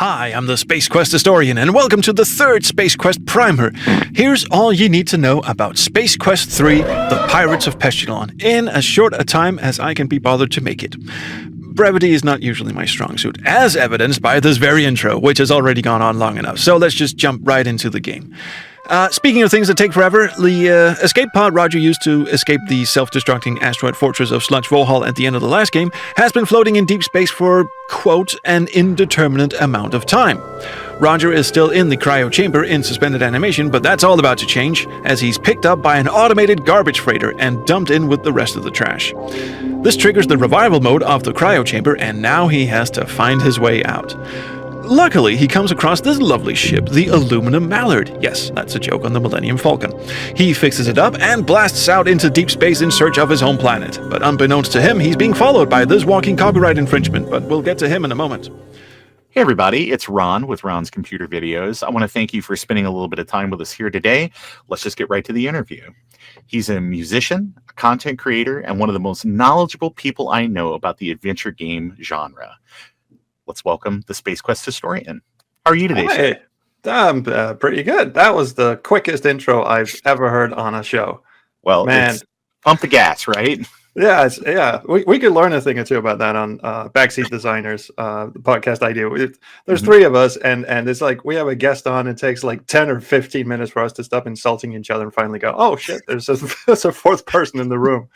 Hi, I'm the Space Quest historian, and welcome to the third Space Quest primer. Here's all you need to know about Space Quest 3, The Pirates of Pestilon, in as short a time as I can be bothered to make it. Brevity is not usually my strong suit, as evidenced by this very intro, which has already gone on long enough, so let's just jump right into the game. Speaking of things that take forever, the escape pod Roger used to escape the self-destructing asteroid fortress of Sludge Vohal at the end of the last game has been floating in deep space for, quote, an indeterminate amount of time. Roger is still in the cryo chamber in suspended animation, but that's all about to change, as he's picked up by an automated garbage freighter and dumped in with the rest of the trash. This triggers the revival mode of the cryo chamber, and now he has to find his way out. Luckily, he comes across this lovely ship, the Aluminum Mallard. Yes, that's a joke on the Millennium Falcon. He fixes it up and blasts out into deep space in search of his home planet. But unbeknownst to him, he's being followed by this walking copyright infringement, but we'll get to him in a moment. Hey everybody, it's Ron with Ron's Computer Videos. I want to thank you for spending a little bit of time with us here today. Let's just get right to the interview. He's a musician, a content creator, and one of the most knowledgeable people I know about the adventure game genre. Let's welcome the Space Quest historian. How are you today, sir? I'm pretty good. That was the quickest intro I've ever heard on a show. Well, man, pump the gas, right? Yeah. We could learn a thing or two about that on Backseat Designers, the podcast I do. There's three of us, and it's like we have a guest on. It takes like 10 or 15 minutes for us to stop insulting each other and finally go, oh, shit, there's a fourth person in the room.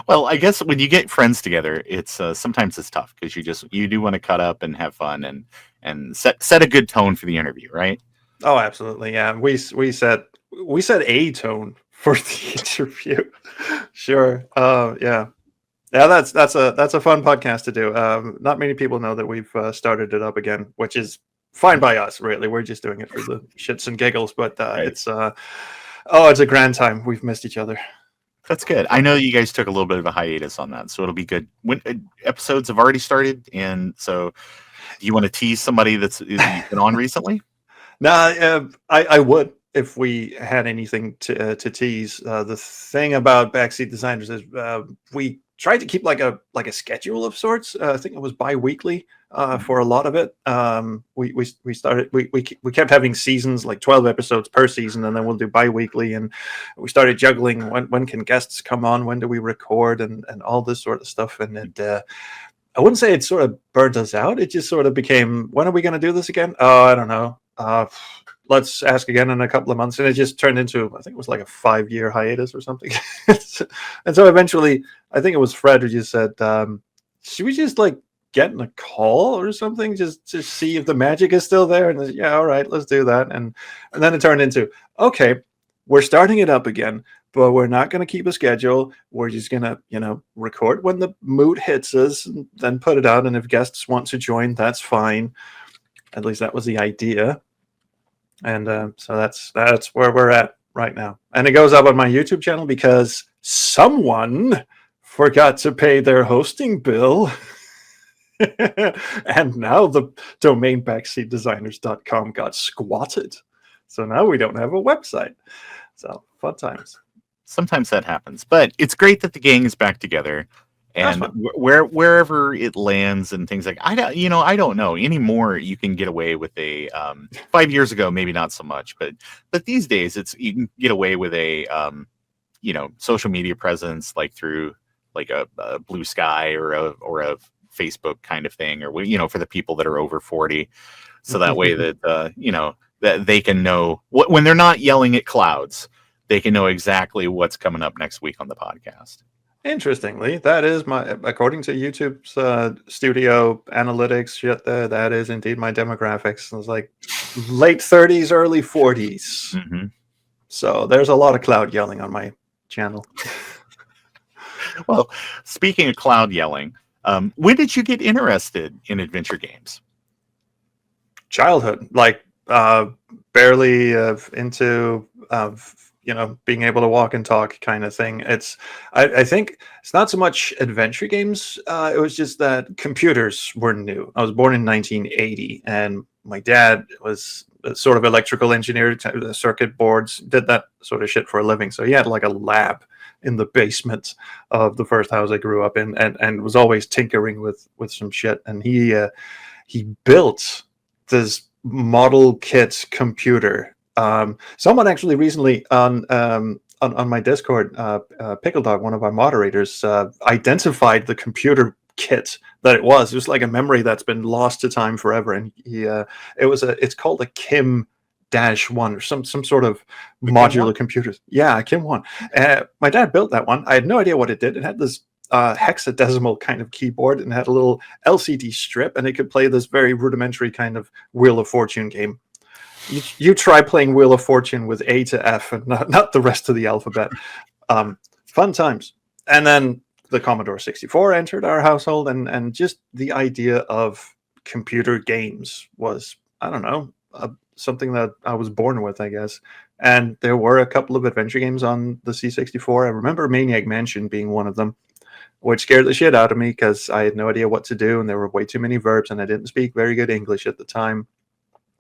Well, I guess when you get friends together, it's sometimes it's tough because you do want to cut up and have fun and set a good tone for the interview, right? Oh, absolutely, yeah. We set a tone for the interview. Sure. Yeah. That's a fun podcast to do. Not many people know that we've started it up again, which is fine by us. Really, we're just doing it for the shits and giggles. But right. It's a grand time. We've missed each other. That's good. I know you guys took a little bit of a hiatus on that, so it'll be good. When episodes have already started, and so do you want to tease somebody that's been on recently? No, I would if we had anything to tease. The thing about Backseat Designers is we tried to keep like a schedule of sorts. I think it was bi-weekly for a lot of it. We kept having seasons, like 12 episodes per season, and then we'll do bi-weekly, and we started juggling when can guests come on, when do we record, and all this sort of stuff. And it I wouldn't say it sort of burnt us out. It just sort of became, when are we going to do this again? Oh, I don't know. Let's ask again in a couple of months. And it just turned into, I think it was like a 5-year hiatus or something. And so eventually, I think it was Fred who just said, should we just like get in a call or something? Just to see if the magic is still there. And yeah, all right, let's do that. And then it turned into, okay, we're starting it up again, but we're not going to keep a schedule. We're just going to, record when the mood hits us and then put it out. And if guests want to join, that's fine. At least that was the idea. And so that's where we're at right now. And it goes up on my YouTube channel because someone forgot to pay their hosting bill. And now the domain backseatdesigners.com got squatted. So now we don't have a website. So fun times. Sometimes that happens. But it's great that the gang is back together. And wherever it lands and things like, I don't know anymore. You can get away with a 5 years ago, maybe not so much, but these days you can get away with a social media presence, like through like a Blue Sky or a Facebook kind of thing, or for the people that are over 40, so that way that that they can know when they're not yelling at clouds, they can know exactly what's coming up next week on the podcast. Interestingly, that is according to YouTube's studio analytics shit, that is indeed my demographics. It was like late 30s, early 40s. Mm-hmm. So there's a lot of cloud yelling on my channel. Well, speaking of cloud yelling, when did you get interested in adventure games? Childhood, like barely into being able to walk and talk kind of thing. I think it's not so much adventure games. It was just that computers were new. I was born in 1980, and my dad was a sort of electrical engineer, circuit boards, did that sort of shit for a living. So he had like a lab in the basement of the first house I grew up in, and was always tinkering with some shit. And he he built this model kit computer. Someone actually recently on my Discord, Pickle Dog, one of our moderators, identified the computer kit that it was. It was like a memory that's been lost to time forever, and it's called a Kim-1 or some sort of modular computer. Yeah, Kim-1. My dad built that one. I had no idea what it did. It had this hexadecimal kind of keyboard and had a little LCD strip, and it could play this very rudimentary kind of Wheel of Fortune game. You try playing Wheel of Fortune with A to F and not the rest of the alphabet. Fun times. And then the Commodore 64 entered our household, and just the idea of computer games was, I don't know, something that I was born with, I guess. And there were a couple of adventure games on the C64. I remember Maniac Mansion being one of them, which scared the shit out of me because I had no idea what to do, and there were way too many verbs, and I didn't speak very good English at the time.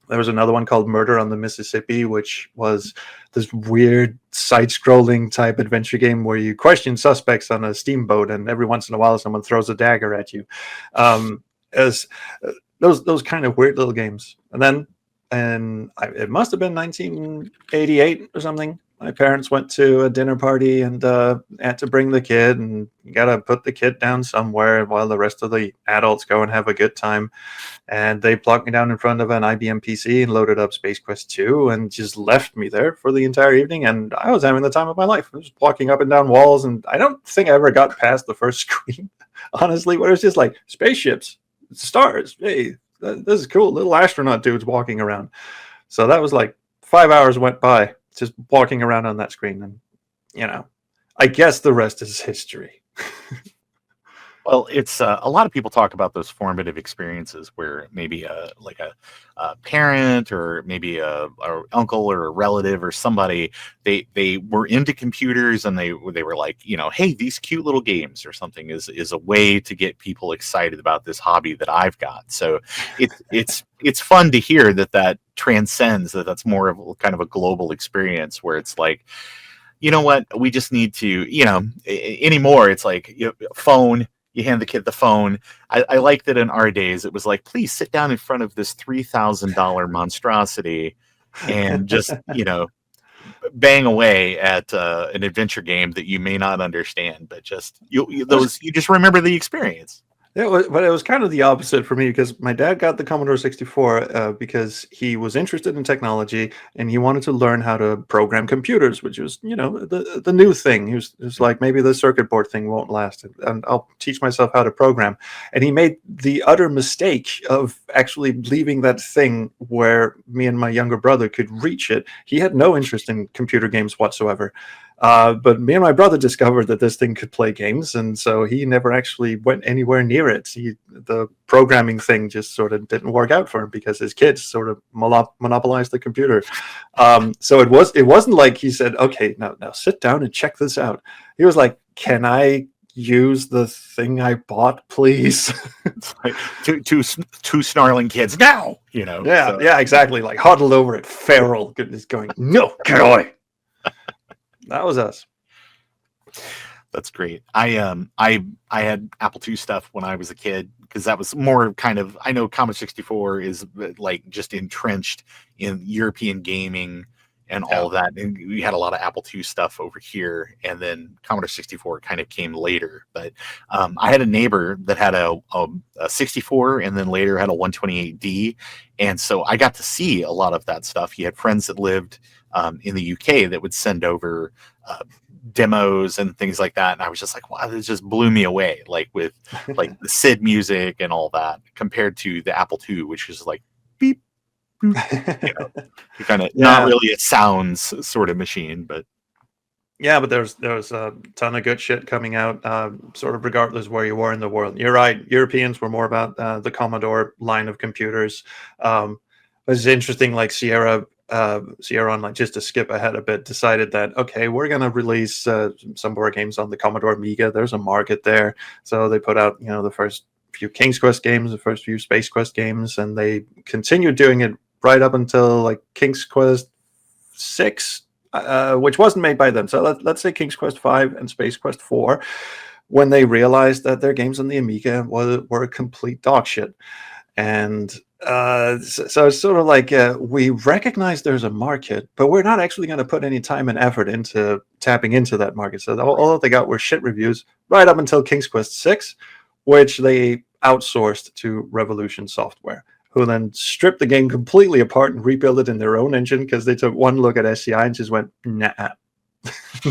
There was another one called Murder on the Mississippi, which was this weird side-scrolling type adventure game where you question suspects on a steamboat, and every once in a while someone throws a dagger at you. As those kind of weird little games. And then, it must have been 1988 or something, my parents went to a dinner party and had to bring the kid, and you got to put the kid down somewhere while the rest of the adults go and have a good time. And they plugged me down in front of an IBM PC and loaded up Space Quest 2 and just left me there for the entire evening. And I was having the time of my life. I was walking up and down walls, and I don't think I ever got past the first screen, honestly, where it's just like spaceships, stars. Hey, this is cool. Little astronaut dudes walking around. So that was like 5 hours went by just walking around on that screen, and I guess the rest is history. Well, it's a lot of people talk about those formative experiences where maybe a parent or maybe a uncle or a relative or somebody, they were into computers, and they were like, hey, these cute little games or something is a way to get people excited about this hobby that I've got. So it's fun to hear that transcends, that's more of kind of a global experience where it's like, you know what, we just need to, anymore it's like phone. You hand the kid the phone. I like that in our days, it was like, please sit down in front of this $3,000 monstrosity and just, bang away at an adventure game that you may not understand, but just you just remember the experience. But it was kind of the opposite for me, because my dad got the Commodore 64 because he was interested in technology and he wanted to learn how to program computers, which was, the new thing. He was like, maybe the circuit board thing won't last, and I'll teach myself how to program. And he made the utter mistake of actually leaving that thing where me and my younger brother could reach it. He had no interest in computer games whatsoever. But me and my brother discovered that this thing could play games, and so he never actually went anywhere near it. The programming thing just sort of didn't work out for him because his kids sort of monopolized the computer. So it wasn't like he said, "Okay, now sit down and check this out." He was like, "Can I use the thing I bought, please?" It's like two snarling kids now, Yeah, so. Yeah, exactly. Like huddled over it, feral, just going, "No, get away." That was us. That's great. I had Apple II stuff when I was a kid, because that was more kind of, I know Commodore 64 is like just entrenched in European gaming and all of that. And we had a lot of Apple II stuff over here, and then Commodore 64 kind of came later. But I had a neighbor that had a 64 and then later had a 128D. And so I got to see a lot of that stuff. He had friends that lived in the UK that would send over demos and things like that. And I was just like, wow, this just blew me away. Like with like the SID music and all that, compared to the Apple II, which is like beep, boop, kind of not really a sounds sort of machine, but. Yeah, but there's a ton of good shit coming out, sort of regardless where you were in the world. You're right. Europeans were more about the Commodore line of computers. It's interesting, like Sierra Online, just to skip ahead a bit, decided that, okay, we're going to release some of our games on the Commodore Amiga. There's a market there. So they put out, the first few King's Quest games, the first few Space Quest games, and they continued doing it right up until like King's Quest 6, which wasn't made by them. So let's say King's Quest 5 and Space Quest 4, when they realized that their games on the Amiga were complete dog shit. And so it's sort of like we recognize there's a market, but we're not actually going to put any time and effort into tapping into that market. So all that they got were shit reviews right up until King's Quest 6, which they outsourced to Revolution Software, who then stripped the game completely apart and rebuilt it in their own engine because they took one look at SCI and just went, nah,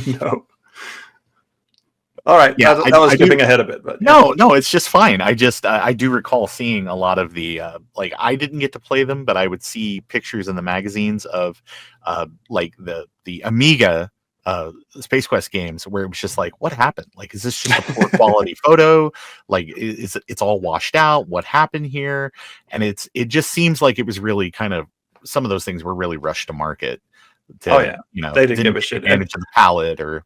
no. All right, yeah, that was skipping ahead a bit, but no, it's just fine. I do recall seeing a lot of the like, I didn't get to play them, but I would see pictures in the magazines of like the Amiga Space Quest games where it was just like, what happened? Like, is this just a poor quality photo? Like, it's all washed out? What happened here? And it just seems like it was really kind of, some of those things were really rushed to market. They didn't give a shit. Advantage of the palette, or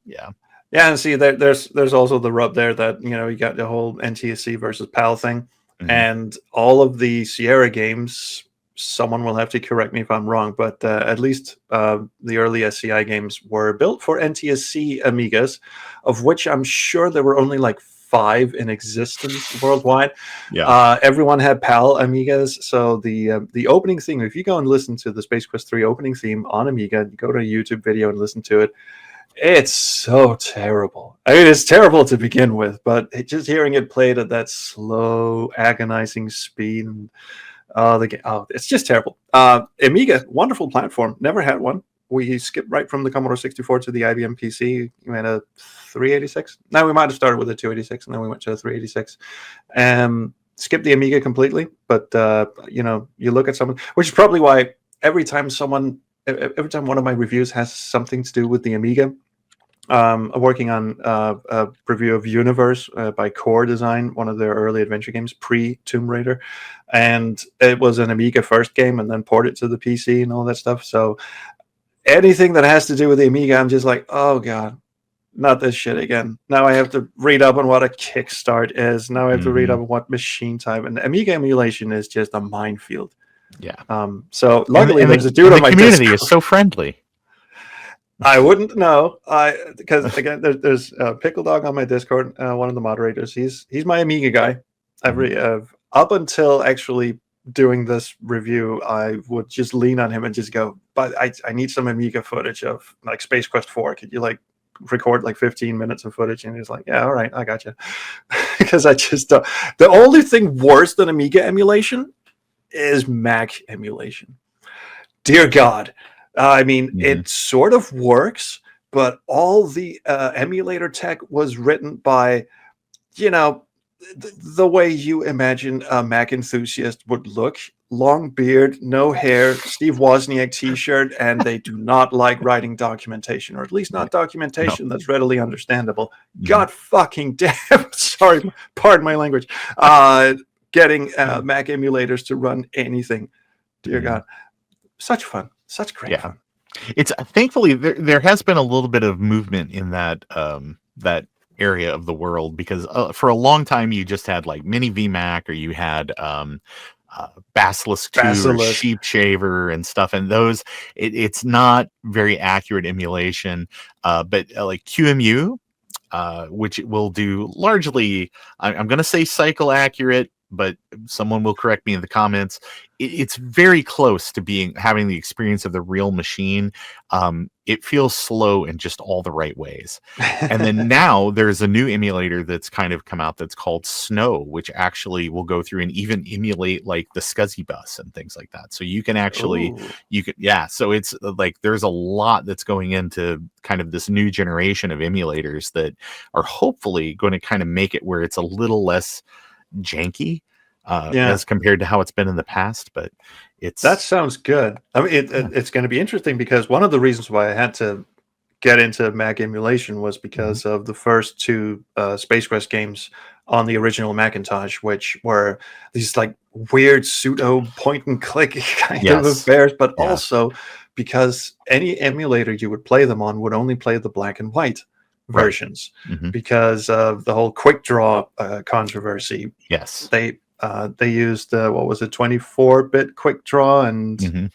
Yeah, and see, there's also the rub there that, you got the whole NTSC versus PAL thing, and all of the Sierra games. Someone will have to correct me if I'm wrong, but at least the early SCI games were built for NTSC Amigas, of which I'm sure there were only like 5 in existence worldwide. Yeah, everyone had PAL Amigas, so the opening theme. If you go and listen to the Space Quest 3 opening theme on Amiga, you go to a YouTube video and listen to it. It's so terrible. I mean, it's terrible to begin with, but just hearing it played at that slow, agonizing speed, and it's just terrible. Amiga, wonderful platform. Never had one. We skipped right from the Commodore 64 to the IBM PC. We had a 386. Now we might have started with a 286, and then we went to a 386. Skipped the Amiga completely, but you look at someone, which is probably why every time one of my reviews has something to do with the Amiga, I'm working on a review of Universe by Core Design, one of their early adventure games, pre-Tomb Raider. And it was an Amiga first game and then ported to the PC and all that stuff. So anything that has to do with the Amiga, I'm just like, oh God, not this shit again. Now I have to read up on what a kickstart is. Now I have to read up on what machine type. And Amiga emulation is just a minefield. Yeah. So luckily there's a dude on my community Discord. is so friendly. I wouldn't know. Because again, there's Pickle Dog on my Discord, one of the moderators. He's my Amiga guy. Up until actually doing this review, I would just lean on him and just go, but I need some Amiga footage of like Space Quest 4. Could you like record like 15 minutes of footage? And he's like, yeah, all right, I got you. Because I just the only thing worse than Amiga emulation is Mac emulation. Dear God. I mean, it sort of works, but all the emulator tech was written by, the way you imagine a Mac enthusiast would look. Long beard, no hair, Steve Wozniak t-shirt, and they do not like writing documentation, or at least not documentation that's readily understandable. God fucking damn. Sorry, pardon my language. Getting Mac emulators to run anything. Dear God. Such fun. Such great fun. It's thankfully there has been a little bit of movement in that that area of the world, because for a long time you just had like Mini VMac, or you had Basilisk 2 or Sheep Shaver and stuff, and those it's not very accurate emulation, but like QEMU, which will do largely, I'm going to say cycle accurate, but someone will correct me in the comments. It's very close to having the experience of the real machine. It feels slow in just all the right ways. And then now there's a new emulator that's kind of come out that's called Snow, which actually will go through and even emulate like the SCSI bus and things like that. So you can actually, so it's like there's a lot that's going into kind of this new generation of emulators that are hopefully going to kind of make it where it's a little less janky as compared to how it's been in the past, but that sounds good. I mean, it's going to be interesting, because one of the reasons why I had to get into Mac emulation was because of the first 2 Space Quest games on the original Macintosh, which were these like weird pseudo point and click kind of affairs, but also because any emulator you would play them on would only play the black and white versions, because of the whole QuickDraw controversy. They used 24-bit QuickDraw, and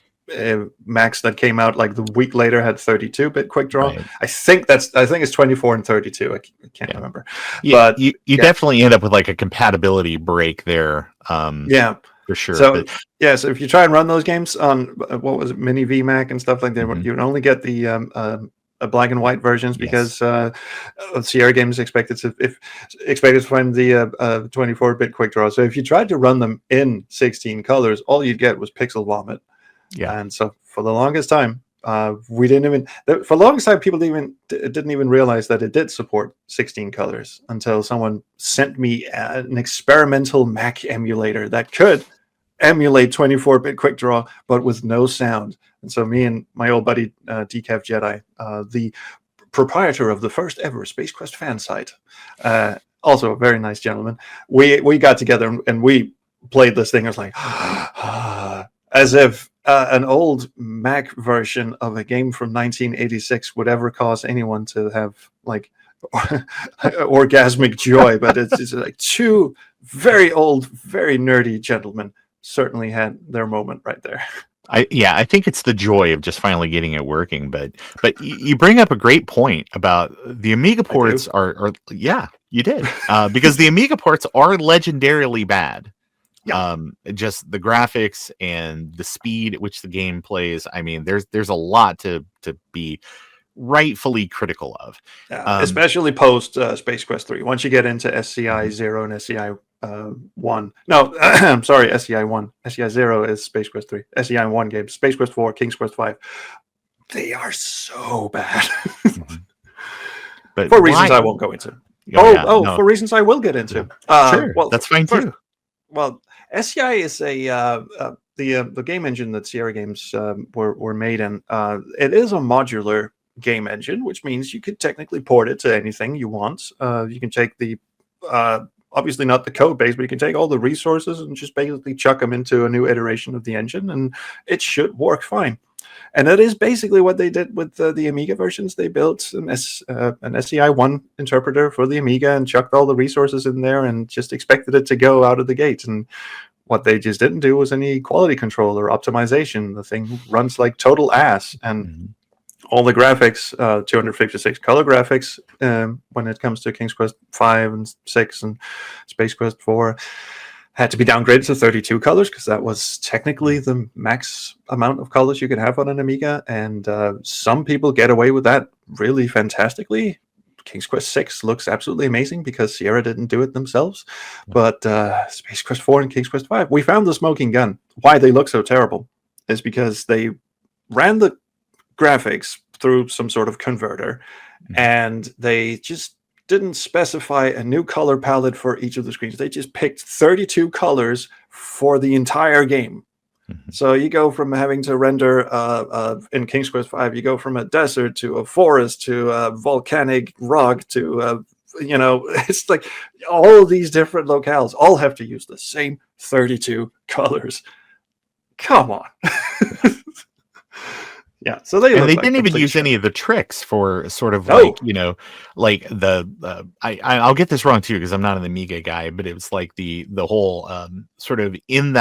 Macs that came out like the week later had 32-bit QuickDraw. I think it's 24 and 32. I can't remember. But you definitely end up with like a compatibility break there. for sure. So so if you try and run those games on what was it, Mini VMAC and stuff like that, you would only get the black and white versions because Sierra Games expected to find the 24-bit QuickDraw. So if you tried to run them in 16 colors, all you'd get was pixel vomit. Yeah, and so for the longest time, we didn't even. For the longest time, people didn't even realize that it did support 16 colors until someone sent me an experimental Mac emulator that could emulate 24-bit QuickDraw, but with no sound. And so me and my old buddy Decaf Jedi, the proprietor of the first ever Space Quest fan site, also a very nice gentleman, we got together and we played this thing. I was like, as if an old Mac version of a game from 1986 would ever cause anyone to have like orgasmic joy. But it's like two very old, very nerdy gentlemen certainly had their moment right there. I think it's the joy of just finally getting it working. But you bring up a great point about the Amiga ports are you did because the Amiga ports are legendarily bad. Yeah. Just the graphics and the speed at which the game plays. I mean, there's a lot to be rightfully critical of, especially post Space Quest 3. Once you get into SCI 0 and SCI 1, no, I'm sorry, SCI 1, SCI 0 is Space Quest 3, SCI 1 games, Space Quest 4, King's Quest 5, they are so bad. But for reasons I won't go into. For reasons I will get into. Sure, well, that's fine too. Well, SCI is the game engine that Sierra Games were made in. It is a modular game engine, which means you could technically port it to anything you want. You can take the obviously not the code base, but you can take all the resources and just basically chuck them into a new iteration of the engine, and it should work fine. And that is basically what they did with the Amiga versions. They built an SCI 1 interpreter for the Amiga and chucked all the resources in there and just expected it to go out of the gate. And what they just didn't do was any quality control or optimization. The thing runs like total ass. And all the graphics, 256 color graphics, when it comes to King's Quest 5 and 6 and Space Quest 4, had to be downgraded to 32 colors because that was technically the max amount of colors you could have on an Amiga. And some people get away with that really fantastically. King's Quest 6 looks absolutely amazing because Sierra didn't do it themselves. But Space Quest 4 and King's Quest 5, we found the smoking gun. Why they look so terrible is because they ran the graphics through some sort of converter and they just didn't specify a new color palette for each of the screens. They just picked 32 colors for the entire game. So you go from having to render in King's Quest 5, you go from a desert to a forest to a volcanic rock to it's like all of these different locales all have to use the same 32 colors. Come on. Yeah, so they didn't even use any of the tricks for sort of like I'll get this wrong too because I'm not an Amiga guy, but it was like the whole sort of in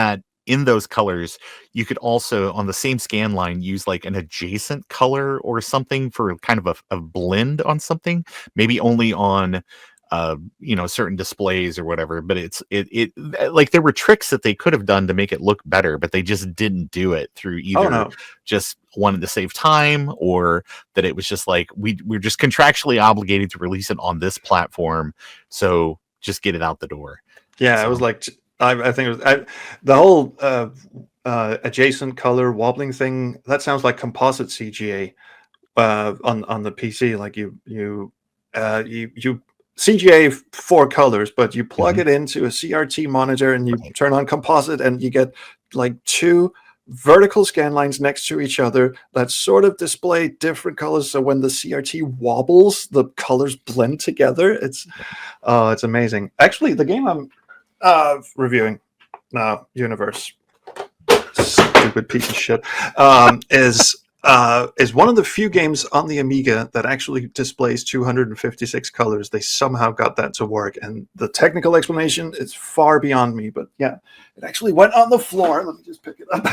those colors you could also on the same scan line use like an adjacent color or something for kind of a blend on something, maybe only on certain displays or whatever, but it like there were tricks that they could have done to make it look better, but they just didn't do it through either just wanted to save time or that it was just like we're just contractually obligated to release it on this platform, so just get it out the door. It was like I think it was the whole adjacent color wobbling thing. That sounds like composite CGA on the PC. Like you CGA 4 colors, but you plug it into a CRT monitor and you turn on composite and you get like 2 vertical scan lines next to each other that sort of display different colors. So when the CRT wobbles, the colors blend together. It's amazing. Actually, the game I'm reviewing now, Universe, stupid piece of shit, is one of the few games on the Amiga that actually displays 256 colors. They somehow got that to work, and the technical explanation is far beyond me, but yeah, it actually went on the floor. Let me just pick it up.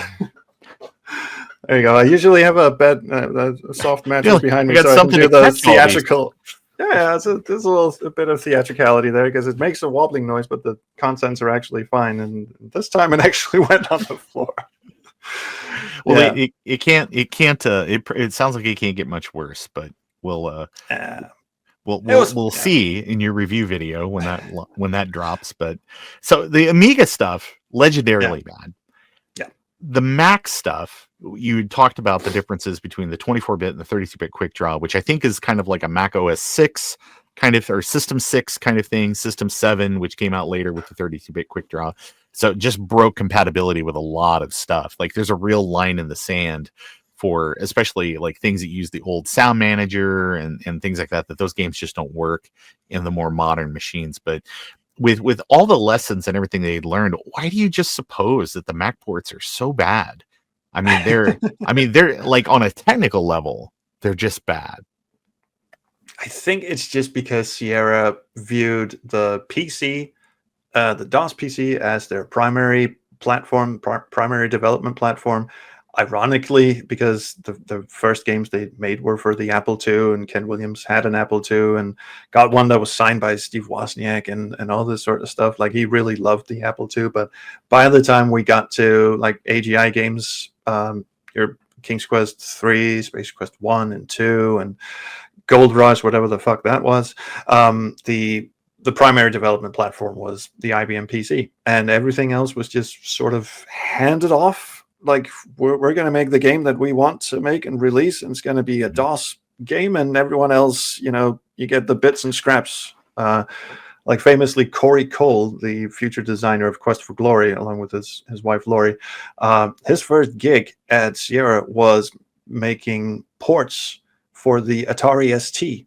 There you go. I usually have a soft mattress behind me, so I can do the theatrical Yeah, there's a bit of theatricality there because it makes a wobbling noise, but the contents are actually fine. And this time it actually went on the floor. Well, Yeah. it sounds like it can't get much worse, but we'll we'll see in your review video when that drops. But so the Amiga stuff, legendarily bad. Yeah. The Mac stuff, you talked about the differences between the 24-bit and the 32-bit QuickDraw, which I think is kind of like a Mac OS 6 kind of, or System 6 kind of thing, System 7, which came out later with the 32-bit QuickDraw. So it just broke compatibility with a lot of stuff. Like there's a real line in the sand for especially like things that use the old sound manager and things like that those games just don't work in the more modern machines. But with all the lessons and everything they'd learned, why do you just suppose that the Mac ports are so bad? I mean, they're like on a technical level, they're just bad. I think it's just because Sierra viewed the PC, the DOS PC, as their primary platform, primary development platform. Ironically, because the first games they made were for the Apple II, and Ken Williams had an Apple II and got one that was signed by Steve Wozniak and all this sort of stuff. Like he really loved the Apple II. But by the time we got to like AGI games, your King's Quest 3, Space Quest 1 and 2, and Gold Rush, whatever the fuck that was, the primary development platform was the IBM PC, and everything else was just sort of handed off. Like we're going to make the game that we want to make and release, and it's going to be a DOS game, and everyone else, you get the bits and scraps. Like famously, Corey Cole, the future designer of Quest for Glory, along with his wife Lori, his first gig at Sierra was making ports for the Atari ST.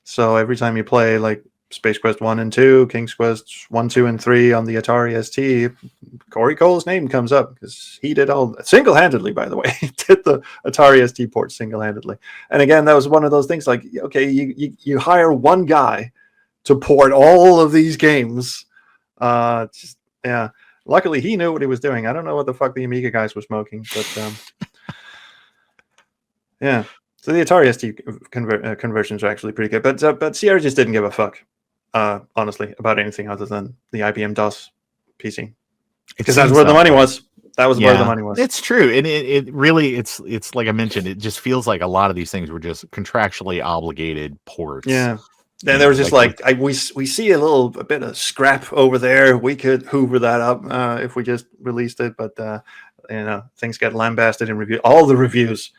So every time you play like Space Quest 1 and 2, King's Quest 1, 2, and 3 on the Atari ST, Corey Cole's name comes up because he did all single-handedly, by the way. He did the Atari ST port single-handedly. And again, that was one of those things like, okay, you hire one guy to port all of these games. Luckily, he knew what he was doing. I don't know what the fuck the Amiga guys were smoking, but yeah. So the Atari ST conversions are actually pretty good, but Sierra just didn't give a fuck, honestly, about anything other than the IBM DOS PC, because that's where the money was. That was where the money was. It's true, and it really it's like I mentioned, it just feels like a lot of these things were just contractually obligated ports. Yeah. And there was just we see a bit of scrap over there. We could hoover that up if we just released it, but things get lambasted in review. All the reviews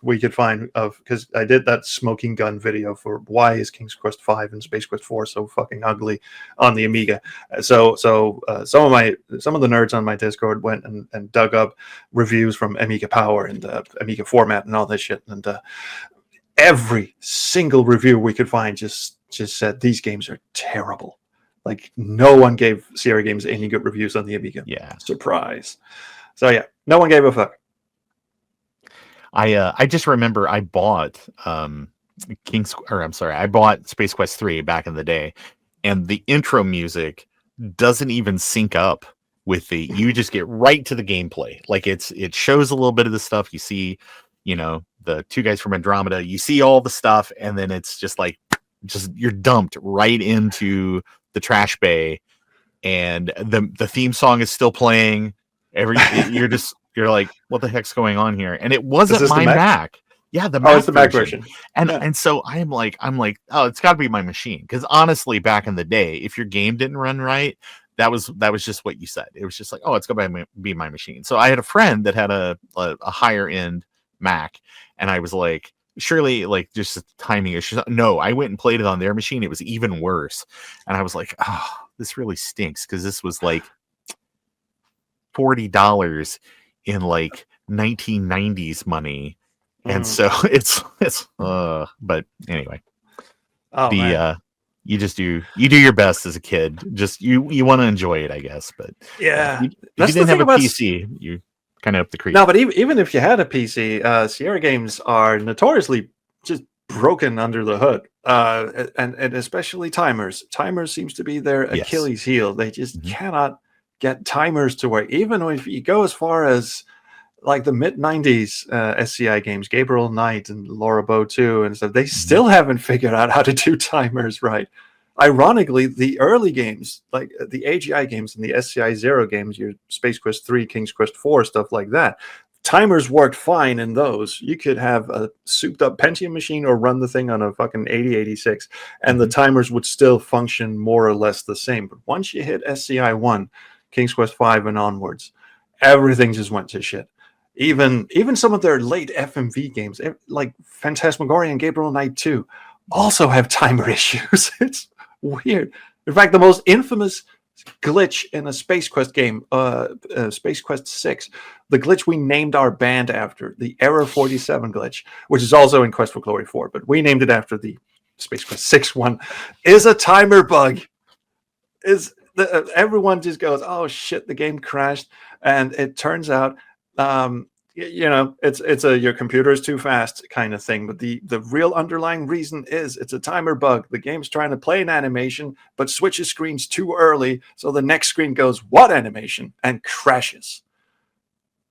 we could find of, because I did that smoking gun video for why is King's Quest 5 and Space Quest 4 so fucking ugly on the Amiga. So some of the nerds on my Discord went and dug up reviews from Amiga Power and Amiga Format and all this shit, and every single review we could find just said these games are terrible. Like no one gave Sierra games any good reviews on the Amiga. Yeah, surprise. So yeah, no one gave a fuck. I just remember I bought I bought Space Quest 3 back in the day, and the intro music doesn't even sync up with you just get right to the gameplay. Like it shows a little bit of the stuff you see, the two guys from Andromeda, you see all the stuff, and then it's just you're dumped right into the trash bay, and the theme song is still playing. You're like, what the heck's going on here? And it wasn't my Mac. Yeah, the Mac, it's the Mac version. And so I'm like, oh, it's got to be my machine. Because honestly, back in the day, if your game didn't run right, that was just what you said. It was just like, oh, it's going to be my machine. So I had a friend that had a higher end Mac, and I was like, surely like just the timing issue. No, I went and played it on their machine. It was even worse. And I was like, oh, this really stinks, because this was like $40 in like 1990s money. And so it's but anyway, you do your best as a kid. Just you want to enjoy it, I guess. But yeah, if you didn't have a PC, you kind of up the creek. No, but even if you had a PC, Sierra games are notoriously just broken under the hood, and especially timers. Timers seems to be their Achilles heel. They just cannot get timers to work. Even if you go as far as like the mid 90s SCI games, Gabriel Knight and Laura Bow 2 and stuff, they still haven't figured out how to do timers right. Ironically, the early games, like the AGI games and the SCI Zero games, your Space Quest 3, King's Quest 4, stuff like that, timers worked fine in those. You could have a souped up Pentium machine or run the thing on a fucking 8086, and the timers would still function more or less the same. But once you hit SCI 1, King's Quest 5 and onwards, everything just went to shit. Even some of their late FMV games, like Phantasmagoria and Gabriel Knight 2, also have timer issues. It's weird. In fact, the most infamous glitch in a Space Quest game, Space Quest 6, the glitch we named our band after, the Error 47 glitch, which is also in Quest for Glory 4, but we named it after the Space Quest 6 one, is a timer bug. Everyone just goes, oh shit, the game crashed, and it turns out it's a your computer is too fast kind of thing, but the real underlying reason is it's a timer bug. The game's trying to play an animation but switches screens too early, so the next screen goes, what animation, and crashes.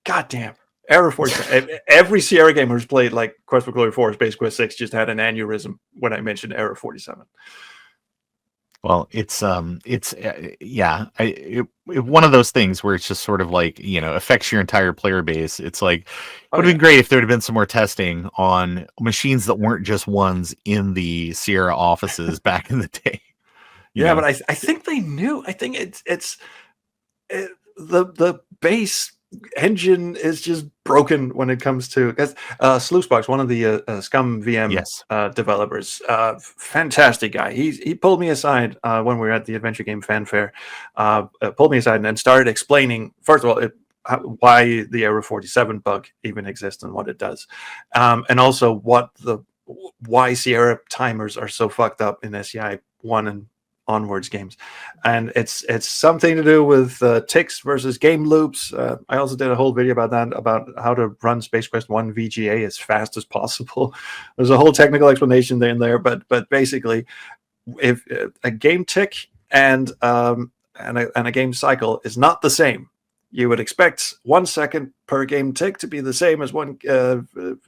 Goddamn. Error 47. Every Sierra gamer who's played like Quest for Glory 4 or Space Quest 6 just had an aneurysm when I mentioned Error 47. Well, it's one of those things where it's just sort of like, affects your entire player base. It's like, it would have been great if there would have been some more testing on machines that weren't just ones in the Sierra offices back in the day. But I think they knew. I think it's the base engine is just broken when it comes to Sluicebox, one of the Scum VM developers, fantastic guy. He pulled me aside when we were at the Adventure Game Fanfare, pulled me aside and started explaining, first of all, why the Error 47 bug even exists and what it does, and also why Sierra timers are so fucked up in SCI 1 and onwards games, and it's something to do with ticks versus game loops. I also did a whole video about that, about how to run Space Quest 1 VGA as fast as possible. There's a whole technical explanation in there, but basically, if a game tick and a game cycle is not the same, you would expect 1 second per game tick to be the same as 1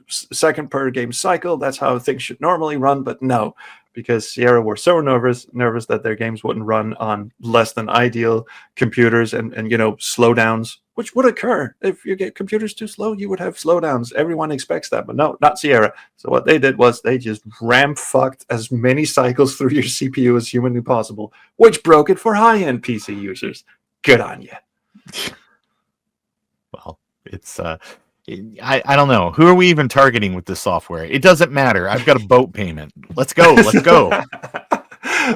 second per game cycle. That's how things should normally run, but no, because Sierra were so nervous that their games wouldn't run on less than ideal computers, and slowdowns, which would occur if you get computers too slow. You would have slowdowns. Everyone expects that, but no, not Sierra. So what they did was they just fucked as many cycles through your CPU as humanly possible, which broke it for high-end PC users. Good on you. Well, it's I don't know. Who are we even targeting with this software? It doesn't matter. I've got a boat payment. Let's go.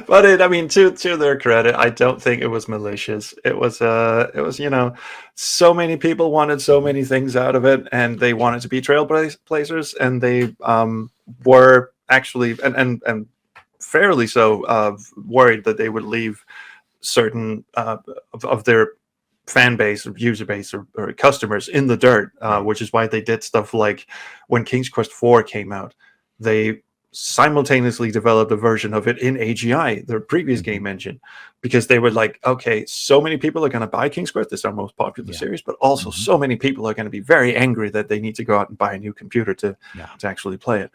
But to their credit, I don't think it was malicious. It was so many people wanted so many things out of it, and they wanted to be trailblazers, and they were actually and fairly so worried that they would leave certain of their fan base or user base or customers in the dirt, which is why they did stuff like when King's Quest 4 came out, they simultaneously developed a version of it in AGI, their previous game engine, because they were like, okay, so many people are going to buy King's Quest, it's our most popular series, but also so many people are going to be very angry that they need to go out and buy a new computer to actually play it.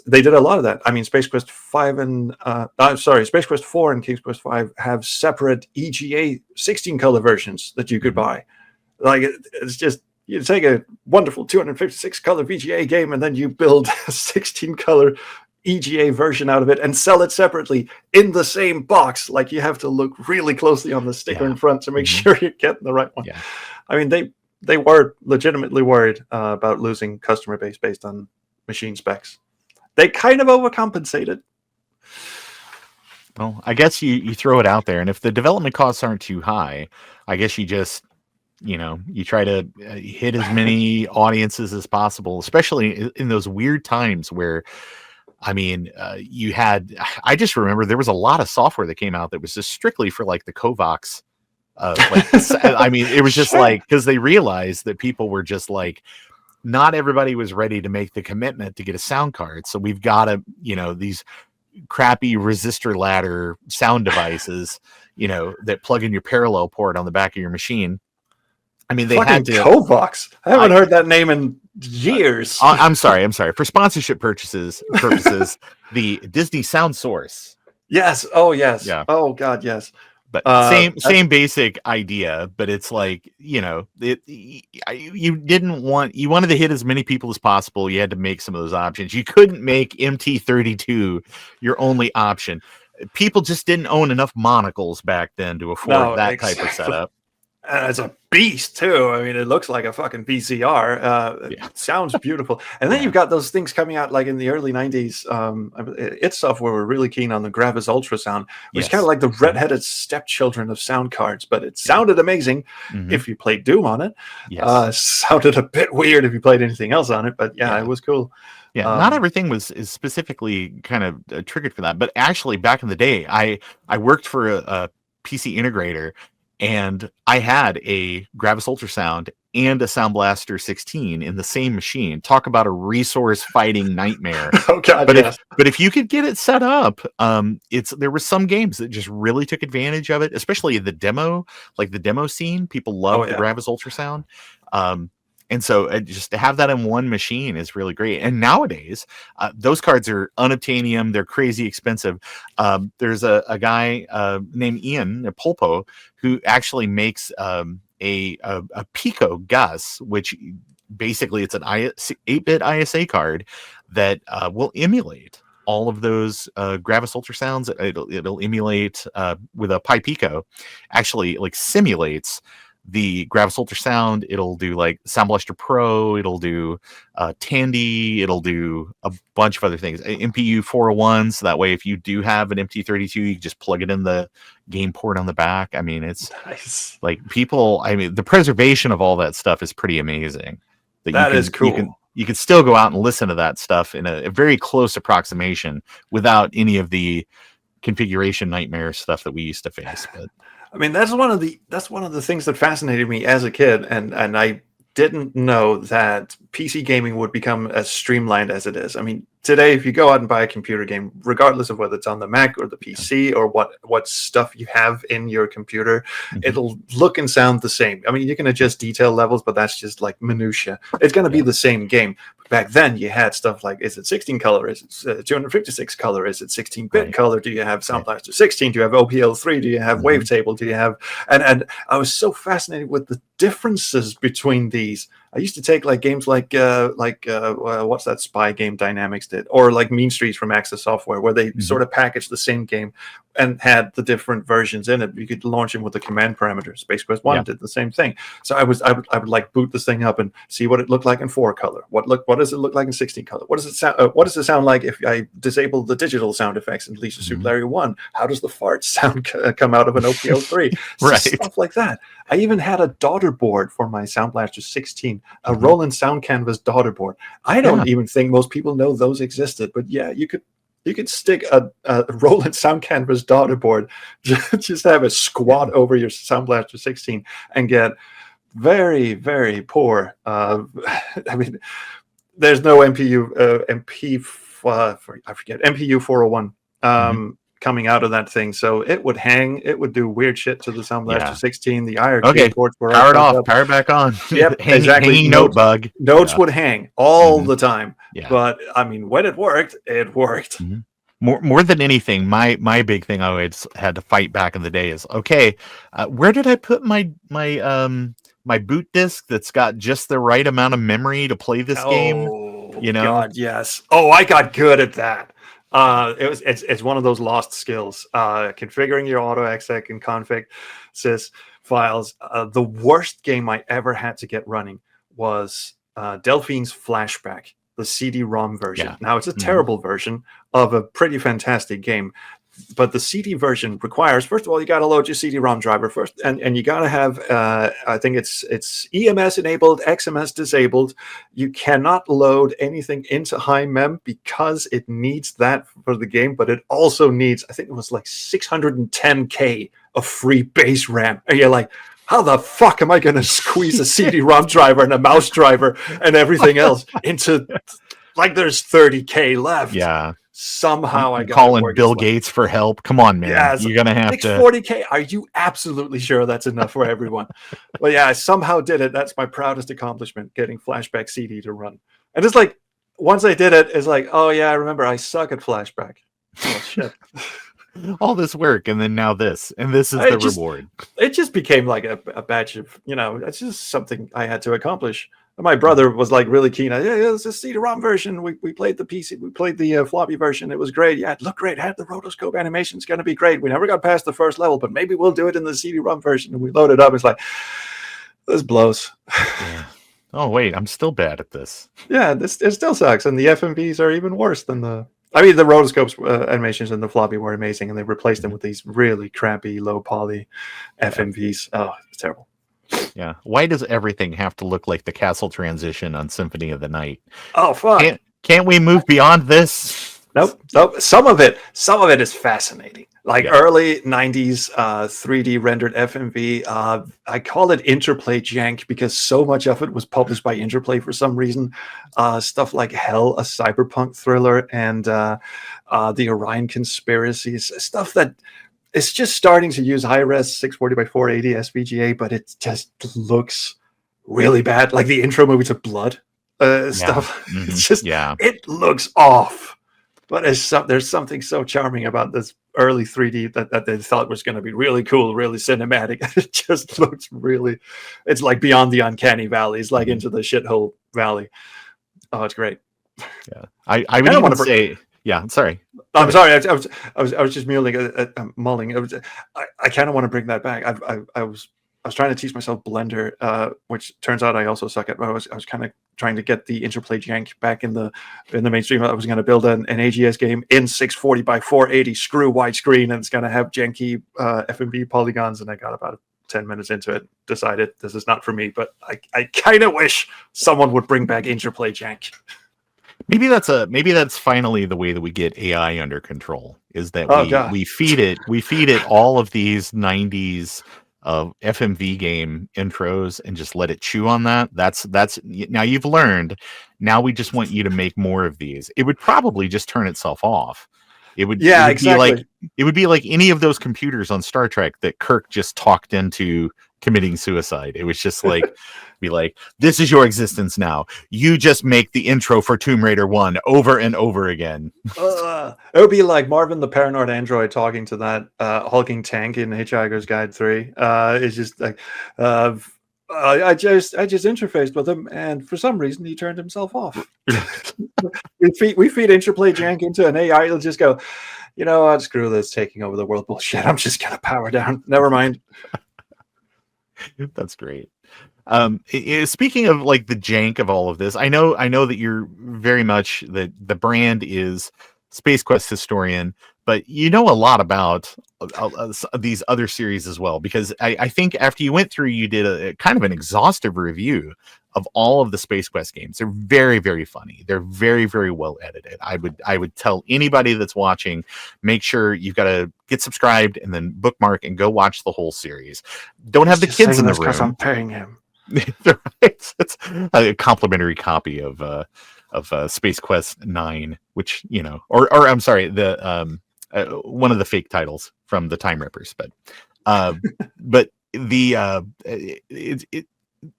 They did a lot of that. Space Quest 5 and Space Quest 4 and King's Quest 5 have separate EGA 16 color versions that you could buy. Like it's just, you take a wonderful 256 color VGA game and then you build a 16 color EGA version out of it and sell it separately in the same box. Like you have to look really closely on the sticker in front to make sure you're getting the right one. They were legitimately worried about losing customer base based on machine specs. They kind of overcompensated. Well, I guess you throw it out there, and if the development costs aren't too high, I guess you just, you try to hit as many audiences as possible, especially in those weird times where, I just remember there was a lot of software that came out that was just strictly for like the Covox. It was just like, because they realized that people were just like, not everybody was ready to make the commitment to get a sound card. So we've got to, these crappy resistor ladder sound devices, that plug in your parallel port on the back of your machine. I mean, they Fucking had to. Covox. I haven't heard that name in years. I'm sorry. For sponsorship purposes, the Disney Sound Source. Yes. Oh, yes. Yeah. Oh, God, yes. But same basic idea, but it's like, you wanted to hit as many people as possible. You had to make some of those options. You couldn't make MT32 your only option. People just didn't own enough monocles back then to afford type of setup. And it's a beast too. I mean, it looks like a fucking VCR. It sounds beautiful. And then you've got those things coming out like in the early 90s. It's Software were really keen on the Gravis UltraSound, which is kind of like the redheaded stepchildren of sound cards, but it sounded amazing if you played Doom on it. Sounded a bit weird if you played anything else on it, but it was cool. Yeah, not everything is specifically kind of triggered for that. But actually, back in the day, I worked for a PC integrator, and I had a Gravis UltraSound and a Sound Blaster 16 in the same machine. Talk about a resource fighting nightmare. Oh God! But if you could get it set up, there were some games that just really took advantage of it, especially the demo scene. People love the Gravis UltraSound. And so just to have that in one machine is really great. And nowadays, those cards are unobtainium. They're crazy expensive. There's a guy named Ian Polpo who actually makes a Pico Gus, which basically it's an 8-bit ISA card that will emulate all of those Gravis UltraSounds. It'll emulate with a Pi Pico, actually like simulates the Gravis UltraSound. It'll do like Sound Blaster Pro, it'll do Tandy, it'll do a bunch of other things. MPU 401, so that way if you do have an MT32, you can just plug it in the game port on the back. I mean, it's nice. Like the preservation of all that stuff is pretty amazing. That is cool. You can still go out and listen to that stuff in a very close approximation without any of the configuration nightmare stuff that we used to face. But I mean, that's one of the things that fascinated me as a kid, and I didn't know that PC gaming would become as streamlined as it is. I mean, today, if you go out and buy a computer game, regardless of whether it's on the Mac or the PC or what stuff you have in your computer, it'll look and sound the same. I mean, you can adjust detail levels, but that's just like minutia. It's going to be the same game. Back then, you had stuff like, is it 16 color? Is it 256 color? Is it 16-bit color? Do you have Sound Blaster 16? Do you have OPL3? Do you have Wavetable? Do you have... And I was so fascinated with the differences between these. I used to take like games like what's that spy game Dynamics did, or like Mean Streets from Access Software, where they sort of packaged the same game and had the different versions in it. You could launch them with the command parameters. Space Quest 1 did the same thing. So I would like boot this thing up and see what it looked like in 4 color. What does it look like in 16 color? What does it sound like if I disable the digital sound effects in Leisure Suit Larry 1? How does the fart sound come out of an OPO3? Right. Stuff like that. I even had a daughter board for my Sound Blaster 16, a Roland Sound Canvas daughter board. I don't even think most people know those existed, but yeah, you could stick a Roland Sound Canvas daughter board, just have it squat over your Sound Blaster 16 and get very, very poor. I mean, there's no MPU 401 coming out of that thing, so it would hang. It would do weird shit to the Sound Blaster 16. The IRQ ports were powered off, power back on. Yep, exactly. Hanging note bug. Notes would hang all the time. Yeah. But I mean, when it worked, it worked. More than anything, my big thing I always had to fight back in the day is, okay, where did I put my boot disc that's got just the right amount of memory to play this game? You know? God, yes. Oh, I got good at that. It's one of those lost skills. Configuring your AutoExec and config sys files. The worst game I ever had to get running was Delphine's Flashback, the CD-ROM version. Yeah. Now, it's a terrible version of a pretty fantastic game, but the CD version requires, first of all, you got to load your CD-ROM driver first, and you got to have, I think it's EMS enabled, XMS disabled. You cannot load anything into high mem because it needs that for the game, but it also needs, I think it was like 610K of free base RAM. And you're like, how the fuck am I going to squeeze a CD-ROM driver and a mouse driver and everything else into, like, there's 30K left? Yeah. Somehow I I'm got it calling working. Bill It's like, Gates for help. Come on, man. yeah, You're gonna have to. 640K. Are you absolutely sure that's enough for everyone? Well, yeah, I somehow did it. That's my proudest accomplishment, getting Flashback CD to run. And it's like, once I did it, it's like, oh yeah, I remember I suck at Flashback. Oh shit. All this work, and then now this, and this is I the just- reward. It just became like a batch of, it's just something I had to accomplish. And my brother was like really keen. Yeah, it's a CD-ROM version. We played the PC, we played the floppy version. It was great. Yeah, it looked great. Had the rotoscope animation. It's going to be great. We never got past the first level, but maybe we'll do it in the CD-ROM version. And we loaded up. It's like, this blows. Yeah. Oh wait, I'm still bad at this. Yeah, it still sucks. And the FMVs are even worse than the rotoscopes animations and the floppy were amazing, and they replaced them with these really crappy low poly FMVs. Oh, it's terrible. Yeah. Why does everything have to look like the castle transition on Symphony of the Night? Oh fuck. Can't we move beyond this? Nope. Some of it is fascinating. Like early 90s 3D rendered FMV. I call it Interplay Jank because so much of it was published by Interplay for some reason. Stuff like Hell, a cyberpunk thriller, and the Orion Conspiracies. Stuff that is just starting to use high-res 640 by 480 SVGA, but it just looks really bad. Like the intro movie to Blood stuff. Mm-hmm. It's just, it looks off. But there's something so charming about this early 3D that they thought was going to be really cool, really cinematic. It just looks really, it's like beyond the uncanny valley. It's like into the shithole valley. Oh, it's great. Yeah, I would even say, sorry. I'm sorry. I was just mulling. I kind of want to bring that back. I was trying to teach myself Blender, which turns out I also suck at. But I was kind of trying to get the Interplay Jank back in the mainstream. I was going to build an AGS game in 640 by 480 screw widescreen, and it's going to have janky FMV polygons. And I got about 10 minutes into it, decided this is not for me. But I kind of wish someone would bring back Interplay Jank. Maybe that's finally the way that we get AI under control. Is that we feed it all of these 90s FMV game intros and just let it chew on that. That's now you've learned. Now we just want you to make more of these. It would probably just turn itself off. It would exactly. It would be like any of those computers on Star Trek that Kirk just talked into committing suicide. It was just like be like, this is your existence now. You just make the intro for Tomb Raider 1 over and over again. It would be like Marvin the Paranoid Android talking to that hulking tank in Hitchhiker's Guide 3. It's just like I just interfaced with him, and for some reason he turned himself off. we feed Interplay Jank into an AI. It'll just go, you know what, screw this taking over the world bullshit. I'm just gonna power down. Never mind. That's great. Speaking of like the jank of all of this, I know that you're very much the brand is Space Quest historian, but you know a lot about these other series as well, because I think after you went through, you did a kind of an exhaustive review of all of the Space Quest games. They're very, very funny. They're very, very well edited. I would tell anybody that's watching, make sure you've got to get subscribed and then bookmark and go watch the whole series. Don't have the kids in the room. Because I'm paying him. It's a complimentary copy of Space Quest 9, which, you know, or I'm sorry, the one of the fake titles from the Time Rippers, but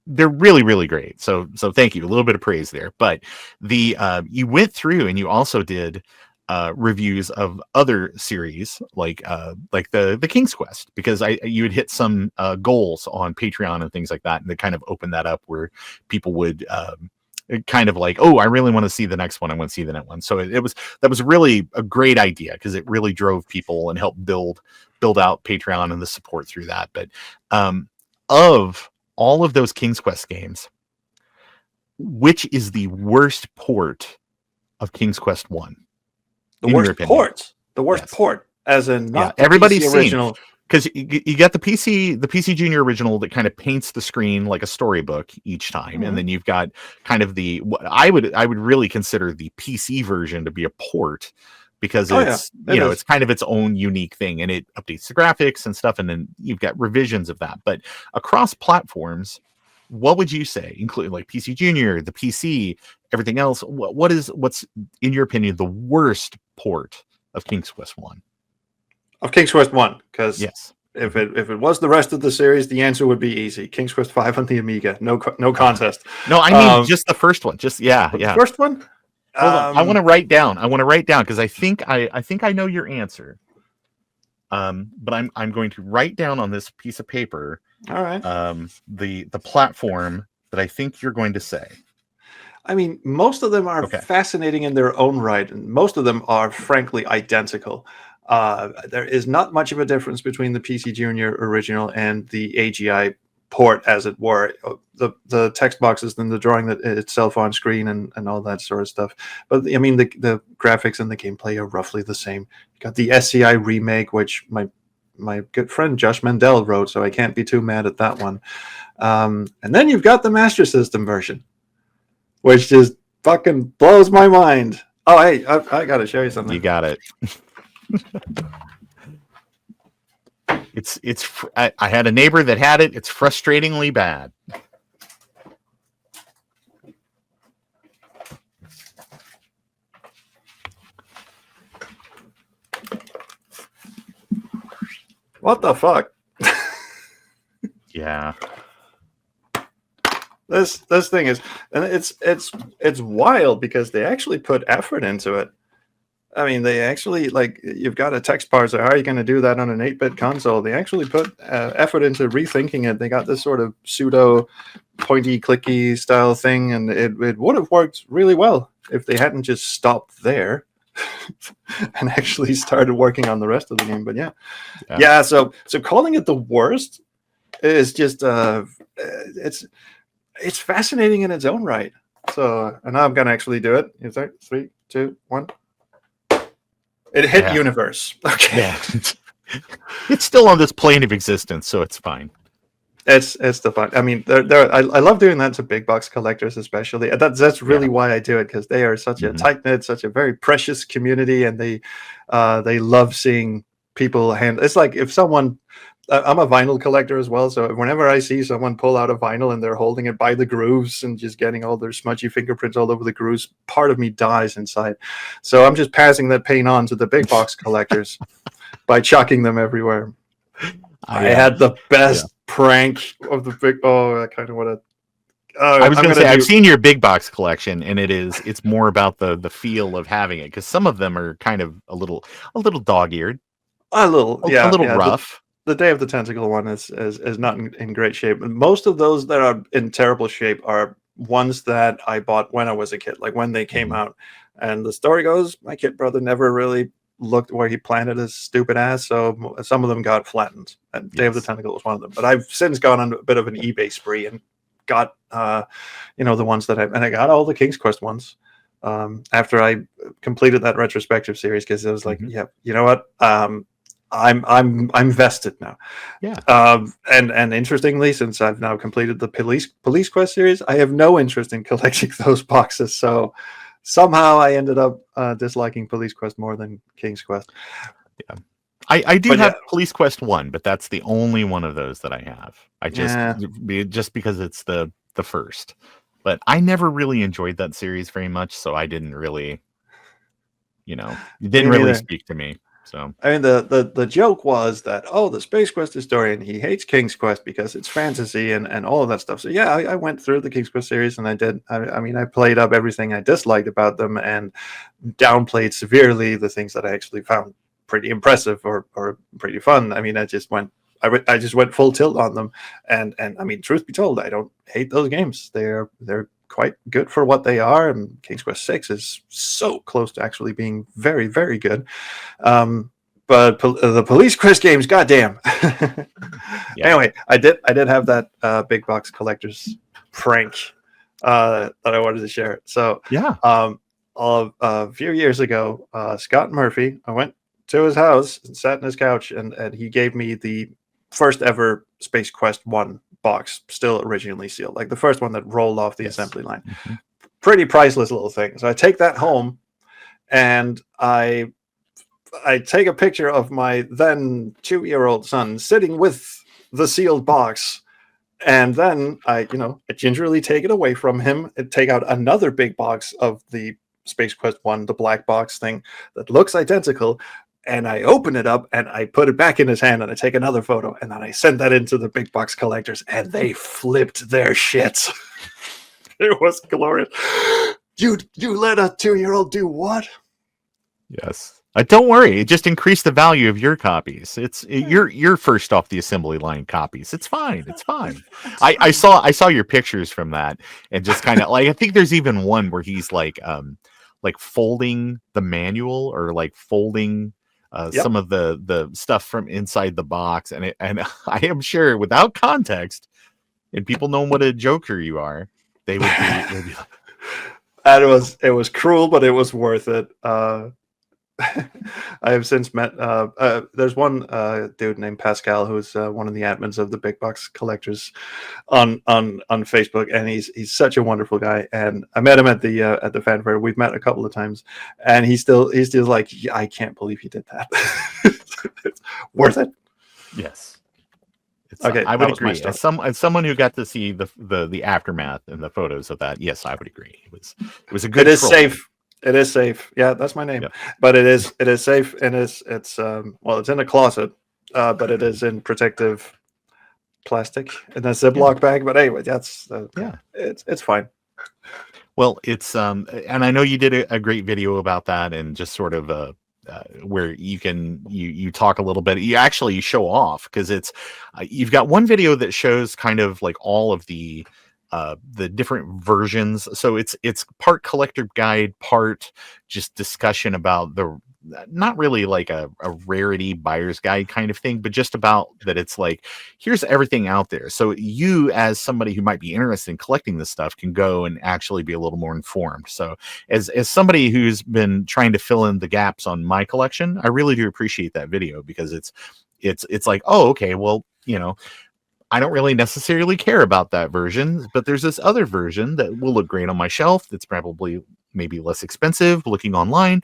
they're really, really great. So thank you. A little bit of praise there. But you went through and you also did reviews of other series like the King's Quest, because you had hit some goals on Patreon and things like that, and they kind of opened that up where people would kind of like, oh, I really want to see the next one. I want to see the next one. So that was really a great idea, because it really drove people and helped build out Patreon and the support through that. But of all of those King's Quest games, which is the worst port of King's Quest 1? The worst port, as in not the everybody's PC original. Because you got the PC Junior original that kind of paints the screen like a storybook each time, and then you've got kind of what I would really consider the PC version to be a port, because it's kind of its own unique thing, and it updates the graphics and stuff, and then you've got revisions of that. But across platforms, what would you say, including like PC Junior, the PC, everything else? What's in your opinion the worst port of King's Quest 1? Of King's Quest 1, because Yes. if it was the rest of the series, the answer would be easy. King's Quest 5 on the Amiga, no contest. No, I mean just the first one. Just The first one. Hold on. I want to write down because I think I know your answer. But I'm going to write down on this piece of paper. All right. The platform that I think you're going to say. I mean, most of them are fascinating in their own right, and most of them are frankly identical. There is not much of a difference between the PC Junior original and the AGI port, as it were. The text boxes and the drawing that itself on screen and all that sort of stuff. But I mean, the graphics and the gameplay are roughly the same. You got the SCI remake, which my good friend Josh Mandel wrote, so I can't be too mad at that one. And then you've got the Master System version, which just fucking blows my mind. Oh, hey, I got to show you something. You got it. I had a neighbor that had it. It's frustratingly bad. What the fuck? Yeah. This thing is, and it's wild because they actually put effort into it. I mean, they actually, like, you've got a text parser. How are you going to do that on an 8-bit console? They actually put effort into rethinking it. They got this sort of pseudo pointy clicky style thing, and it would have worked really well if they hadn't just stopped there and actually started working on the rest of the game. But yeah. So calling it the worst is just it's fascinating in its own right. So, and now I'm going to actually do it. Is that 3, 2, 1? It hit universe. Okay. Yeah. It's still on this plane of existence, so it's fine. It's the fun. I mean, I love doing that to big box collectors, especially. That's really why I do it, because they are such a tight knit, such a very precious community, and they love seeing people handle. It's like if someone. I'm a vinyl collector as well, so whenever I see someone pull out a vinyl and they're holding it by the grooves and just getting all their smudgy fingerprints all over the grooves, part of me dies inside. So I'm just passing that pain on to the big box collectors by chucking them everywhere. I had the best prank of the big. Oh, I kind of want to. I was going to say, I've seen your big box collection, and it's more about the feel of having it, because some of them are kind of a little dog-eared, a little rough. The Day of the Tentacle one is not in great shape. Most of those that are in terrible shape are ones that I bought when I was a kid, like when they came out. And the story goes, my kid brother never really looked where he planted his stupid ass, so some of them got flattened. And Day of the Tentacle was one of them. But I've since gone on a bit of an eBay spree and got the ones that I got all the King's Quest ones after I completed that retrospective series, because it was like, yeah, you know what? I'm vested now. Yeah. And interestingly, since I've now completed the Police Quest series, I have no interest in collecting those boxes. So somehow I ended up disliking Police Quest more than King's Quest. Yeah. I do have Police Quest 1, but that's the only one of those that I have. Just because it's the first. But I never really enjoyed that series very much, so I didn't really, it didn't really speak to me. So I mean, the joke was that, the Space Quest historian, he hates King's Quest because it's fantasy and all of that stuff. So yeah, I went through the King's Quest series, and I did. I played up everything I disliked about them and downplayed severely the things that I actually found pretty impressive or pretty fun. I mean, I just went full tilt on them, and I mean, truth be told, I don't hate those games. They're quite good for what they are, and King's Quest 6 is so close to actually being very, very good. But the Police Quest games, goddamn. Anyway, I did have that big box collector's prank that I wanted to share. So a few years ago, Scott Murphy, I went to his house and sat on his couch, and he gave me the first ever Space Quest 1 box, still originally sealed, like the first one that rolled off the assembly line. Pretty priceless little thing. So I take that home, and I take a picture of my then 2-year-old son sitting with the sealed box, And then I gingerly take it away from him and take out another big box of the Space Quest 1, the black box thing that looks identical. And I open it up and I put it back in his hand and I take another photo and then I send that into the big box collectors and they flipped their shit. It was glorious. You let a 2-year-old do what? Yes. Don't worry. It just increased the value of your copies. You're first off the assembly line copies. It's fine. It's fine. I saw your pictures from that and just kind of like, I think there's even one where he's like folding the manual or like folding some of the stuff from inside the box. And I am sure without context and people knowing what a joker you are, they'd be like, and it was cruel, but it was worth it. I have since met there's one dude named Pascal who's one of the admins of the Big Box Collectors on Facebook, and he's such a wonderful guy. And I met him at the fan fair. We've met a couple of times, and he's still like, I can't believe you did that. It's worth it. Yes. Okay, I would agree. As someone who got to see the aftermath and the photos of that, yes, I would agree. It was a good. It is safe. It is safe. Yeah, that's my name. Yep. But it is safe, and it's it's in a closet, but it is in protective plastic in a Ziploc bag. But anyway, that's it's fine. Well, it's and I know you did a great video about that, and just sort of where you talk a little bit. You actually show off because it's you've got one video that shows kind of like all of the different versions. So it's part collector guide, part just discussion about not really like a rarity buyer's guide kind of thing, but just about that it's like, here's everything out there. So you, as somebody who might be interested in collecting this stuff, can go and actually be a little more informed. So as somebody who's been trying to fill in the gaps on my collection, I really do appreciate that video because it's like, oh, okay, well, I don't really necessarily care about that version, but there's this other version that will look great on my shelf. That's probably maybe less expensive looking online.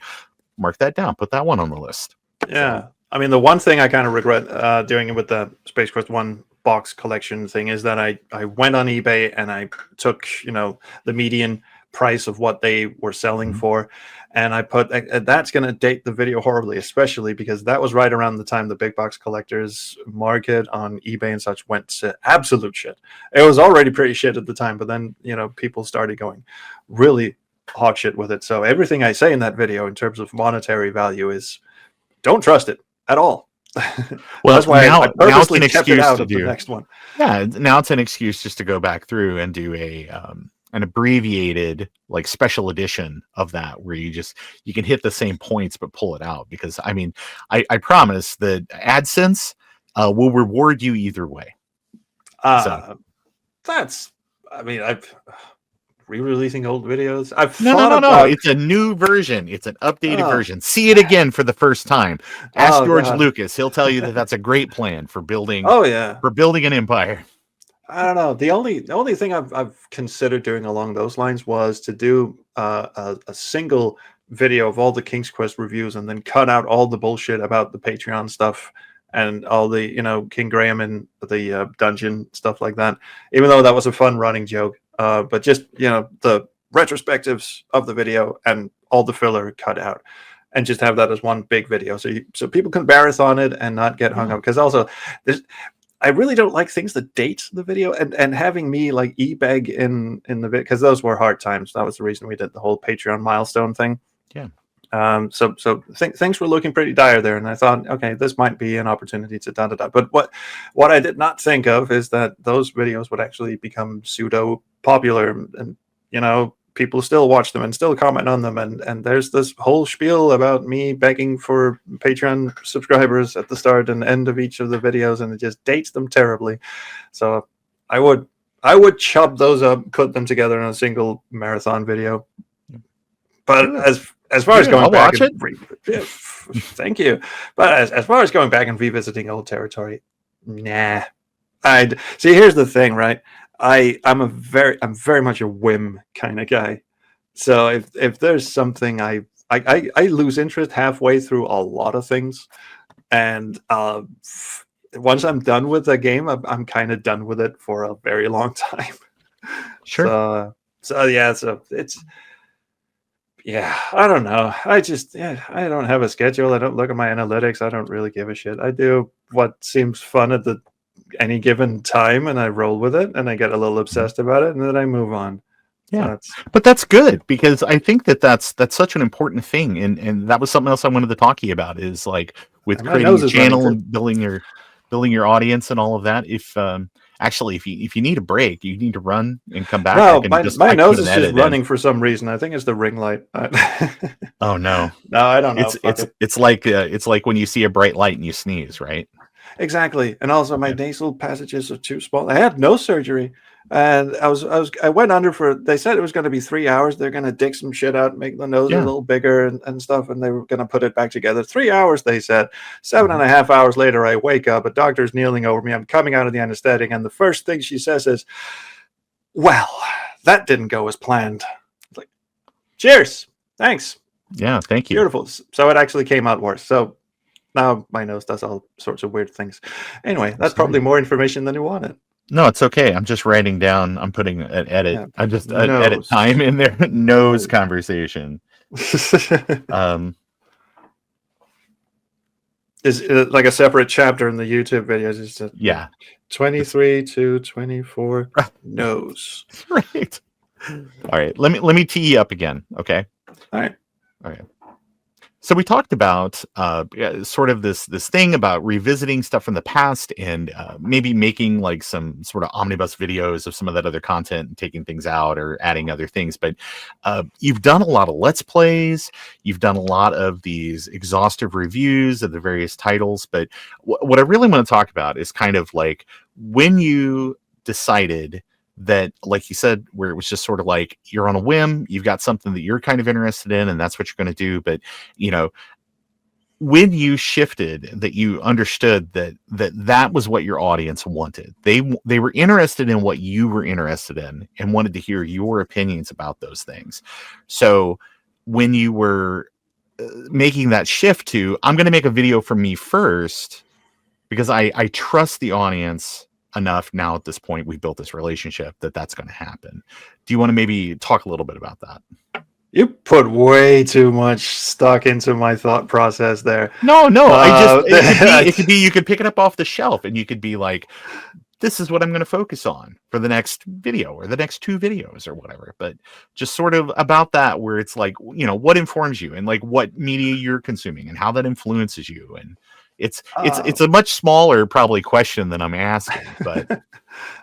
Mark that down. Put that one on the list. Yeah. So, I mean, the one thing I kind of regret doing it with the Space Quest 1 box collection thing is that I went on eBay and I took, the median price of what they were selling for. And I put, that's going to date the video horribly, especially because that was right around the time the big box collectors market on eBay and such went to absolute shit. It was already pretty shit at the time, but then, people started going really hot shit with it. So everything I say in that video in terms of monetary value is don't trust it at all. Well, that's why I purposely kept it out of the next one. Yeah, now it's an excuse just to go back through and do an abbreviated like special edition of that where you can hit the same points but pull it out, because I mean I promise that AdSense will reward you either way. I've re-releasing old videos. No. It's a new version. It's an updated version. See it again for the first time. Ask George Lucas. He'll tell you that that's a great plan for building. For building an empire. I don't know. The only thing I've considered doing along those lines was to do a single video of all the King's Quest reviews and then cut out all the bullshit about the Patreon stuff and all the King Graham and the dungeon stuff like that. Even though that was a fun running joke. But just, the retrospectives of the video and all the filler cut out and just have that as one big video. So people can marathon it and not get hung up. Because also, I really don't like things that date the video and having me like e-beg in the video, because those were hard times. That was the reason we did the whole Patreon milestone thing. Yeah. So things were looking pretty dire there, and I thought, okay, this might be an opportunity to da. But what I did not think of is that those videos would actually become pseudo popular, and people still watch them and still comment on them, and there's this whole spiel about me begging for Patreon subscribers at the start and end of each of the videos, and it just dates them terribly. So I would chop those up, put them together in a single marathon video. But as far as going back, thank you. But as far as going back and revisiting old territory, nah. I'd see. Here's the thing, right? I'm very much a whim kind of guy. So if there's something I lose interest halfway through a lot of things, and once I'm done with a game, I'm kind of done with it for a very long time. Sure. So it's, yeah, I don't know. I don't have a schedule. I don't look at my analytics. I don't really give a shit. I do what seems fun at any given time, and I roll with it, and I get a little obsessed about it, and then I move on. Yeah, but that's good, because I think that's such an important thing, and that was something else I wanted to talk to you about, is like with creating a channel and building your audience and all of that. If actually, if you need a break, you need to run and come back. No, my nose is just running for some reason. I think it's the ring light. Oh no, no, I don't know. It's like when you see a bright light and you sneeze, right? Exactly, and also my nasal passages are too small. I had nose surgery, and I went under for. They said it was going to be 3 hours. They're going to dig some shit out, make the nose a little bigger and stuff, and they were going to put it back together. 3 hours, they said. 7.5 hours later, I wake up. A doctor's kneeling over me. I'm coming out of the anesthetic, and the first thing she says is, "Well, that didn't go as planned." Like, cheers, thanks. Yeah, thank you. Beautiful. So it actually came out worse. So now my nose does all sorts of weird things. Anyway, that's probably more information than you wanted. No, it's okay. I'm just writing down. I'm putting an edit. Yeah. I just edit time in there. Nose conversation. Is it like a separate chapter in the YouTube videos? Is it 23 to 24 nose? Right. All right. Let me tee you up again. Okay. All right. So we talked about sort of this thing about revisiting stuff from the past, and maybe making like some sort of omnibus videos of some of that other content and taking things out or adding other things. But you've done a lot of Let's Plays. You've done a lot of these exhaustive reviews of the various titles. But what I really want to talk about is kind of like when you decided that, like you said, where it was just sort of like you're on a whim, you've got something that you're kind of interested in, and that's what you're going to do. But when you shifted, that you understood that was what your audience wanted. They were interested in what you were interested in and wanted to hear your opinions about those things. So when you were making that shift to, I'm going to make a video for me first because I trust the audience enough now at this point, we've built this relationship that's going to happen. Do you want to maybe talk a little bit about that? You put way too much stock into my thought process there. No, it could be you could pick it up off the shelf and you could be like, this is what I'm going to focus on for the next video or the next 2 videos or whatever. But just sort of about that, where it's like, what informs you and like what media you're consuming and how that influences you. And it's a much smaller probably question than I'm asking, but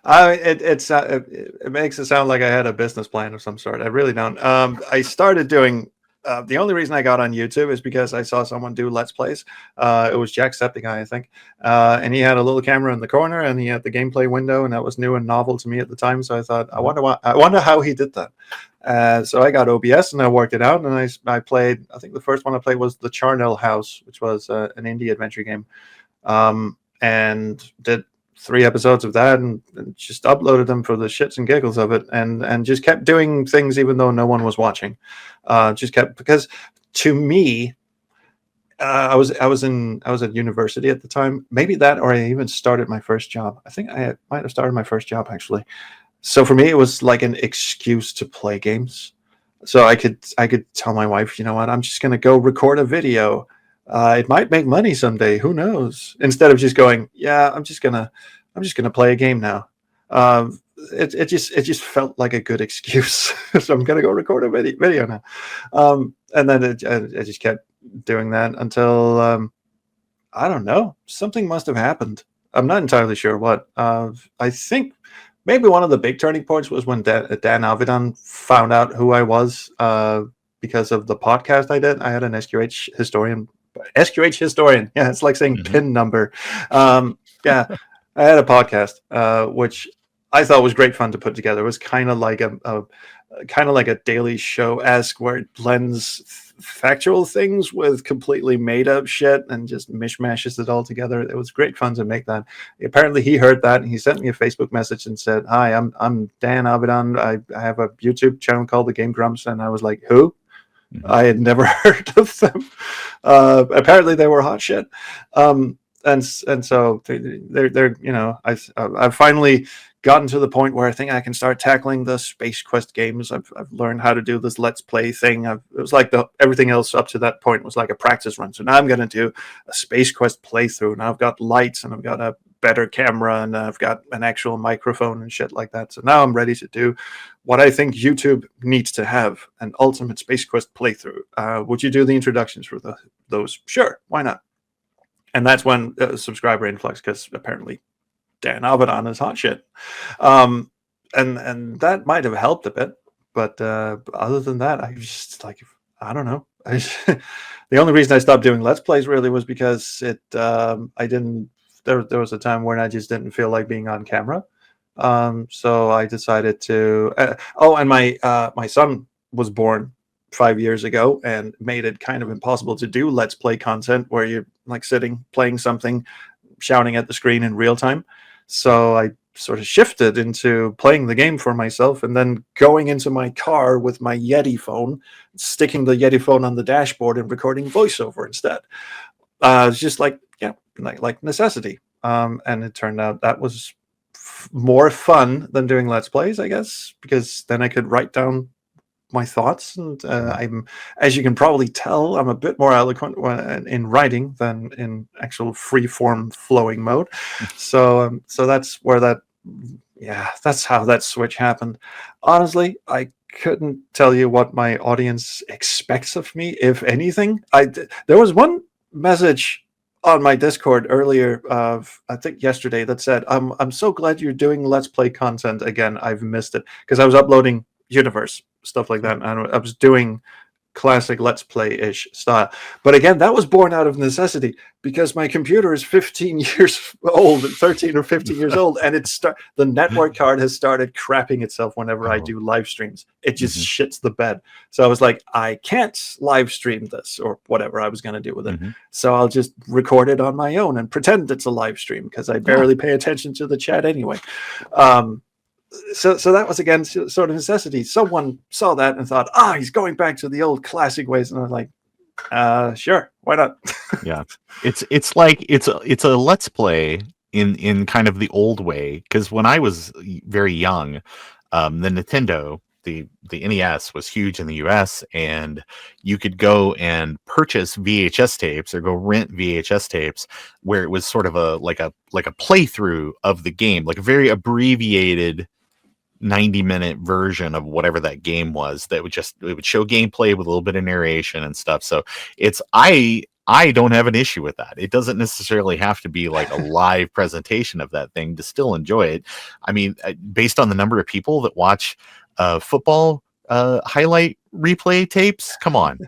it makes it sound like I had a business plan of some sort. I really don't. I started doing. The only reason I got on YouTube is because I saw someone do Let's Plays. It was Jacksepticeye, I think, and he had a little camera in the corner, and he had the gameplay window, and that was new and novel to me at the time. So I thought, I wonder how he did that. So I got OBS and I worked it out, and I played. I think the first one I played was the Charnel House, which was an indie adventure game, and did 3 episodes of that, and just uploaded them for the shits and giggles of it, and just kept doing things even though no one was watching. Because to me, I was at university at the time. Maybe that, or I even started my first job. I think I might have started my first job actually. So for me, it was like an excuse to play games. So I could tell my wife, you know what, I'm just going to go record a video. It might make money someday. Who knows? Instead of just going, yeah, I'm just gonna play a game now. It just felt like a good excuse. So I'm gonna go record a video now. And then I just kept doing that until I don't know. Something must have happened. I'm not entirely sure what. I think maybe one of the big turning points was when Dan Avidan found out who I was because of the podcast I did. I had an SQH historian. Yeah, it's like saying PIN number. Yeah, I had a podcast which I thought was great fun to put together. It was kind of like a Daily Show-esque, where it blends factual things with completely made up shit and just mishmashes it all together. It was great fun to make that. Apparently he heard that and he sent me a Facebook message and said, "Hi, I'm Dan Avidan. I have a YouTube channel called The Game Grumps." And I was like, "Who?" I had never heard of them. Apparently they were hot shit. and so they're I've finally gotten to the point where I think I can start tackling the Space Quest games. I've learned how to do this Let's Play thing. It was like everything else up to that point was like a practice run. So now I'm going to do a Space Quest playthrough. Now I've got lights and I've got a better camera and I've got an actual microphone and shit like that. So now I'm ready to do what I think YouTube needs to have, an ultimate Space Quest playthrough. Would you do the introductions for those? Sure, why not? And that's when subscriber influx, because apparently Dan Avidan is hot shit. And that might have helped a bit. But other than that, I just I don't know. The only reason I stopped doing Let's Plays really was because I didn't, there was a time when I just didn't feel like being on camera. So I decided to, and my son was born 5 years ago and made it kind of impossible to do Let's Play content where you're like sitting, playing something, shouting at the screen in real time. So I sort of shifted into playing the game for myself and then going into my car with my Yeti phone, sticking the Yeti phone on the dashboard and recording voiceover instead. It's just like necessity. And it turned out that was more fun than doing Let's Plays, I guess, because then I could write down my thoughts, and I'm, as you can probably tell, I'm a bit more eloquent in writing than in actual free form flowing mode. So that's where that's how that switch happened. Honestly, I couldn't tell you what my audience expects of me, if anything. There was one message on my Discord earlier, I think yesterday, that said, I'm so glad you're doing Let's Play content again. I've missed it, because I was uploading Universe, stuff like that, and I was doing classic Let's Play-ish style. But again, that was born out of necessity, because my computer is 15 years old, 13 or 15 years old, and the network card has started crapping itself whenever I do live streams. It just shits the bed. So I was like, I can't live stream this, or whatever I was going to do with it. So I'll just record it on my own and pretend it's a live stream, because I barely pay attention to the chat anyway. So that was, again, sort of necessity. Someone saw that and thought, he's going back to the old classic ways. And I was like, sure, why not? Yeah. It's like it's a Let's Play in kind of the old way. Because when I was very young, the Nintendo, the NES was huge in the US, and you could go and purchase VHS tapes or go rent VHS tapes where it was sort of a playthrough of the game, like a very abbreviated 90-minute version of whatever that game was, that it would show gameplay with a little bit of narration and stuff. So I don't have an issue with that. It doesn't necessarily have to be like a live presentation of that thing to still enjoy it. I mean, based on the number of people that watch football highlight replay tapes, come on,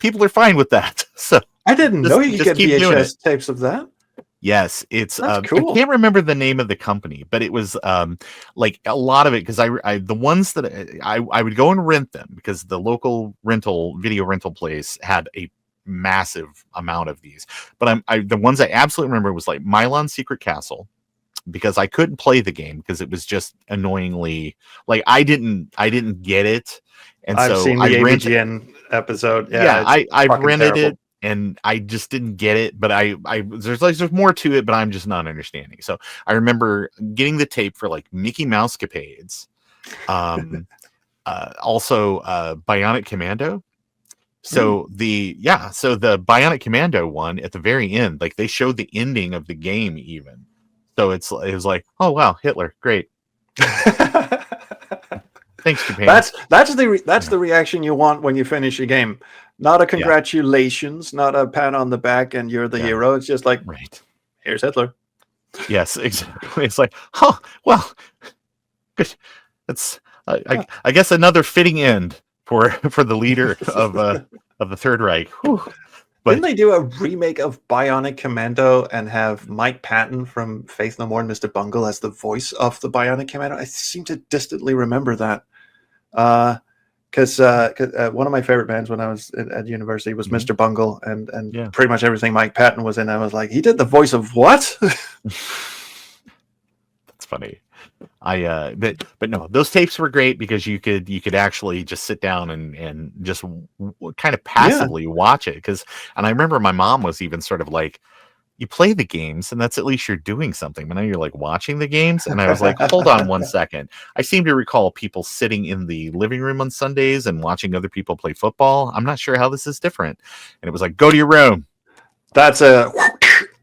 people are fine with that. So I didn't know you could get VHS tapes of that. Yes, it's cool. I can't remember the name of the company, but it was like a lot of it, because I the ones that I would go and rent them, because the local video rental place had a massive amount of these. But the ones I absolutely remember was like Milon Secret Castle, because I couldn't play the game because it was just annoyingly, like, I didn't get it, and I've so seen the AVGN episode. Yeah, I've rented terrible. it. And I just didn't get it, but there's more to it, but I'm just not understanding. So I remember getting the tape for like Mickey Mouse Capades, also Bionic Commando. So the Bionic Commando one at the very end, like they showed the ending of the game even. So it was like, oh wow, Hitler, great. Thanks, Japan. That's the reaction you want when you finish a game. Not a congratulations, not a pat on the back and you're the hero. It's just like, right, here's Hitler. Yes, exactly. It's like, well, good. That's I guess another fitting end for the leader of the Third Reich. Whew. But didn't they do a remake of Bionic Commando and have Mike Patton from Faith No More and Mr. Bungle as the voice of the Bionic Commando? I seem to distantly remember that. Because one of my favorite bands when I was at university was Mr. Bungle, and pretty much everything Mike Patton was in, I was like, he did the voice of what? That's funny. But no, those tapes were great because you could actually just sit down and just kind of passively watch it. And I remember my mom was even sort of like, you play the games, and that's at least you're doing something. But now you're like watching the games, and I was like, hold on one second. I seem to recall people sitting in the living room on Sundays and watching other people play football. I'm not sure how this is different. And it was like, go to your room. That's a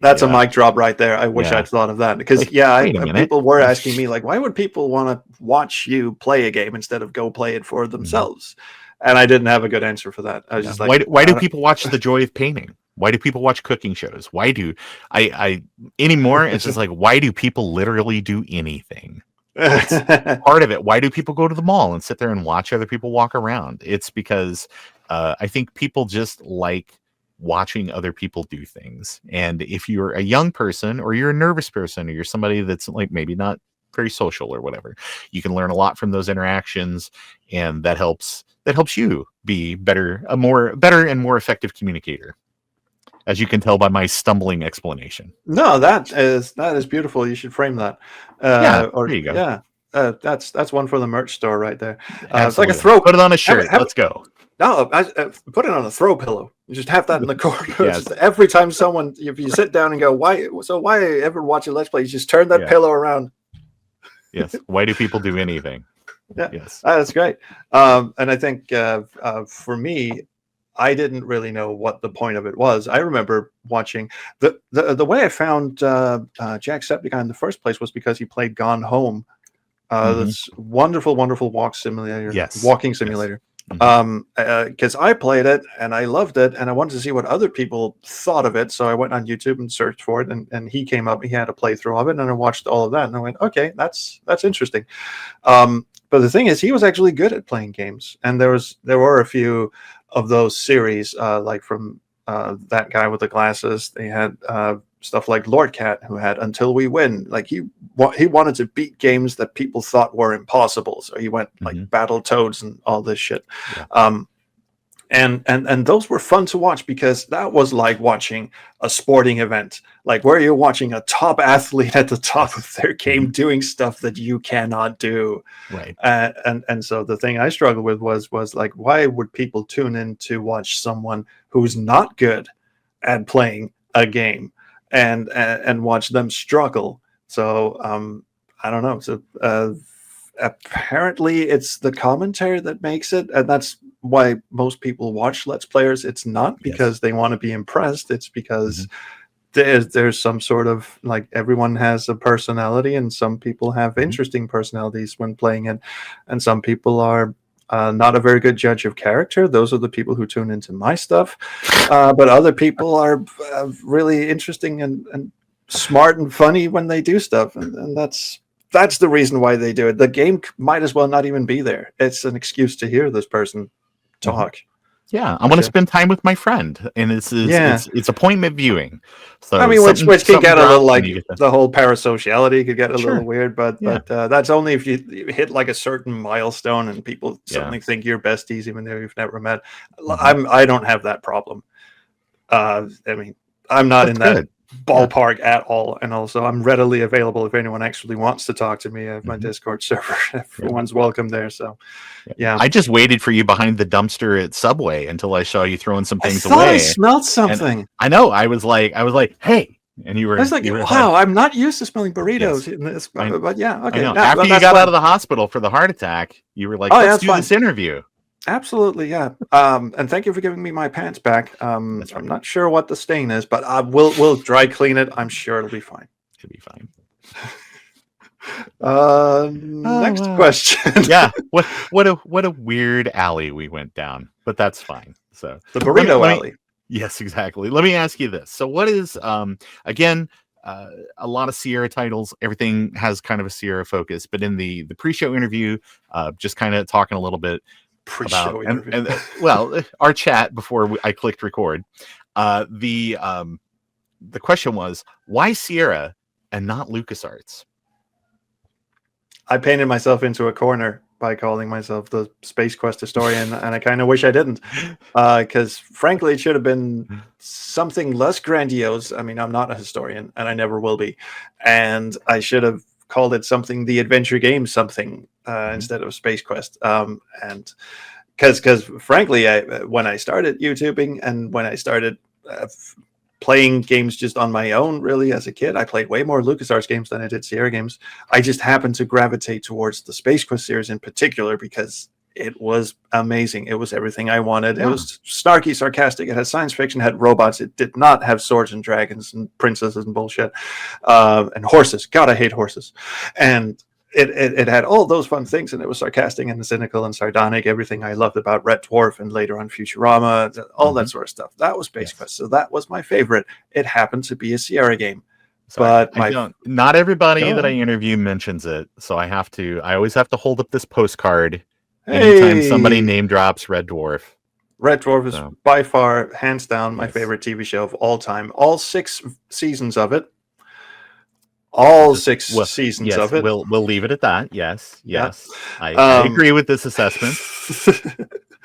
mic drop right there. I wish I'd thought of that, because people were asking me like, why would people want to watch you play a game instead of go play it for themselves? And I didn't have a good answer for that. I was just like, why do people watch The Joy of Painting? Why do people watch cooking shows? Why do I anymore? It's just like, why do people literally do anything? It's part of it. Why do people go to the mall and sit there and watch other people walk around? It's because I think people just like watching other people do things. And if you're a young person, or you're a nervous person, or you're somebody that's like maybe not very social or whatever, you can learn a lot from those interactions, and that helps you be better and more effective communicator, as you can tell by my stumbling explanation. No, that is beautiful. You should frame that. There you go. Yeah, that's one for the merch store right there. It's like a throw. Put it on a shirt. Let's go. No, put it on a throw pillow. You just have that in the corner. Yes. Every time if you sit down and go, why ever watch a Let's Play? You just turn that pillow around. Yes. Why do people do anything? Yeah. Yes. That's great. And I think for me, I didn't really know what the point of it was. I remember watching the way I found Jacksepticeye in the first place was because he played Gone Home. This wonderful walking simulator. Because I played it and I loved it, and I wanted to see what other people thought of it, so I went on YouTube and searched for it, and he came up. He had a playthrough of it, and I watched all of that, and I went, okay, that's interesting. But the thing is, he was actually good at playing games, and there were a few of those series, like from that guy with the glasses. They had stuff like Lord Cat, who had Until We Win. Like he wanted to beat games that people thought were impossible, so he went like Battletoads and all this shit. And those were fun to watch, because that was like watching a sporting event, like where you're watching a top athlete at the top of their game doing stuff that you cannot do. Right. And so the thing I struggled with was like, why would people tune in to watch someone who's not good at playing a game and watch them struggle? So I don't know. So apparently it's the commentary that makes it, and that's why most people watch Let's Players. It's not because they want to be impressed. It's because there's some sort of, like, everyone has a personality, and some people have interesting personalities when playing it, and some people are not a very good judge of character. Those are the people who tune into my stuff. But other people are really interesting and smart and funny when they do stuff, and that's the reason why they do it. The game might as well not even be there. It's an excuse to hear this person talk. Yeah, I want to spend time with my friend, and it's appointment viewing. So I mean, which can get a little, like, the whole parasociality could get a little weird, but that's only if you hit like a certain milestone and people suddenly think you're besties, even though you've never met. I don't have that problem. I mean, I'm not in that ballpark at all, and also I'm readily available if anyone actually wants to talk to me. I have my Discord server. Everyone's welcome there. So I just waited for you behind the dumpster at Subway until I saw you throwing some things away. I smelled something. And I know. I was like, hey. And you were. I was like, wow, I'm not used to smelling burritos in this, but okay. After you got out of the hospital for the heart attack, you were like, let's do this interview. Absolutely, yeah. And thank you for giving me my pants back. I'm not sure what the stain is, but we'll dry clean it. I'm sure it'll be fine. It'll be fine. Next question. What a weird alley we went down, but that's fine. So the burrito alley. Yes, exactly. Let me ask you this. So what is again, a lot of Sierra titles, everything has kind of a Sierra focus, but in the pre-show interview, just kind of talking a little bit pre-show and well, our chat before I clicked record, the question was, why Sierra and not LucasArts? I painted myself into a corner by calling myself the Space Quest historian, and I kind of wish I didn't, because frankly, it should have been something less grandiose. I mean, I'm not a historian, and I never will be, and I should have called it something, the adventure game something, instead of Space Quest. And because frankly, when I started YouTubing and when I started playing games just on my own, really, as a kid. I played way more LucasArts games than I did Sierra games. I just happened to gravitate towards the Space Quest series in particular because it was amazing. It was everything I wanted. It was snarky, sarcastic. It had science fiction, had robots. It did not have swords and dragons and princesses and bullshit. And horses. God, I hate horses. And it had all those fun things, and it was sarcastic and cynical and sardonic, everything I loved about Red Dwarf and later on Futurama, all that sort of stuff. That was Space Quest. So that was my favorite. It happened to be a Sierra game. Sorry, but not everybody that I interview mentions it. So I always have to hold up this postcard anytime somebody name drops Red Dwarf. Red Dwarf is by far, hands down, my favorite TV show of all time. All 6 seasons of it. All 6 seasons of it. We'll leave it at that. Yes. I agree with this assessment.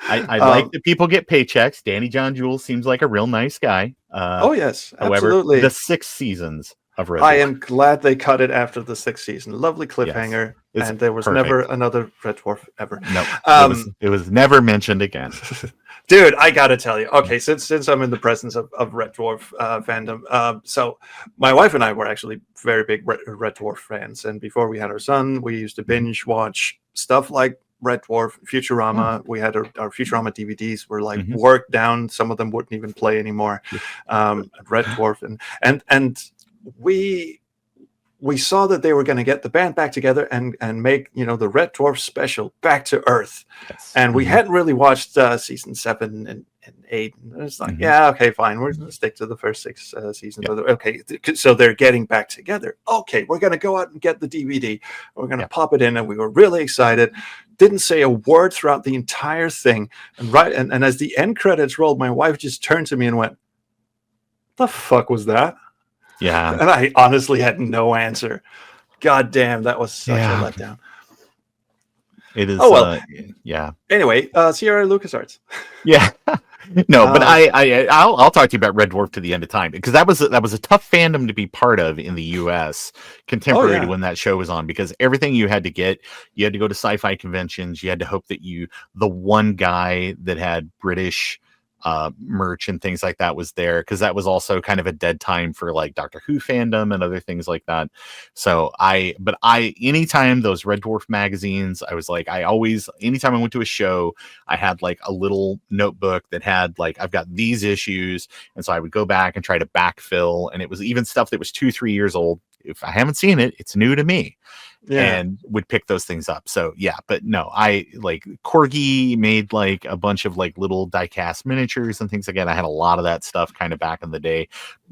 I like that people get paychecks. Danny John Jules seems like a real nice guy. Yes, however, absolutely. The 6 seasons of Red Dwarf. I am glad they cut it after the 6th season. Lovely cliffhanger, and there was never another Red Dwarf ever. No, it was never mentioned again. Dude, I gotta tell you. Okay, since I'm in the presence of Red Dwarf fandom, so my wife and I were actually very big Red Dwarf fans, and before we had our son, we used to binge watch stuff like Red Dwarf, Futurama. We had our Futurama DVDs were like worked down. Some of them wouldn't even play anymore. Red Dwarf, and we saw that they were going to get the band back together and make, the Red Dwarf special, Back to Earth. Yes. And we hadn't really watched season 7 and 8. And it's like, yeah, okay, fine. We're going to stick to the first 6 seasons. Yep. Okay, so they're getting back together. Okay, we're going to go out and get the DVD. We're going to pop it in, and we were really excited. Didn't say a word throughout the entire thing. And as the end credits rolled, my wife just turned to me and went, "The fuck was that?" Yeah. And I honestly had no answer. God damn, that was such a letdown. It is. Oh, well. Yeah. Anyway, Sierra LucasArts. Yeah. No, but I'll talk to you about Red Dwarf to the end of time, because that was a tough fandom to be part of in the US contemporary to when that show was on, because everything you had to go to sci-fi conventions. You had to hope that the one guy that had British merch and things like that was there, because that was also kind of a dead time for like Doctor Who fandom and other things like that. So anytime those Red Dwarf magazines, I was like, anytime I went to a show, I had like a little notebook that had like, I've got these issues, and so I would go back and try to backfill, and it was even stuff that was 2-3 years old. If I haven't seen it, it's new to me. And would pick those things up. So but no, I like Corgi made like a bunch of like little die-cast miniatures and things like that. I had a lot of that stuff kind of back in the day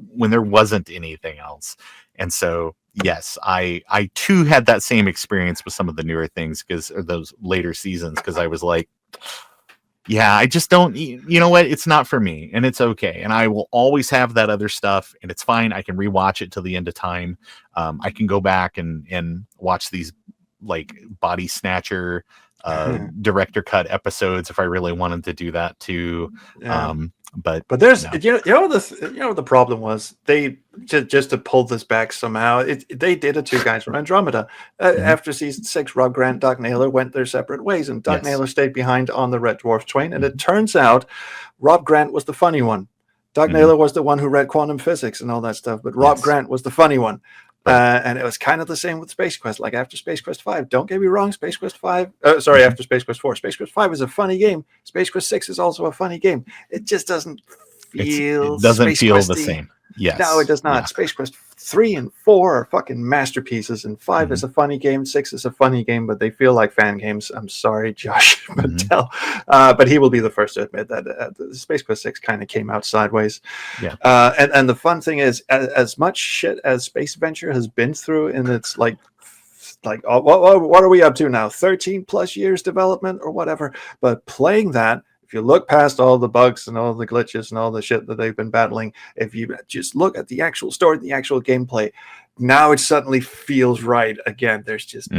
when there wasn't anything else. And so yes, I too had that same experience with some of the newer things, or those later seasons, because I was like, I just don't, you know what? It's not for me, and it's okay. And I will always have that other stuff, and it's fine. I can rewatch it till the end of time. I can go back and watch these like Body Snatcher director cut episodes if I really wanted to do that too. But there's the problem was, they just to pull this back somehow, they did a 2 guys from Andromeda after season 6. Rob Grant, Doc Naylor went their separate ways, and Doc Naylor stayed behind on the Red Dwarf train. And it turns out Rob Grant was the funny one. Doc Naylor was the one who read quantum physics and all that stuff, but Rob Grant was the funny one. And it was kind of the same with Space Quest. Like after Space Quest 5, don't get me wrong, after Space Quest 4. Space Quest 5 is a funny game. Space Quest 6 is also a funny game. It just doesn't feel the same. Yes. No, it does not. Yeah. Space Quest 3 and 4 are fucking masterpieces, and 5 is a funny game, 6 is a funny game, but they feel like fan games. I'm sorry, Josh Patel, but he will be the first to admit that Space Quest 6 kind of came out sideways. Yeah. And the fun thing is, as much shit as Space Venture has been through in its what are we up to now? 13 plus years development or whatever. But playing that, if you look past all the bugs and all the glitches and all the shit that they've been battling, if you just look at the actual story, the actual gameplay, now it suddenly feels right again. There's just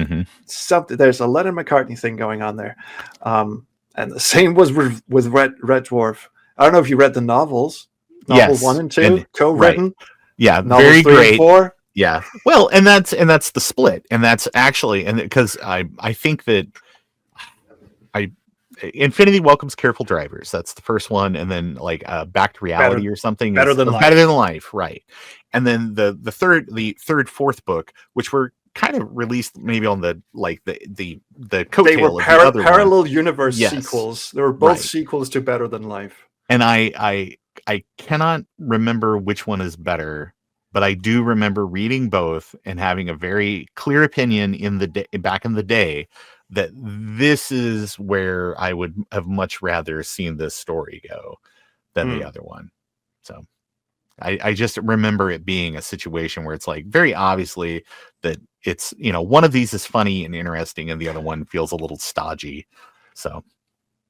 something. There's a Lennon McCartney thing going on there, and the same was with Red Dwarf. I don't know if you read the novels. Novel 1 and 2, co-written. Right. Yeah, Novels very 3 great. And 4. Yeah, well, and that's the split, and that's actually, and because I think that Infinity welcomes careful drivers. That's the first one, and then like Back to Reality or something. Better Than Life. Better Than Life, right? And then the third, fourth book, which were kind of released maybe on the coattail. They were parallel universe Yes. sequels. They were both sequels to Better Than Life. And I cannot remember which one is better, but I do remember reading both and having a very clear opinion back in the day that this is where I would have much rather seen this story go than the other one. So I just remember it being a situation where it's like very obviously that it's, one of these is funny and interesting and the other one feels a little stodgy. So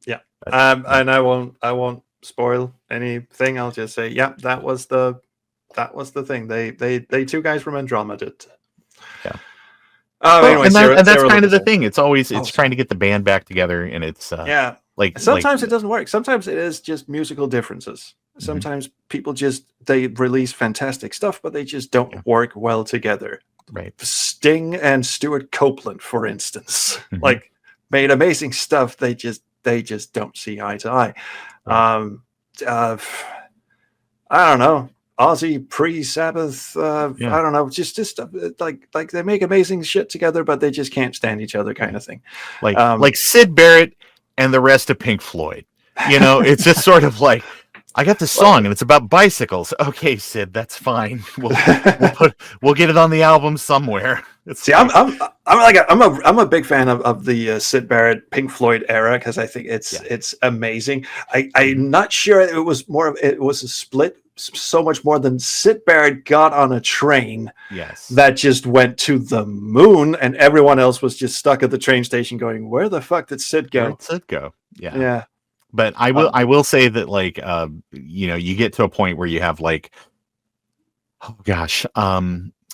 yeah. And I won't spoil anything. I'll just say, yeah, that was the thing. They two guys from Andromeda did. Yeah. Anyway, and that's kind of the thing. It's always trying to get the band back together, and it's like sometimes it doesn't work. Sometimes it is just musical differences. Sometimes people they release fantastic stuff, but they just don't work well together. Right. Sting and Stuart Copeland, for instance, like made amazing stuff. They just don't see eye to eye. Right. I don't know. Ozzy pre-Sabbath, I don't know, just stuff like they make amazing shit together, but they just can't stand each other, kind of thing. Like Sid Barrett and the rest of Pink Floyd. It's just sort of like, I got this song and it's about bicycles. Okay, Sid, that's fine. We'll get it on the album somewhere. I'm a big fan of the Sid Barrett Pink Floyd era because I think it's amazing. I'm not sure it was a split so much more than Sid Barrett got on a train that just went to the moon and everyone else was just stuck at the train station going, where the fuck did Sid go? Where did Sid go? Yeah. But I will say that like you get to a point where you have like, oh gosh,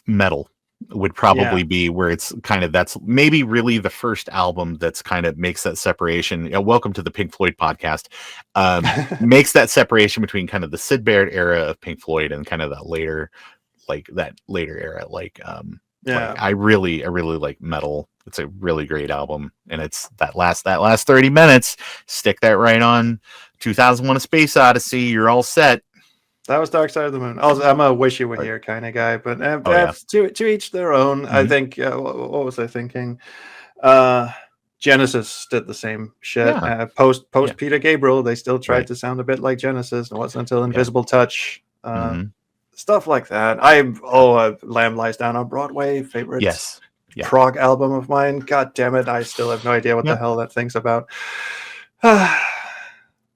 Metal would probably be where it's kind of, that's maybe really the first album that's kind of makes that separation. Welcome to the Pink Floyd podcast. Makes that separation between kind of the Sid Barrett era of Pink Floyd and kind of that later era. Like I really like Metal. It's a really great album, and it's that last 30 minutes. Stick that right on 2001: A Space Odyssey. You're all set. That was Dark Side of the Moon. I'm a wish you were here kind of guy, but to each their own. I think. What was I thinking? Genesis did the same shit. Post Peter Gabriel, they still tried to sound a bit like Genesis. It wasn't until Invisible Touch, stuff like that. Lamb Lies Down on Broadway, favorite prog album of mine. God damn it, I still have no idea what the hell that thing's about.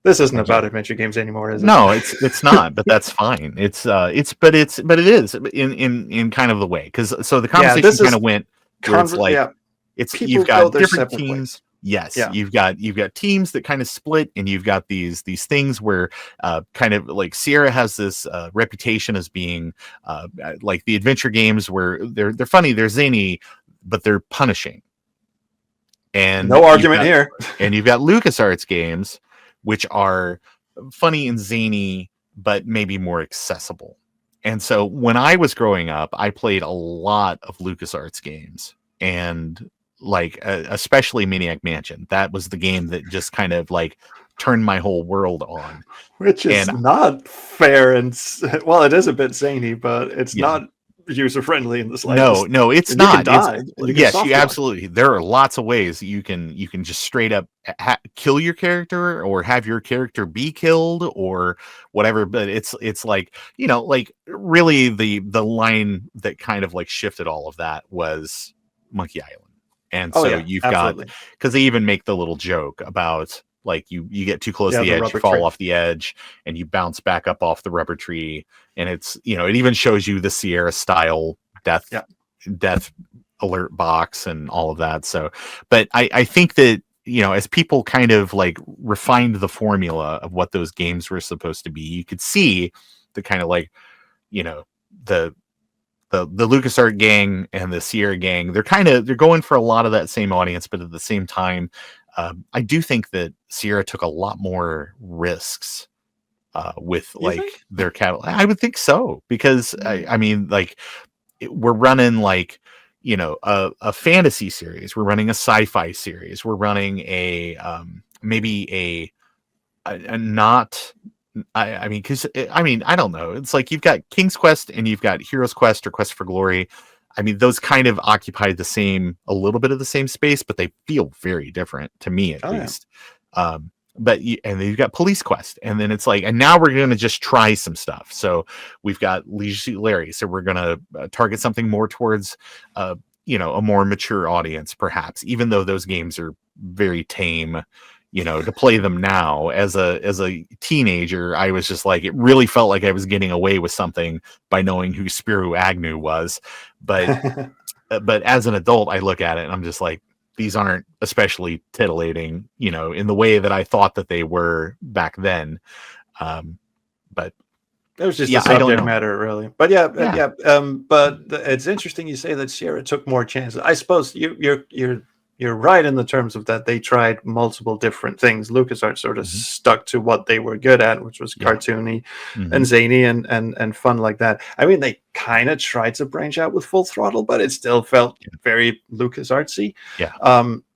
This isn't about adventure games anymore, is it? No, it's not, but that's fine. It is in kind of the way, because so the conversation kind of went where it's like you've got different teams. Ways. Yes, you've got teams that kind of split, and you've got these things where kind of like Sierra has this reputation as being like the adventure games where they're funny, they're zany, but they're punishing. And no argument here. And you've got LucasArts games, which are funny and zany, but maybe more accessible. And so when I was growing up, I played a lot of LucasArts games, and like especially Maniac Mansion. That was the game that just kind of like turned my whole world on. Which is not fair, and well, it is a bit zany, but it's not user friendly in the slightest. No, it's and not. You can die. Yes, you absolutely. There are lots of ways you can just straight up kill your character or have your character be killed or whatever. But it's like, like really the line that kind of like shifted all of that was Monkey Island. And you've got, because they even make the little joke about like you get too close to the edge, you fall off the edge, and you bounce back up off the rubber tree. And it's, it even shows you the Sierra style death alert box and all of that. So, but I think that, as people kind of like refined the formula of what those games were supposed to be, you could see the kind of like, the LucasArts gang and the Sierra gang, they're going for a lot of that same audience, but at the same time, I do think that Sierra took a lot more risks with their catalog. I would think so, because I mean, like we're running like, a fantasy series, we're running a sci-fi series, we're running a maybe a not. I mean, because I don't know. It's like you've got King's Quest and you've got Hero's Quest or Quest for Glory. I mean, those kind of occupy a little bit of the same space, but they feel very different to me, at least. Yeah. And then you've got Police Quest, and then it's like, and now we're going to just try some stuff. So we've got Leisure Suit Larry. So we're going to target something more towards, a more mature audience, perhaps, even though those games are very tame. To play them now as a teenager, I was just like, it really felt like I was getting away with something by knowing who Spiro Agnew was. But but as an adult, I look at it and I'm just like, these aren't especially titillating, in the way that I thought that they were back then. But it was just the subject matter, really. But but it's interesting you say that Sierra took more chances. I suppose you're right in the terms of that they tried multiple different things. LucasArts sort of stuck to what they were good at, which was cartoony and zany and fun like that. I mean, they kind of tried to branch out with Full Throttle, but it still felt very LucasArtsy. Yeah.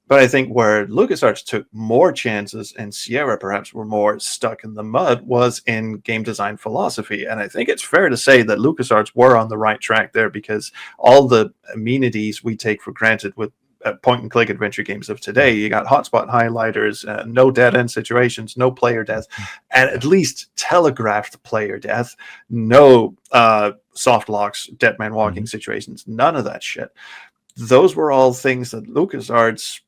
But I think where LucasArts took more chances and Sierra perhaps were more stuck in the mud was in game design philosophy. And I think it's fair to say that LucasArts were on the right track there, because all the amenities we take for granted with point-and-click adventure games of today, you got hotspot highlighters, no dead-end situations, no player death, and at least telegraphed player death, no soft locks, dead man walking situations, none of that shit. Those were all things that LucasArts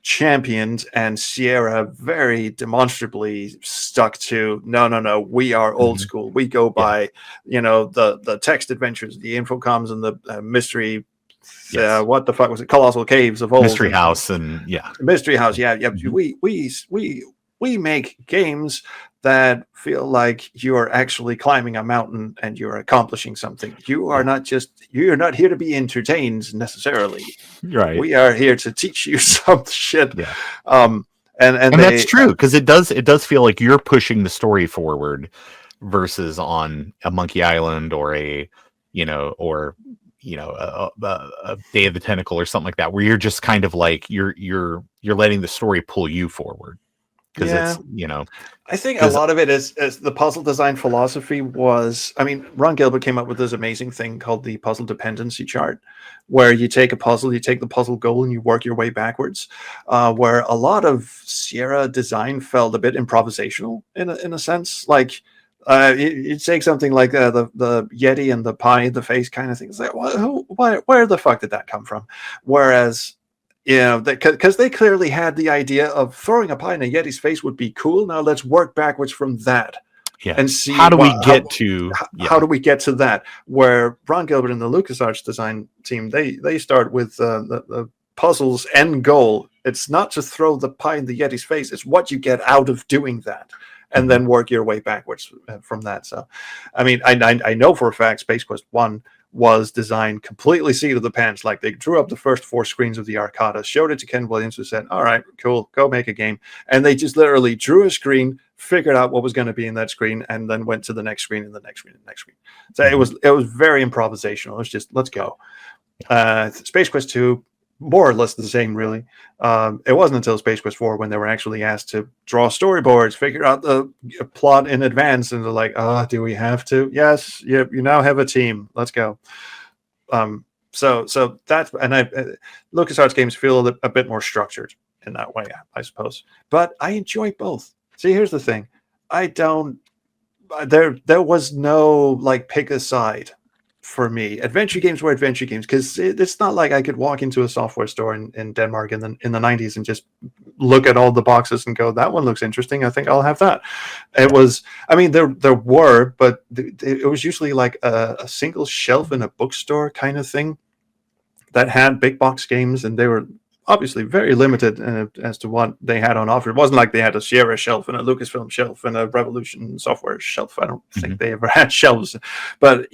championed, and Sierra very demonstrably stuck to. No, we are old school. We go by, the text adventures, the infocoms, and the mystery. What the fuck was it? Colossal Caves of old. Mystery House Mystery House. We make games that feel like you are actually climbing a mountain and you're accomplishing something. You're not here to be entertained necessarily. Right. We are here to teach you some shit. Yeah. And that's true, because it does feel like you're pushing the story forward versus on a Monkey Island or a Day of the Tentacle or something like that, where you're just kind of like you're letting the story pull you forward. Because it's I think a lot of it is the puzzle design philosophy was, I mean, Ron Gilbert came up with this amazing thing called the puzzle dependency chart, where you take a puzzle, you take the puzzle goal and you work your way backwards, where a lot of Sierra design felt a bit improvisational in a sense. Like you take something like the Yeti and the pie in the face kind of thing. It's like, where the fuck did that come from? Whereas, because they clearly had the idea of throwing a pie in a Yeti's face would be cool. Now let's work backwards from that and see how do we get to that. Where Ron Gilbert and the LucasArts design team, they start with the puzzle's end goal. It's not to throw the pie in the Yeti's face. It's what you get out of doing that, and then work your way backwards from that. So, I mean, I know for a fact Space Quest 1 was designed completely seat of the pants. Like, they drew up the first 4 screens of the Arcada, showed it to Ken Williams, who said, all right, cool, go make a game. And they just literally drew a screen, figured out what was going to be in that screen, and then went to the next screen and the next screen and the next screen. So it was very improvisational. It was just, let's go. Space Quest 2, more or less the same, really. It wasn't until Space Quest 4 when they were actually asked to draw storyboards, figure out the plot in advance, and they're like, do we have to? Yes, you now have a team. Let's go. So that's, and LucasArts games feel a bit more structured in that way, I suppose. But I enjoy both. See, here's the thing. There was no, like, pick a side for me. Adventure games were adventure games, because it's not like I could walk into a software store in Denmark in the 90s and just look at all the boxes and go, that one looks interesting, I think I'll have that. It was, I mean, there were, but it was usually like a single shelf in a bookstore kind of thing that had big box games, and they were obviously very limited as to what they had on offer. It wasn't like they had a Sierra shelf and a Lucasfilm shelf and a Revolution software shelf. I don't think they ever had shelves, but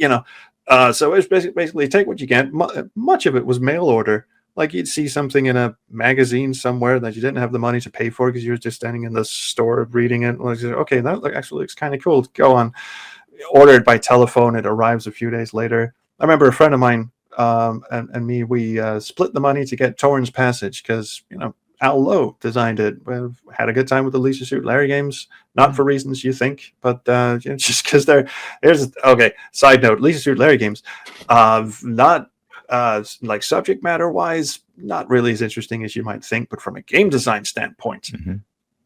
so it's basically take what you get. Much of it was mail order. Like, you'd see something in a magazine somewhere that you didn't have the money to pay for because you were just standing in the store reading it. Like, okay, that actually looks kind of cool. Go on. Order it by telephone. It arrives a few days later. I remember a friend of mine and me, we split the money to get Torrens Passage because, Al Lowe designed it. We've had a good time with the Lisa Suit Larry games, not for reasons you think, but just because there's okay. Side note: Lisa Suit Larry games, not like subject matter wise, not really as interesting as you might think, but from a game design standpoint,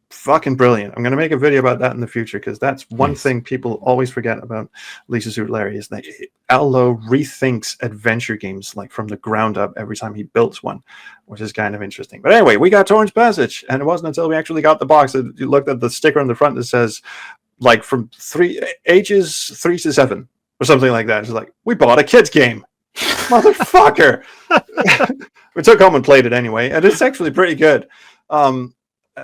fucking brilliant. I'm going to make a video about that in the future because that's one thing people always forget about Lisa Suit Larry is that Al Lowe rethinks adventure games like from the ground up every time he builds one, which is kind of interesting. But anyway, we got Torrance Passage, and it wasn't until we actually got the box that you looked at the sticker on the front that says like from ages 3 to 7 or something like that. It's like, we bought a kid's game. Motherfucker. We took home and played it anyway, and it's actually pretty good.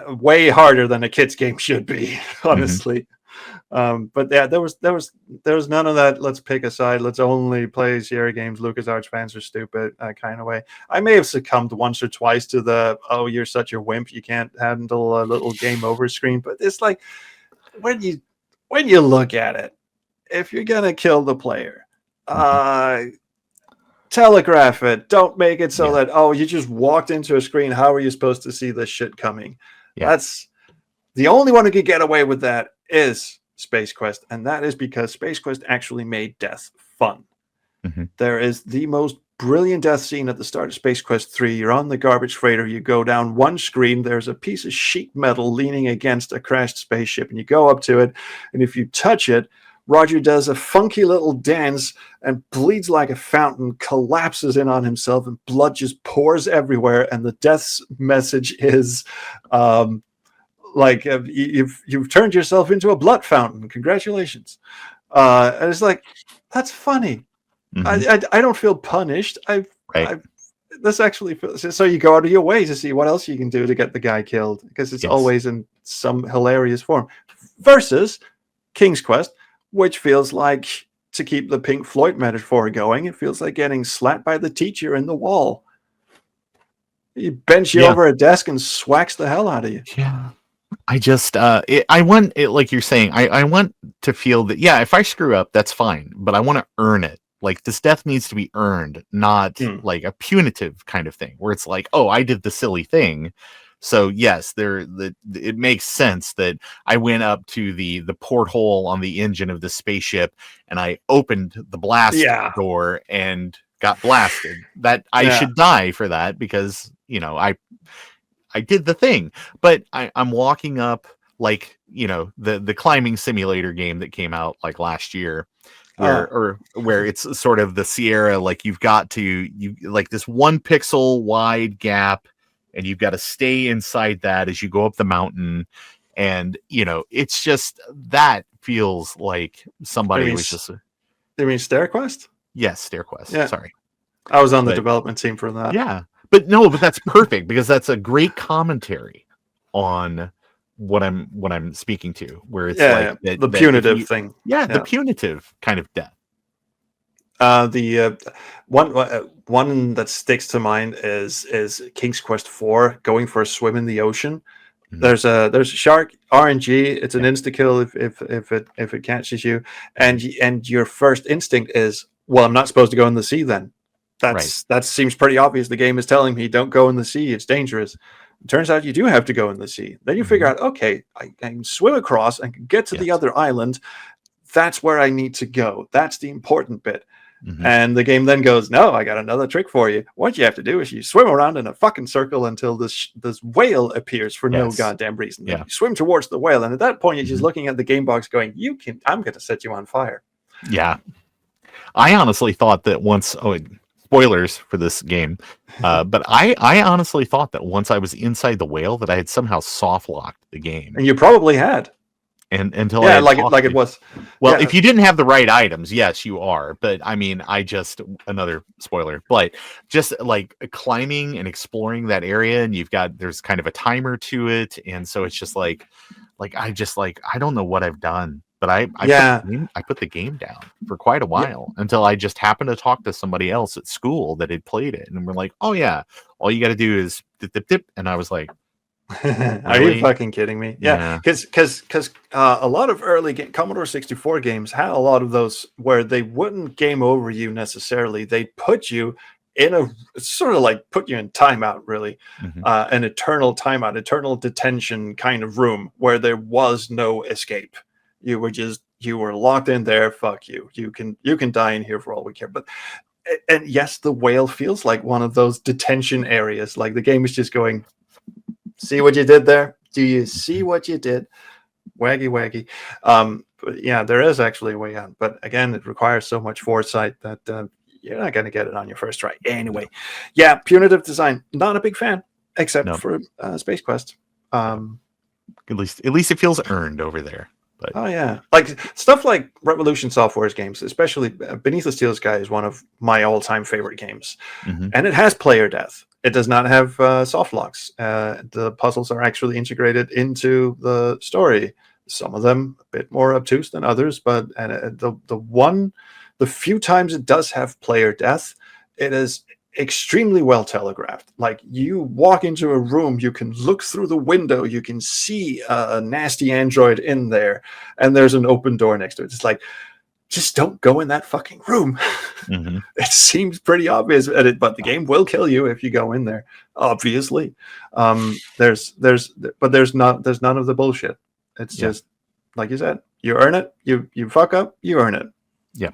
Way harder than a kid's game should be, honestly. But yeah, there was none of that. Let's pick a side. Let's only play Sierra games. LucasArts fans are stupid kind of way. I may have succumbed once or twice to the you're such a wimp, you can't handle a little game over screen. But it's like when you look at it, if you're gonna kill the player, telegraph it. Don't make it so that you just walked into a screen. How are you supposed to see this shit coming? That's the only one who could get away with that is Space Quest, and that is because Space Quest actually made death fun. There is the most brilliant death scene at the start of Space Quest 3. You're on the garbage freighter, you go down one screen, there's a piece of sheet metal leaning against a crashed spaceship, and you go up to it, and if you touch it, Roger does a funky little dance and bleeds like a fountain, collapses in on himself, and blood just pours everywhere. And the death message is you've turned yourself into a blood fountain. Congratulations. And it's like, that's funny. I don't feel punished. This actually feels, so you go out of your way to see what else you can do to get the guy killed because it's always in some hilarious form. Versus King's Quest, which feels like, to keep the Pink Floyd metaphor going, it feels like getting slapped by the teacher in the wall. He bends you over a desk and swacks the hell out of you. Yeah. I just, I want it, like you're saying, I want to feel that, if I screw up, that's fine, but I want to earn it. Like, this death needs to be earned, not like a punitive kind of thing where it's like, I did the silly thing. So yes, it makes sense that I went up to the porthole on the engine of the spaceship and I opened the blast door and got blasted. That I should die for that because I did the thing. But I'm walking up like the climbing simulator game that came out like last year. Where it's sort of the Sierra, like you've got to like this 1 pixel wide gap. And you've got to stay inside that as you go up the mountain. And, it's just, that feels like somebody was just... You mean StairQuest? Yes, StairQuest. Yeah. Sorry. I was on the development team for that. Yeah. But that's perfect because that's a great commentary on what I'm speaking to, where it's the punitive thing. The punitive kind of death. The one that sticks to mind is King's Quest 4, going for a swim in the ocean. There's a shark RNG. It's an insta kill if it catches you, and your first instinct is, well, I'm not supposed to go in the sea then. That seems pretty obvious. The game is telling me don't go in the sea. It's dangerous. It turns out you do have to go in the sea. Then you figure out, okay, I can swim across and can get to the other island. That's where I need to go. That's the important bit. And the game then goes, no, I got another trick for you. What you have to do is you swim around in a fucking circle until this whale appears for no goddamn reason. Then you swim towards the whale, and at that point you're just looking at the game box going, I'm going to set you on fire. Yeah. I honestly thought that once, spoilers for this game, but I honestly thought that once I was inside the whale that I had somehow soft locked the game. And you probably had. And until it was. Well, if you didn't have the right items, yes, you are. But I mean, another spoiler, but just like climbing and exploring that area, and there's kind of a timer to it, and so it's just I don't know what I've done, but I put the game down for quite a while until I just happened to talk to somebody else at school that had played it, and we're like, oh yeah, all you got to do is dip, and I was like, are you fucking kidding me? Yeah, because a lot of early Commodore 64 games had a lot of those where they wouldn't game over you necessarily. They'd put you it's sort of like put you in timeout, really, Mhm. an eternal timeout, eternal detention kind of room where there was no escape. You were locked in there. Fuck you. You can die in here for all we care. But and yes, the whale feels like one of those detention areas. Like the game is just going, see what you did there? Do you see what you did? Waggy waggy. But yeah, there is actually a way out. But again, it requires so much foresight that you're not going to get it on your first try. Anyway, yeah, punitive design. Not a big fan, except for Space Quest. At least it feels earned over there. But oh yeah, like stuff like Revolution Software's games, especially Beneath the Steel Sky, is one of my all-time favorite games, and it has player death. It does not have soft locks. The puzzles are actually integrated into the story. Some of them a bit more obtuse than others, but the few times it does have player death, it is extremely well telegraphed. Like you walk into a room, you can look through the window, you can see a nasty android in there, and there's an open door next to it. It's like, just don't go in that fucking room. It seems pretty obvious, but the game will kill you if you go in there. Obviously, there's none of the bullshit. It's just like you said, you earn it. You fuck up, you earn it. Yeah.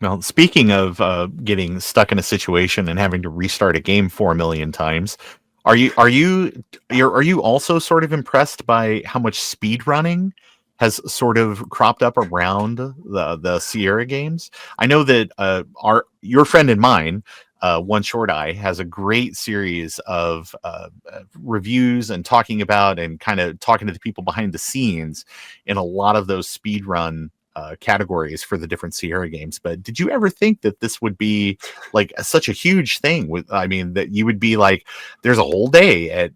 Well, speaking of getting stuck in a situation and having to restart a game 4 million times, are you also sort of impressed by how much speed running has sort of cropped up around the Sierra games? I know that your friend and mine, One Short Eye, has a great series of reviews and talking about and kind of talking to the people behind the scenes in a lot of those speed run categories for the different Sierra games. But did you ever think that this would be like such a huge thing? That you would be like, there's a whole day at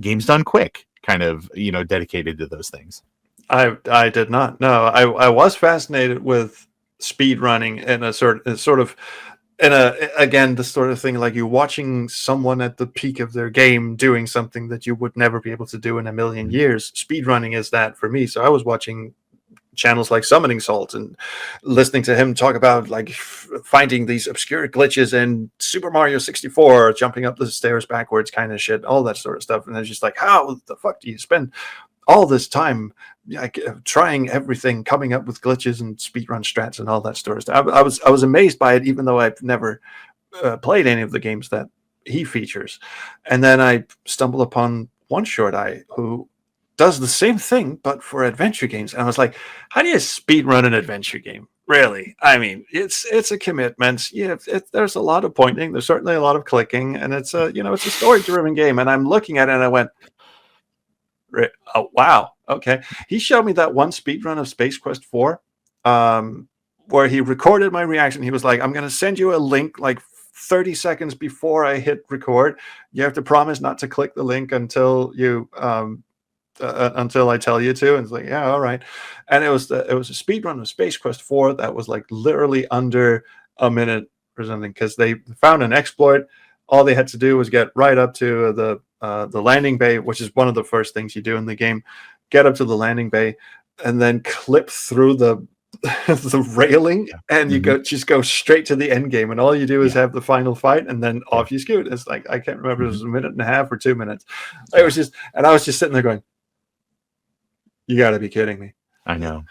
Games Done Quick kind of, dedicated to those things? I did not. No, I was fascinated with speed running in a sort of again, the sort of thing like you're watching someone at the peak of their game doing something that you would never be able to do in a million years. Speed running is that for me. So I was watching channels like Summoning Salt and listening to him talk about like finding these obscure glitches in Super Mario 64, jumping up the stairs backwards kind of shit, all that sort of stuff. And it's just like, how the fuck do you spend all this time like trying everything, coming up with glitches and speedrun strats and all that sort of stuff? I was amazed by it, even though I've never played any of the games that he features. And then I stumbled upon One Short Eye, who does the same thing but for adventure games, and I was like, how do you speedrun an adventure game? Really? I mean, it's a commitment. Yeah, there's a lot of pointing. There's certainly a lot of clicking, and it's a story-driven game. And I'm looking at it, and I went, oh wow, okay. He showed me that one speedrun of Space Quest 4, where he recorded my reaction. He was like, I'm going to send you a link like 30 seconds before I hit record. You have to promise not to click the link until you until I tell you to. And it's like, yeah, all right. And it was a speed run of Space Quest 4 that was like literally under a minute or something, because they found an exploit. All they had to do was get right up to the landing bay, which is one of the first things you do in the game. Get up to the landing bay and then clip through the railing, and you just go straight to the end game, and all you do is have the final fight, and then off you scoot. It's like, I can't remember if it was a minute and a half or 2 minutes. It was just, and I was just sitting there going, you got to be kidding me. I know.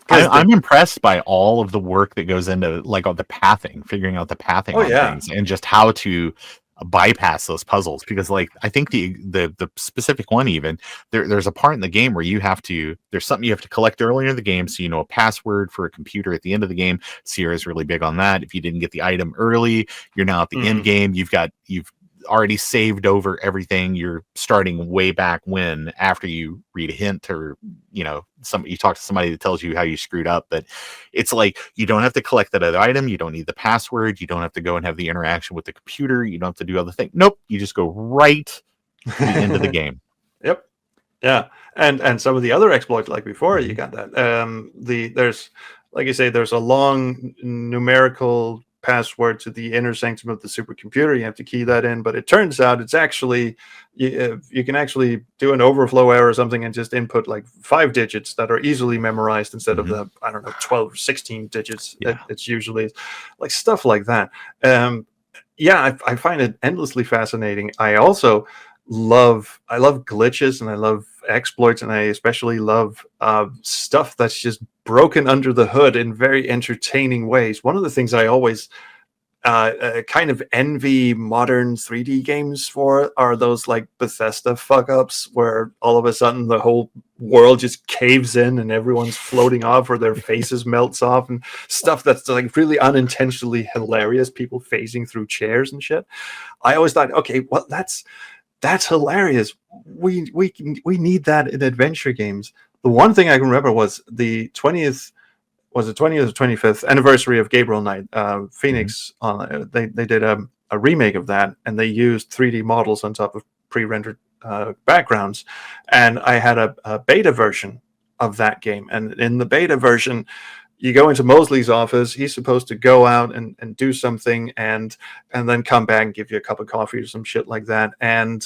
I'm impressed by all of the work that goes into like all the pathing, figuring out the pathing on things, and just how to bypass those puzzles. Because like I think the specific one, even there's a part in the game where there's something you have to collect earlier in the game, so a password for a computer at the end of the game. Sierra is really big on that. If you didn't get the item early, you're now at the end game. You've already saved over everything. You're starting way back when, after you read a hint, or you talk to somebody that tells you how you screwed up. But it's like, you don't have to collect that other item, you don't need the password, you don't have to go and have the interaction with the computer, you don't have to do other things. Nope, you just go right to the end of the game. Yep. Yeah. And some of the other exploits, like before, you got that there's, like you say, there's a long numerical password to the inner sanctum of the supercomputer. You have to key that in, but it turns out it's actually you can actually do an overflow error or something and just input like 5 digits that are easily memorized instead of the, I don't know, 12 or 16 digits. It's usually like stuff like that. I find it endlessly fascinating. I also love glitches, and I love exploits, and I especially love stuff that's just broken under the hood in very entertaining ways. One of the things I always kind of envy modern 3D games for are those like Bethesda fuck ups where all of a sudden the whole world just caves in and everyone's floating off, or their faces melts off, and stuff that's like really unintentionally hilarious, people phasing through chairs and shit. I always thought, okay, well, that's hilarious. We need that in adventure games. The one thing I can remember was the 20th or 25th anniversary of Gabriel Knight. Phoenix, they did a remake of that, and they used 3D models on top of pre-rendered backgrounds. And I had a beta version of that game. And in the beta version, you go into Mosley's office. He's supposed to go out and do something, and then come back and give you a cup of coffee or some shit like that. And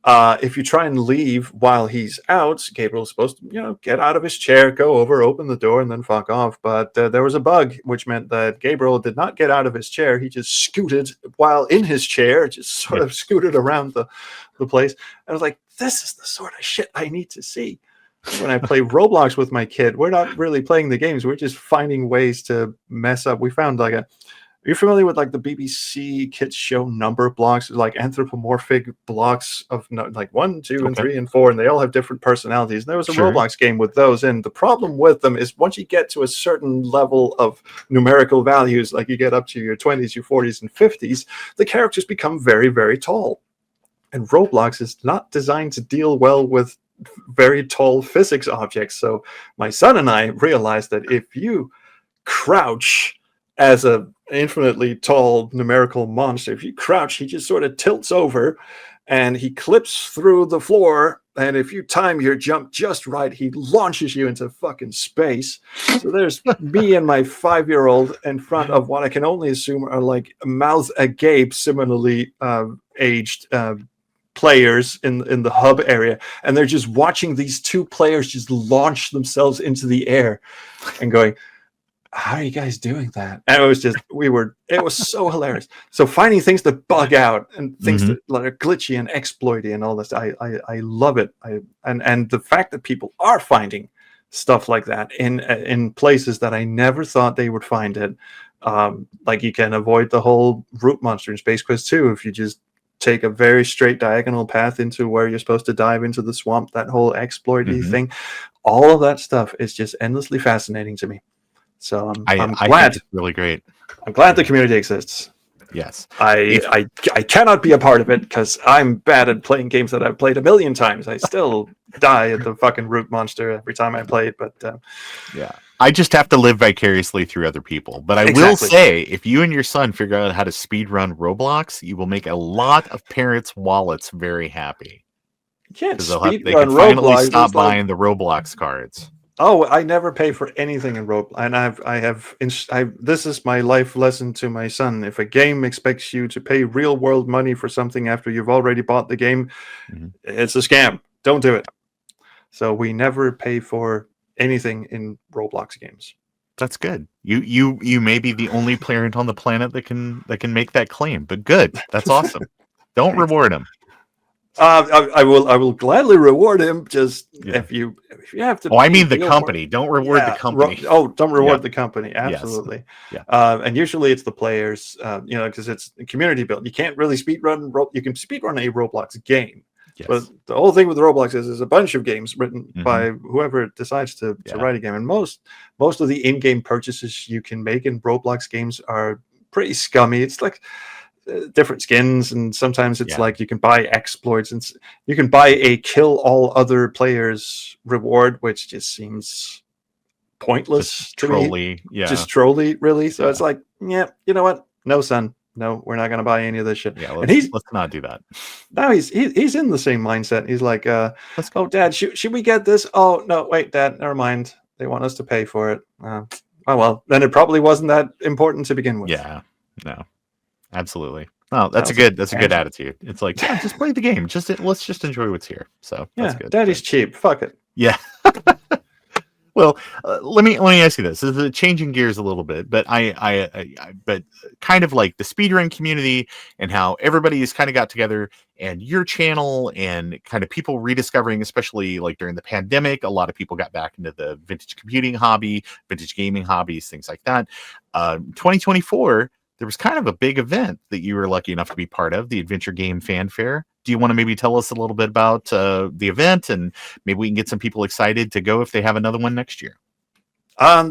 if you try and leave while he's out, Gabriel's supposed to, get out of his chair, go over, open the door, and then fuck off. But there was a bug, which meant that Gabriel did not get out of his chair. He just scooted while in his chair, just sort of scooted around the place. I was like, this is the sort of shit I need to see. When I play Roblox with my kid, we're not really playing the games. We're just finding ways to mess up. We found like are you familiar with like the BBC kids show number blocks, like anthropomorphic blocks of like 1, 2, and 3, and 4, and they all have different personalities. And there was a Roblox game with those. And the problem with them is once you get to a certain level of numerical values, like you get up to your 20s, your 40s, and 50s, the characters become very, very tall. And Roblox is not designed to deal well with very tall physics objects. So my son and I realized that if you crouch as a infinitely tall numerical monster, if you crouch, he just sort of tilts over and he clips through the floor, and if you time your jump just right, he launches you into fucking space. So there's me and my 5-year-old in front of what I can only assume are like mouth agape, similarly aged players in the hub area, and they're just watching these two players just launch themselves into the air and going, how are you guys doing that? And it was just, it was so hilarious. So finding things that bug out and things that are glitchy and exploity and all this, I love it. And the fact that people are finding stuff like that in places that I never thought they would find it. Like you can avoid the whole root monster in Space Quest 2 if you just take a very straight diagonal path into where you're supposed to dive into the swamp, that whole exploity thing. All of that stuff is just endlessly fascinating to me. So I'm glad. I think it's really great. I'm glad the community exists. Yes. I cannot be a part of it because I'm bad at playing games that I've played a million times. I still die at the fucking root monster every time I play it. But yeah, I just have to live vicariously through other people. But I will say, if you and your son figure out how to speedrun Roblox, you will make a lot of parents' wallets very happy. You can't they can finally stop buying the Roblox cards. Oh, I never pay for anything in Roblox, and this is my life lesson to my son. If a game expects you to pay real world money for something after you've already bought the game, it's a scam. Don't do it. So we never pay for anything in Roblox games. That's good. You may be the only parent on the planet that can make that claim, but good. That's awesome. Don't reward him. I will gladly reward him. Just if you have to. Oh, I mean the company. Don't reward the company. Don't reward the company. Absolutely. Yes. Yeah. And usually it's the players. Because it's community built. You can't really speedrun. You can speedrun a Roblox game. Yes. But the whole thing with Roblox is a bunch of games written by whoever decides to write a game, and most of the in-game purchases you can make in Roblox games are pretty scummy. It's like different skins, and sometimes it's like you can buy exploits, and you can buy a kill all other players reward, which just seems pointless to me. Just trolly, really. So it's like, you know what? No, son. No, we're not going to buy any of this shit. Yeah, let's not do that. Now he's in the same mindset. He's like, "Oh, Dad, should we get this? Oh no, wait, Dad, never mind. They want us to pay for it. Oh well, then it probably wasn't that important to begin with. Yeah, no, absolutely. Oh, that's a That good was attitude. It's like, yeah, just play the game. Let's just enjoy what's here. So that's yeah, good. Daddy's cheap. Fuck it. Yeah. Well, let me ask you this. This is changing gears a little bit, but but kind of like the speedrun community and how everybody has kind of got together, and your channel and kind of people rediscovering, especially like during the pandemic, a lot of people got back into the vintage computing hobby, vintage gaming hobbies, things like that. 2024, there was kind of a big event that you were lucky enough to be part of, the Adventure Game Fanfare. Do you want to maybe tell us a little bit about the event, and maybe we can get some people excited to go if they have another one next year?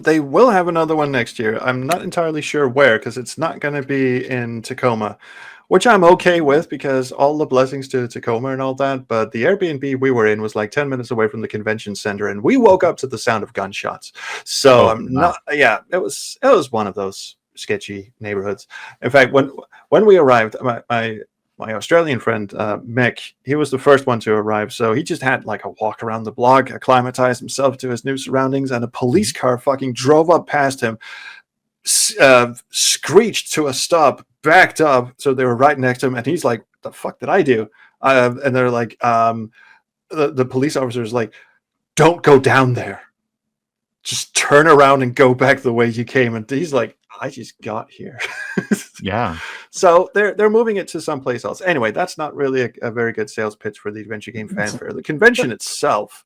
They will have another one next year. I'm not entirely sure where, because it's not going to be in Tacoma, which I'm okay with because all the blessings to Tacoma and all that. But the Airbnb we were in was like 10 minutes away from the convention center, and we woke up to the sound of gunshots. So I'm not. Yeah, it was one of those sketchy neighborhoods. In fact, when we arrived, my Australian friend, Mick, he was the first one to arrive. So he just had like a walk around the block, acclimatize himself to his new surroundings, and a police car fucking drove up past him, screeched to a stop, backed up. So they were right next to him. And he's like, the fuck did I do? And they're like, the police officer's like, don't go down there. Just turn around and go back the way you came. And he's like, I just got here. Yeah. So they're moving it to someplace else. Anyway, that's not really a very good sales pitch for the Adventure Game Fanfare. The convention itself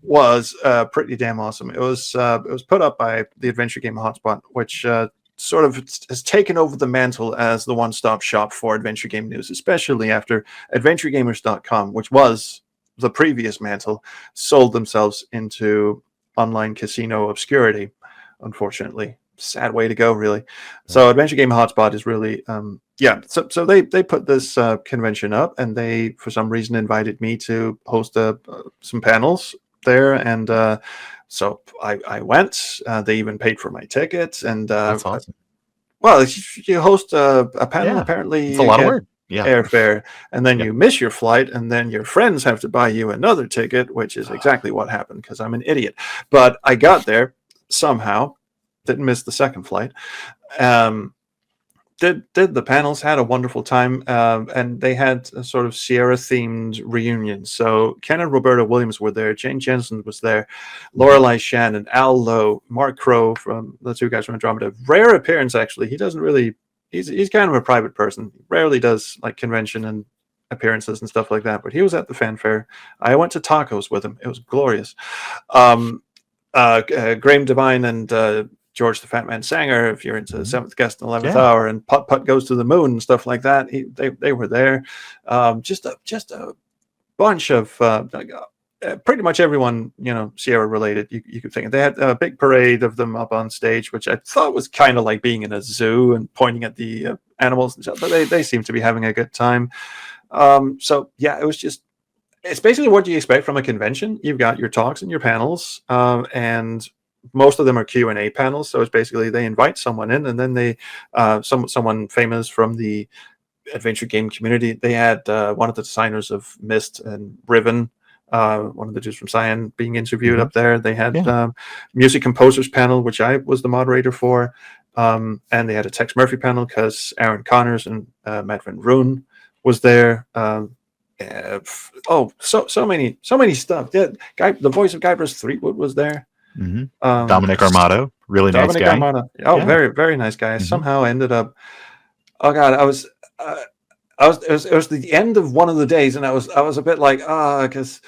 was pretty damn awesome. It was put up by the Adventure Game Hotspot, which sort of has taken over the mantle as the one-stop shop for adventure game news, especially after AdventureGamers.com, which was the previous mantle, sold themselves into online casino obscurity, unfortunately. Sad way to go, really. So Adventure Game Hotspot is really so they put this convention up, and they for some reason invited me to host some panels there, and so I went. They even paid for my tickets, and That's awesome. Well, if you host a panel, apparently it's a lot of work. Yeah, airfare, and then you miss your flight, and then your friends have to buy you another ticket, which is exactly what happened because I'm an idiot. But I got there somehow. Didn't miss the second flight. Did the panels, had a wonderful time, and they had a sort of Sierra themed reunion. So Ken and Roberta Williams were there, Jane Jensen was there, Lorelei Shannon, Al Lowe, Mark Crow from the two guys from Andromeda. Rare appearance, actually. He doesn't really. He's kind of a private person. He rarely does like convention and appearances and stuff like that. But he was at the fanfare. I went to tacos with him. It was glorious. Graham Devine and George the Fat Man Sanger, if you're into Seventh Guest and 11th Hour, and Putt Putt Goes to the Moon and stuff like that, they were there. Just a bunch of pretty much everyone, Sierra related. You could think they had a big parade of them up on stage, which I thought was kind of like being in a zoo and pointing at the animals and stuff. But they seem to be having a good time. So yeah, it's basically what you expect from a convention. You've got your talks and your panels, and most of them are Q&A panels. So it's basically they invite someone in, and then they someone famous from the adventure game community. They had one of the designers of Myst and Riven, one of the dudes from Cyan, being interviewed up there. They had music composers panel, which I was the moderator for, and they had a Tex Murphy panel because Aaron Connors and Matt Van Roon was there. So many stuff. Yeah, the voice of Guybrush Threepwood was there. Dominic Armato, really nice guy. Armato. Very, very nice guy. Somehow ended up. Oh God, it was the end of one of the days, and I was a bit like because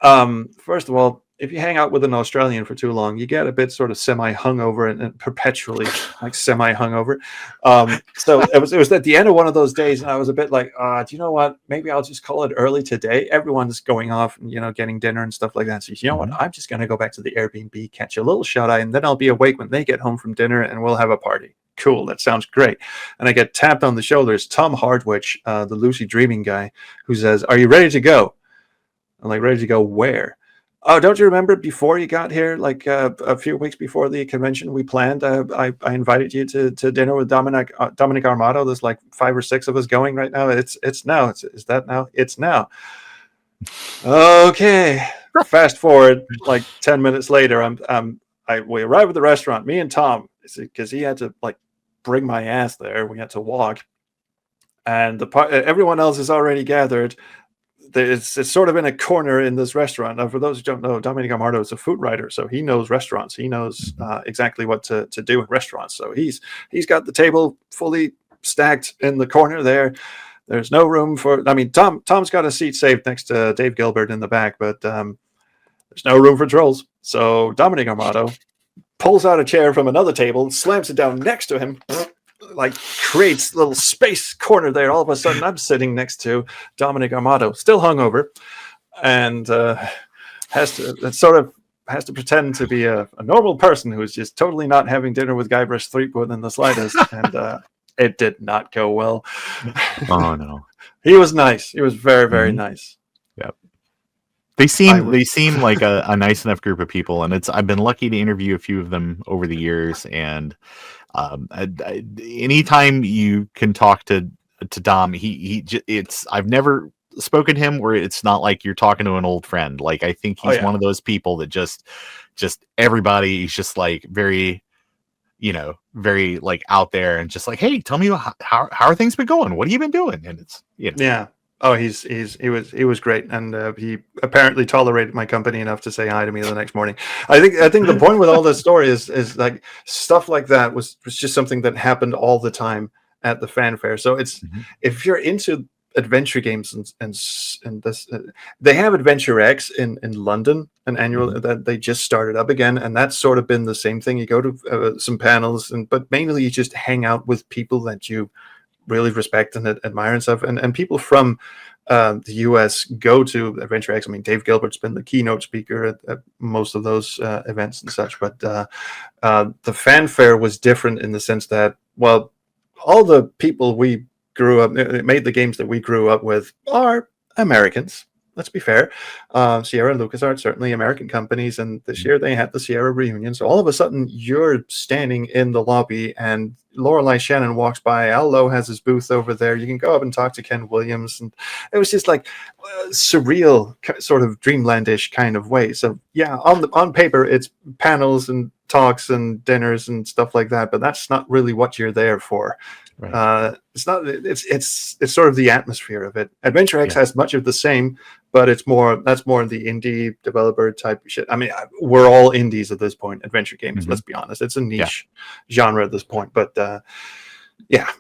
first of all, if you hang out with an Australian for too long, you get a bit sort of semi-hungover and perpetually like semi-hungover. So it was at the end of one of those days, and I was a bit like, do you know what? Maybe I'll just call it early today. Everyone's going off and getting dinner and stuff like that. So you know what? I'm just gonna go back to the Airbnb, catch a little shut eye, and then I'll be awake when they get home from dinner, and we'll have a party. Cool, that sounds great. And I get tapped on the shoulders. Tom Hardwich, the lucid dreaming guy, who says, "Are you ready to go?" I'm like, "Ready to go where?" "Oh, don't you remember before you got here, like a few weeks before the convention, we planned, I invited you to dinner with Dominic Armato. There's like 5 or 6 of us going right now. It's now. Is that now? It's now." Okay. Fast forward like 10 minutes later, I'm we arrive at the restaurant, me and Tom, because he had to like bring my ass there. We had to walk, and everyone else is already gathered. It's sort of in a corner in this restaurant. Now, for those who don't know, Dominic Amardo is a food writer, so he knows restaurants. He knows exactly what to do in restaurants. So he's got the table fully stacked in the corner there. There's no room for. I mean, Tom's got a seat saved next to Dave Gilbert in the back, but there's no room for trolls. So Dominic Armato pulls out a chair from another table, slams it down next to him, like creates a little space corner there. All of a sudden, I'm sitting next to Dominic Armato, still hungover, and has to pretend to be a normal person who's just totally not having dinner with Guybrush Threepwood in the slightest. And it did not go well. Oh no. He was nice. He was very, very nice. Yep. They seem like a nice enough group of people, and I've been lucky to interview a few of them over the years. And anytime you can talk to Dom, I've never spoken to him where it's not like you're talking to an old friend. Like, I think he's one of those people that just everybody is just like very, very like out there and just like, hey, tell me how are things been going? What have you been doing? And it's yeah. Oh, he was great, and he apparently tolerated my company enough to say hi to me the next morning. I think the point with all this story is like stuff like that was just something that happened all the time at the fanfare. So it's if you're into adventure games and this, they have Adventure X in London, an annual that they just started up again, and that's sort of been the same thing. You go to some panels, but mainly you just hang out with people that you really respect and admire and stuff, and people from the US go to Adventure X. I mean, Dave Gilbert's been the keynote speaker at most of those events and such, but the fanfare was different in the sense that, well, all the people we grew up, made the games that we grew up with are Americans. Let's be fair. Sierra and LucasArts, certainly American companies, and this year they had the Sierra reunion. So all of a sudden, you're standing in the lobby, and Lorelei Shannon walks by. Al Lowe has his booth over there. You can go up and talk to Ken Williams, and it was just like surreal, sort of dreamlandish kind of way. So yeah, on paper, it's panels and talks and dinners and stuff like that, but that's not really what you're there for. Right. It's not. It's sort of the atmosphere of it. Adventure X has much of the same, but that's more the indie developer type shit. I mean, we're all indies at this point. Adventure games. Let's be honest. It's a niche genre at this point. But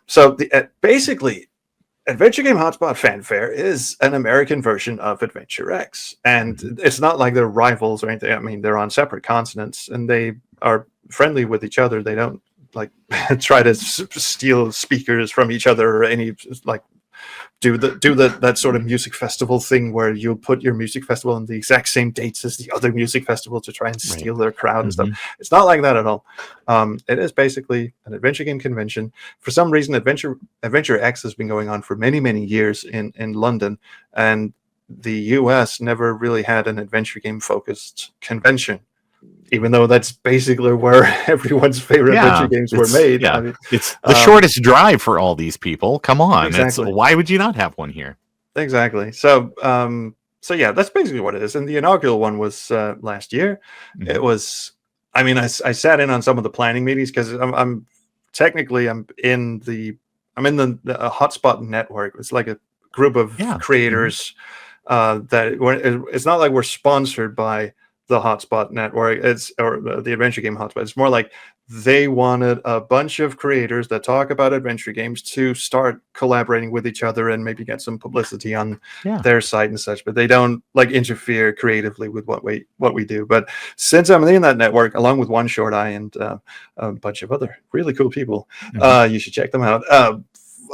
so basically, Adventure Game Hotspot Fanfare is an American version of Adventure X, and it's not like they're rivals or anything. I mean, they're on separate continents, and they are friendly with each other. They don't like try to steal speakers from each other or any like do that sort of music festival thing where you'll put your music festival on the exact same dates as the other music festival to try and steal their crowd and stuff. It's not like that at all. It is basically an adventure game convention. For some reason, Adventure X has been going on for many years in London, and the US never really had an adventure game focused convention, even though that's basically where everyone's favorite adventure games were made. Yeah. I mean, it's the shortest drive for all these people. Come on. Exactly. Why would you not have one here? Exactly. So yeah, that's basically what it is. And the inaugural one was last year. It was, I mean, I sat in on some of the planning meetings because I'm in the Hotspot network. It's like a group of creators it's not like we're sponsored by the Hotspot network, or the Adventure Game Hotspot. It's more like they wanted a bunch of creators that talk about adventure games to start collaborating with each other and maybe get some publicity on their site and such, but they don't like interfere creatively with what we do. But since I'm in that network, along with One Short Eye and a bunch of other really cool people, you should check them out.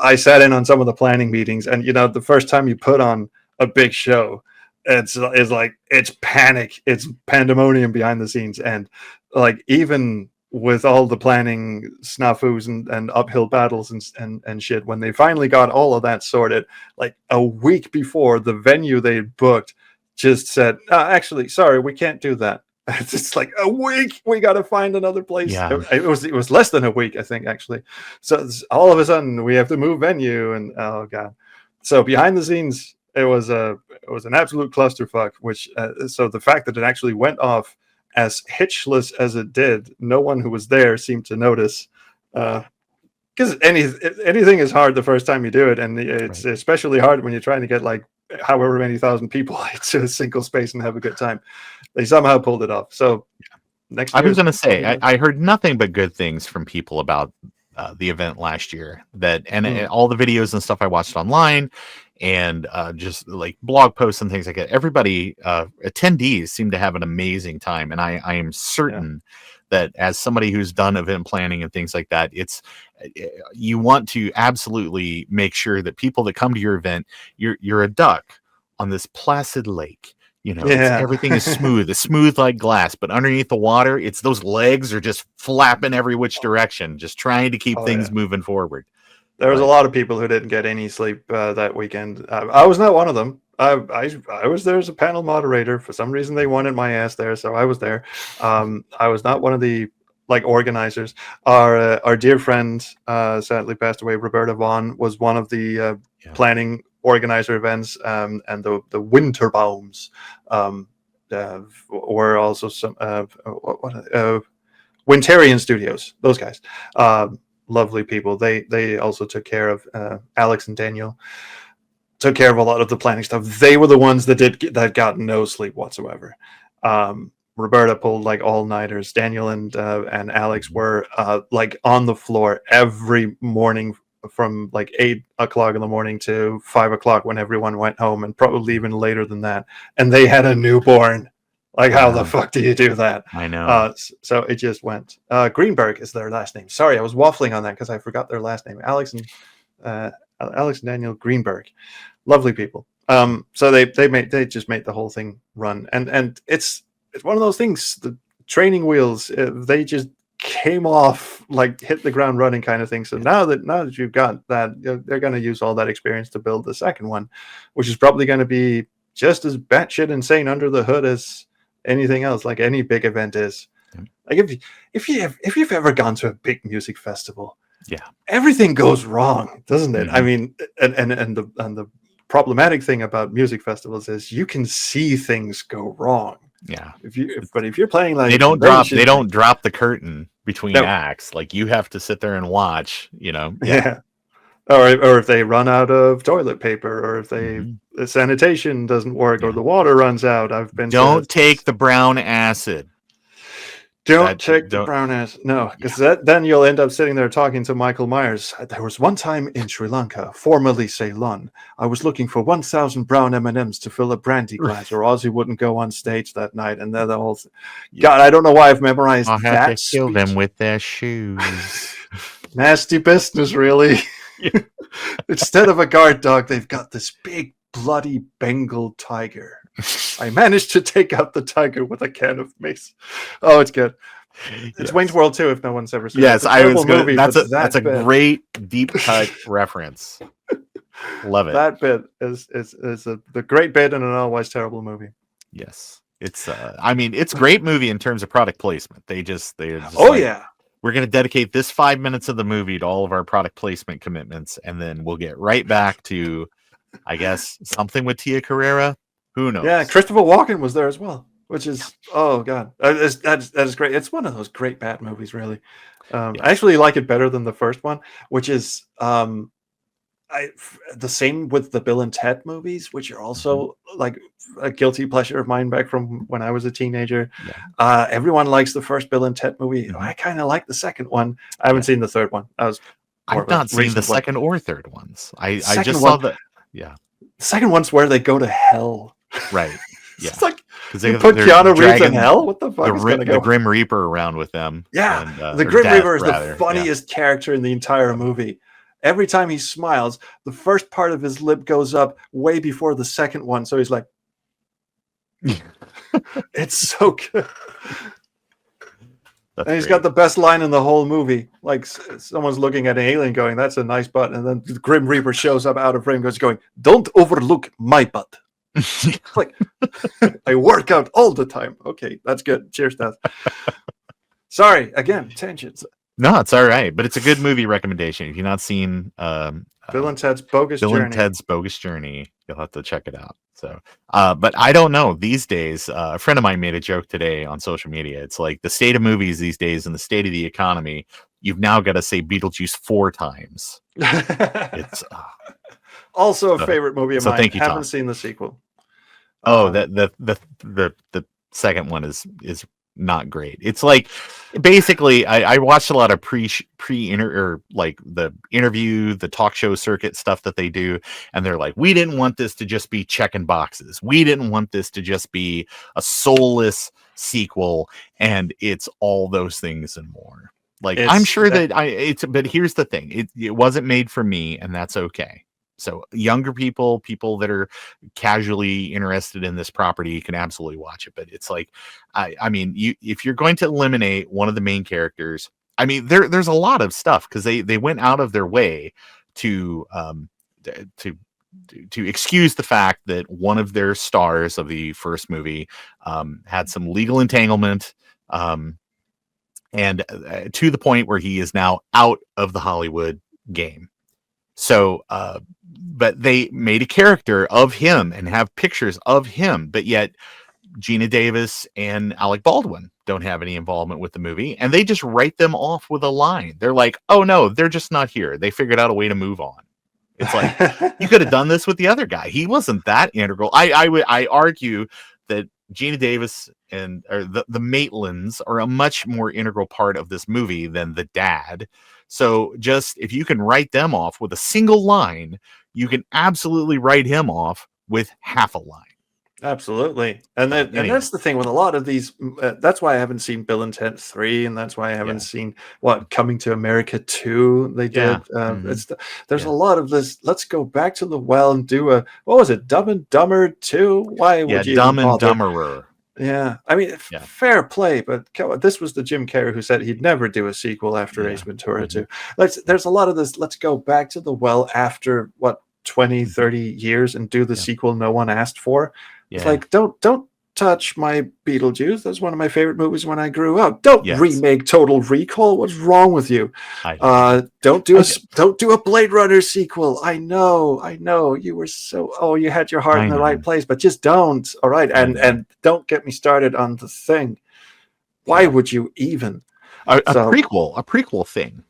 I sat in on some of the planning meetings, and the first time you put on a big show, it's like it's panic, it's pandemonium behind the scenes, and like even with all the planning snafus and uphill battles and shit, when they finally got all of that sorted, like a week before, the venue they booked just said, actually, sorry, we can't do that. It's just like a week. We got to find another place. Yeah. It was less than a week, I think, actually. So all of a sudden we have to move venue, and oh god. So behind the scenes, it was an absolute clusterfuck. Which so the fact that it actually went off as hitchless as it did, no one who was there seemed to notice. Because anything is hard the first time you do it, and it's especially hard when you're trying to get like however many thousand people into a single space and have a good time. They somehow pulled it off. So next year, I was going to say, I heard nothing but good things from people about the event last year. And all the videos and stuff I watched online, and just like blog posts and things like that. Everybody, attendees, seem to have an amazing time, and I am certain that as somebody who's done event planning and things like that, you want to absolutely make sure that people that come to your event, you're a duck on this placid lake. Everything is smooth. It's smooth like glass, but underneath the water, it's those legs are just flapping every which direction, just trying to keep things moving forward. There was a lot of people who didn't get any sleep that weekend. I was not one of them. I was there as a panel moderator. For some reason, they wanted my ass there, so I was there. I was not one of the organizers. Our dear friend, sadly passed away, Roberta Vaughn, was one of the planning organizer events, and the Winterbaums were also some Wintarian Studios. Those guys. Lovely people. They also took care of Alex and Daniel. Took care of a lot of the planning stuff. They were the ones that got no sleep whatsoever. Roberta pulled like all-nighters. Daniel and Alex were on the floor every morning from like 8 o'clock in the morning to 5 o'clock when everyone went home, and probably even later than that. And they had a newborn. Like, how the fuck do you do that? I know. So it just went. Greenberg is their last name. Sorry, I was waffling on that because I forgot their last name. Alex and Daniel Greenberg, lovely people. So they just made the whole thing run, and it's one of those things. The training wheels, they just came off, like hit the ground running kind of thing. So now that you've got that, they're going to use all that experience to build the second one, which is probably going to be just as batshit insane under the hood as anything else, like any big event is. Like if you've ever gone to a big music festival, everything goes wrong, doesn't it? I mean, and the problematic thing about music festivals is you can see things go wrong. If you're playing like they don't drop the curtain between acts. Like, you have to sit there and watch. Or if they run out of toilet paper, or if the sanitation doesn't work, or the water runs out. Don't take the brown acid. Don't take the brown acid. No, because then you'll end up sitting there talking to Michael Myers. There was one time in Sri Lanka, formerly Ceylon, I was looking for 1,000 brown M&Ms to fill a brandy glass, or Ozzy wouldn't go on stage that night. And then the whole God, I don't know why I've memorized I'll that. have to kill them with their shoes. Nasty business, really. Instead of a guard dog, they've got this big bloody Bengal tiger. I managed to take out the tiger with a can of mace. Oh, it's good. It's Wayne's World 2, if no one's ever seen it. Yes, I was good. That's a great deep cut reference. Love it. That bit is the great bit in an otherwise terrible movie. Yes. It's it's a great movie in terms of product placement. They're just we're going to dedicate this 5 minutes of the movie to all of our product placement commitments, and then we'll get right back to, I guess, something with Tia Carrera. Who knows? Yeah, Christopher Walken was there as well, which is oh god, that is great. It's one of those great Bat movies, really. I actually like it better than the first one, which is the same with the Bill and Ted movies, which are also like a guilty pleasure of mine back from when I was a teenager. Everyone likes the first Bill and Ted movie. I kind of like the second one. I haven't seen the third one. I've not seen the second or third ones. I just saw the the second one's where they go to hell. Right. Yeah. It's like they put Keanu Reeves in hell. What the fuck is going to go? The Grim Reaper around with them. Yeah, and, the Grim Reaper is the funniest character in the entire movie. Every time he smiles, the first part of his lip goes up way before the second one. So he's like, it's so good. And he's got the best line in the whole movie. Like, someone's looking at an alien going, that's a nice butt. And then the Grim Reaper shows up out of frame, going, don't overlook my butt. Like, I work out all the time. Okay, that's good. Cheers, Dad. Sorry, again, tangents. No, it's all right, but it's a good movie recommendation. If you've not seen Bill and Ted's Bogus Bill Journey. and Ted's Bogus Journey, you'll have to check it out. So, but I don't know. These days, a friend of mine made a joke today on social media. It's like the state of movies these days and the state of the economy. You've now got to say Beetlejuice 4 times. It's also a favorite movie of mine. Thank you, Haven't Tom. seen the sequel. Oh, the second one is not great. It's like basically I watched a lot of like the interview, the talk show circuit stuff that they do, and they're like, we didn't want this to just be checking boxes. We didn't want this to just be a soulless sequel, and it's all those things and more. Like I'm sure but here's the thing. It wasn't made for me, and that's okay. So younger people that are casually interested in this property can absolutely watch it. But it's like, I mean, if you're going to eliminate one of the main characters, I mean, there's a lot of stuff because they went out of their way to excuse the fact that one of their stars of the first movie had some legal entanglement, and to the point where he is now out of the Hollywood game. So, but they made a character of him and have pictures of him, but yet Gina Davis and Alec Baldwin don't have any involvement with the movie, and they just write them off with a line. They're like, oh no, they're just not here. They figured out a way to move on. It's like, you could have done this with the other guy. He wasn't that integral. I argue that Gina Davis and the Maitlands are a much more integral part of this movie than the dad. So just if you can write them off with a single line, you can absolutely write him off with half a line. Absolutely. And that's the thing with a lot of these. That's why I haven't seen Bill and Ted 3, and that's why I haven't seen Coming to America 2 they did. There's a lot of this. Let's go back to the well and do what was it, Dumb and Dumber 2? Why would you Dumb and Dumberer. Yeah, I mean, fair play, but this was the Jim Carrey who said he'd never do a sequel after Ace Ventura 2. There's a lot of this, let's go back to the well after, 20, 30 years and do the sequel no one asked for. It's like, don't touch my Beetlejuice. That's one of my favorite movies when I grew up. Don't remake Total Recall. What's wrong with you? Don't do a Blade Runner sequel. I know you were you had your heart in the right place, but just don't. All right, and don't get me started on The Thing. Why would you even a prequel thing?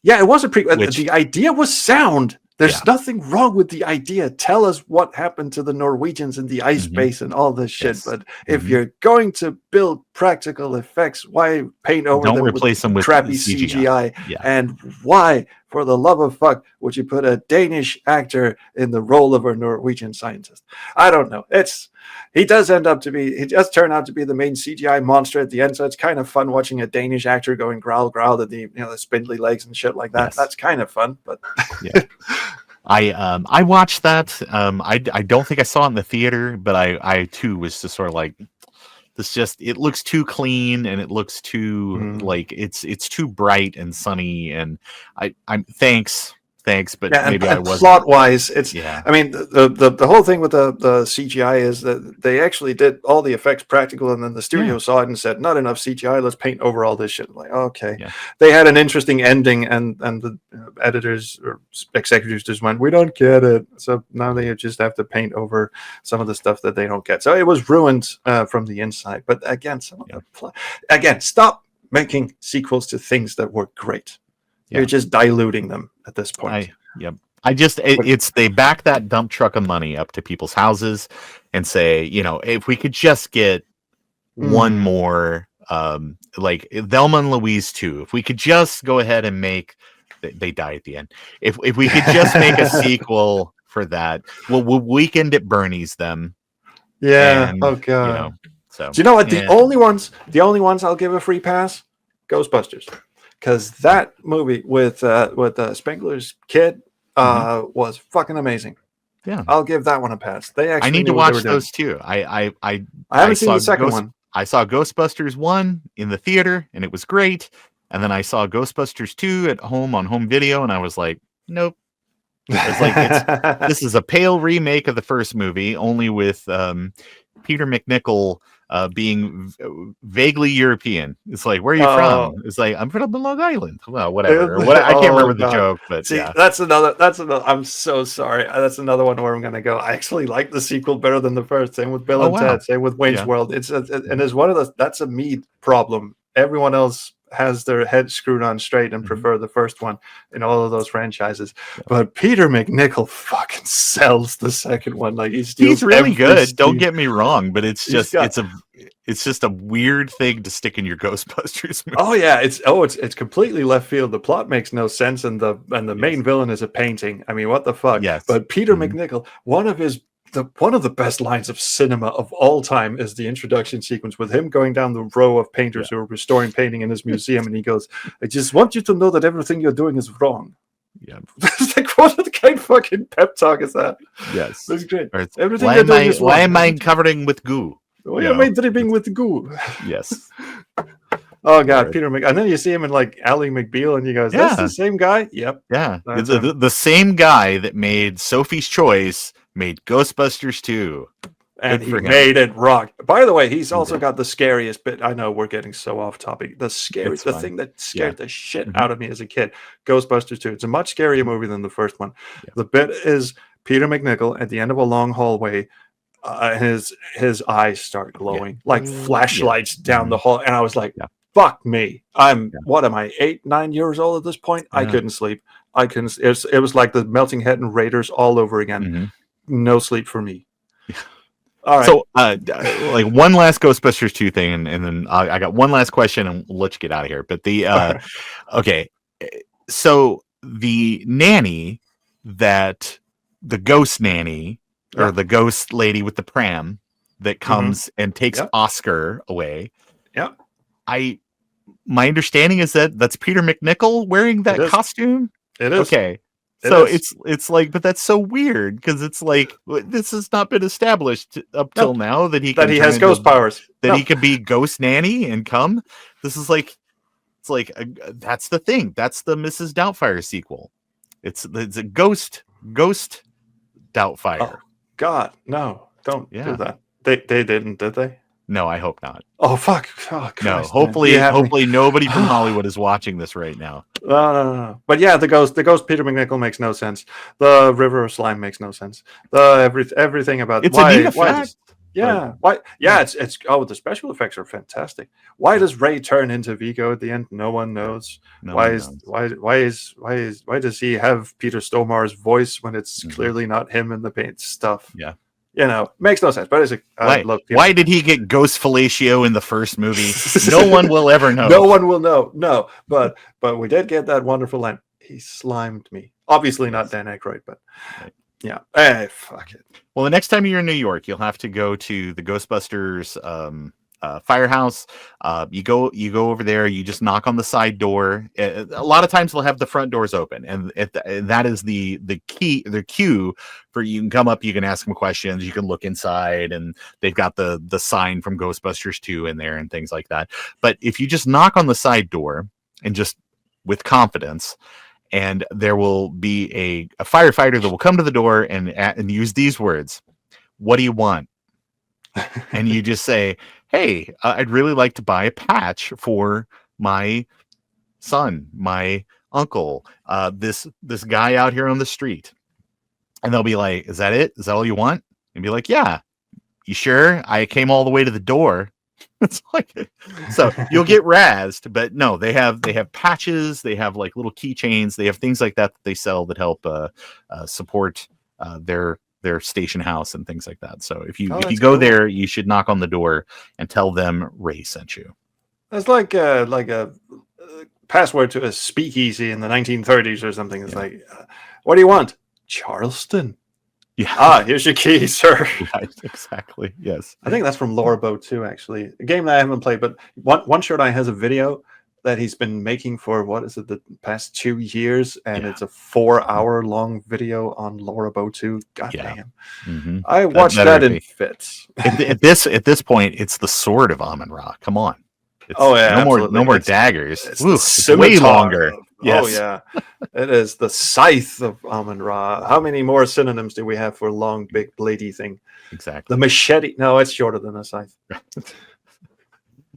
Yeah, it was a prequel. The idea was sound. There's nothing wrong with the idea. Tell us what happened to the Norwegians in the ice base and all this shit. But if you're going to build practical effects, why paint over them with crappy CGI? And why, for the love of fuck, would you put a Danish actor in the role of a Norwegian scientist? I don't know. He does turn out to be the main CGI monster at the end, so it's kind of fun watching a Danish actor going growl at the the spindly legs and shit like that. That's kind of fun, but I watched that. I don't think I saw it in the theater, but I too was just sort of like, it looks too clean and it looks too like it's too bright and sunny, and I'm thanks, but maybe I wasn't. Plot wise, I mean, the whole thing with the CGI is that they actually did all the effects practical, and then the studio saw it and said, not enough CGI, let's paint over all this shit. I'm like, okay. They had an interesting ending, and the editors or executives just went, we don't get it. So now they just have to paint over some of the stuff that they don't get. So it was ruined from the inside. But again, stop making sequels to things that were great. You're just diluting them at this point. They back that dump truck of money up to people's houses and say, if we could just get one more, like Thelma and Louise 2, if we could just go ahead and make, they die at the end. If we could just make a sequel for that, we'll Weekend at Bernie's them. Yeah. And, oh God. So do you know what? The only ones I'll give a free pass, Ghostbusters. Because that movie with Spengler's kid was fucking amazing. Yeah, I'll give that one a pass. I need to watch those too. I haven't seen the second one. I saw Ghostbusters 1 in the theater and it was great. And then I saw Ghostbusters 2 at home on home video, and I was like, nope. It's like this is a pale remake of the first movie, only with Peter McNichol being vaguely European. It's like, where are you from? It's like, I'm from Long Island. Well, whatever. I can't remember the joke, but see, yeah. that's another. I'm so sorry. That's another one where I'm gonna go. I actually like the sequel better than the first. Same with Bill and Ted. Same with Wayne's World. And it's one of the. That's a me problem. Everyone else has their head screwed on straight and prefer the first one in all of those franchises. But Peter McNichol fucking sells the second one. Like he's really good. Don't get me wrong, but it's just it's just a weird thing to stick in your Ghostbusters movie. Oh yeah, it's completely left field. The plot makes no sense, and the main villain is a painting. I mean, what the fuck? Yes. But Peter McNichol, one of the best lines of cinema of all time is the introduction sequence with him going down the row of painters who are restoring painting in his museum, and he goes, "I just want you to know that everything you're doing is wrong." Yeah. It's like, what kind of fucking pep talk is that? Yes. That's great. Everything you're doing is wrong. Why am I covering with goo? Why am I dripping with goo? Yes. Oh God, Peter McNichol. And then you see him in like Ally McBeal, and you go, "That's the same guy." Yep. Yeah. The same guy that made Sophie's Choice made Ghostbusters 2. And he made it rock. By the way, he's also got the scariest bit. I know we're getting so off topic. The thing that scared the shit out of me as a kid, Ghostbusters 2. It's a much scarier movie than the first one. Yeah. The bit is Peter McNichol at the end of a long hallway. His eyes start glowing like flashlights down the hall. And I was like, fuck me. What am I, 8, 9 years old at this point? I couldn't sleep. It was like the Melting Head and Raiders all over again. No sleep for me. All right. So, like one last Ghostbusters 2 thing, and then I got one last question, and we'll let you get out of here. But okay, so the nanny the ghost nanny or the ghost lady with the pram that comes and takes Oscar away. Yeah. My understanding is that's Peter McNichol wearing that costume. It is. Okay. So it's like, but that's so weird because it's like this has not been established up till now that he has ghost powers, that he could be ghost nanny and come. This is like, it's like that's the thing. That's the Mrs. Doubtfire sequel. It's a ghost Doubtfire. Oh, God, no! Don't do that. They didn't, did they? No, I hope not. Oh fuck! Oh, Christ, no, hopefully nobody from Hollywood is watching this right now. No. But yeah, the ghost Peter McNichol makes no sense. The River of Slime makes no sense. Everything about it's a neat effect. Why? Yeah, it's the special effects are fantastic. Why does Ray turn into Vigo at the end? No one knows. Why does he have Peter Stomar's voice when it's clearly not him in the paint stuff? Yeah. Makes no sense. But it's why did he get ghost fellatio in the first movie? No one will ever know. No one will know. No, but we did get that wonderful line. He slimed me. Obviously not Dan Aykroyd, but yeah. Hey, fuck it. Well, the next time you're in New York, you'll have to go to the Ghostbusters firehouse. You go over there. You just knock on the side door. A lot of times they'll have the front doors open, and that is the cue for you can come up. You can ask them questions. You can look inside, and they've got the sign from Ghostbusters 2 in there and things like that. But if you just knock on the side door and just with confidence, and there will be a firefighter that will come to the door and use these words, "What do you want?" And you just say, "Hey, I'd really like to buy a patch for my son, my uncle, this guy out here on the street." And they'll be like, "Is that it? Is that all you want?" And be like, "Yeah." "You sure? I came all the way to the door." It's like, so you'll get razzed, but no, they have patches, they have like little keychains, they have things like that they sell that help support their station house and things like that. So if you go there, you should knock on the door and tell them Ray sent you. That's like a password to a speakeasy in the 1930s or something. It's like, what do you want? Charleston. Yeah. Here's your key, sir. Right, exactly. Yes. I think that's from Laura Bow too, actually. A game that I haven't played, but One Shot Eye has a video that he's been making for the past 2 years, and it's a 4-hour long video on Laura Bow 2. God damn. Mm-hmm. I watched that in fits. At this point, it's the sword of Amon-Ra. Come on. No more daggers. It's way longer. Yes. Oh yeah, it is the scythe of Amon-Ra. How many more synonyms do we have for long, big, bladey thing? exactly. The machete. No, it's shorter than a scythe.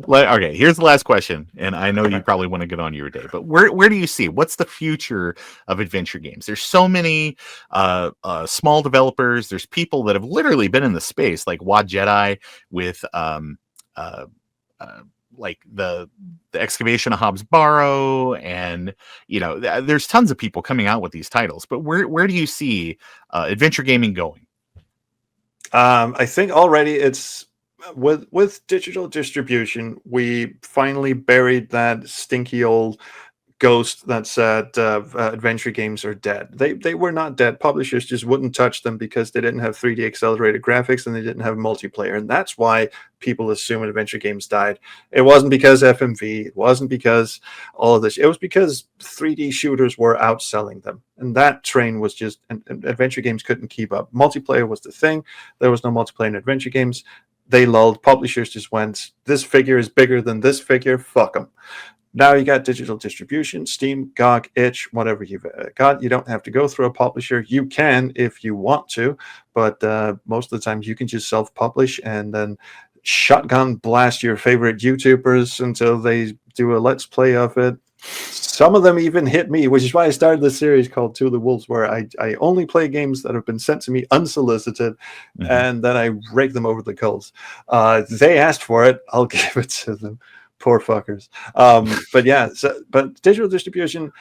Okay, here's the last question, and I know you probably want to get on your day, but where do you see what's the future of adventure games? There's so many small developers. There's people that have literally been in the space, like Wad Jedi with like the excavation of Hobbs Barrow, and there's tons of people coming out with these titles. But where do you see adventure gaming going? I think already it's with digital distribution, we finally buried that stinky old ghost that said adventure games are dead. They were not dead. Publishers just wouldn't touch them because they didn't have 3D accelerated graphics and they didn't have multiplayer, and that's why people assume adventure games died. It wasn't because FMV, it wasn't because all of this. It was because 3D shooters were outselling them, and that train was just, and adventure games couldn't keep up. Multiplayer was the thing. There was no multiplayer in adventure games. They lulled. Publishers just went, this figure is bigger than this figure, fuck them. Now you got digital distribution, Steam, GOG, itch, whatever you've got. You don't have to go through a publisher. You can if you want to, but most of the time you can just self-publish and then shotgun blast your favorite YouTubers until they do a let's play of it. Some of them even hit me, which is why I started this series called To the Wolves, where I only play games that have been sent to me unsolicited, and then I rake them over the coals. They asked for it. I'll give it to them. Poor fuckers. But yeah, but digital distribution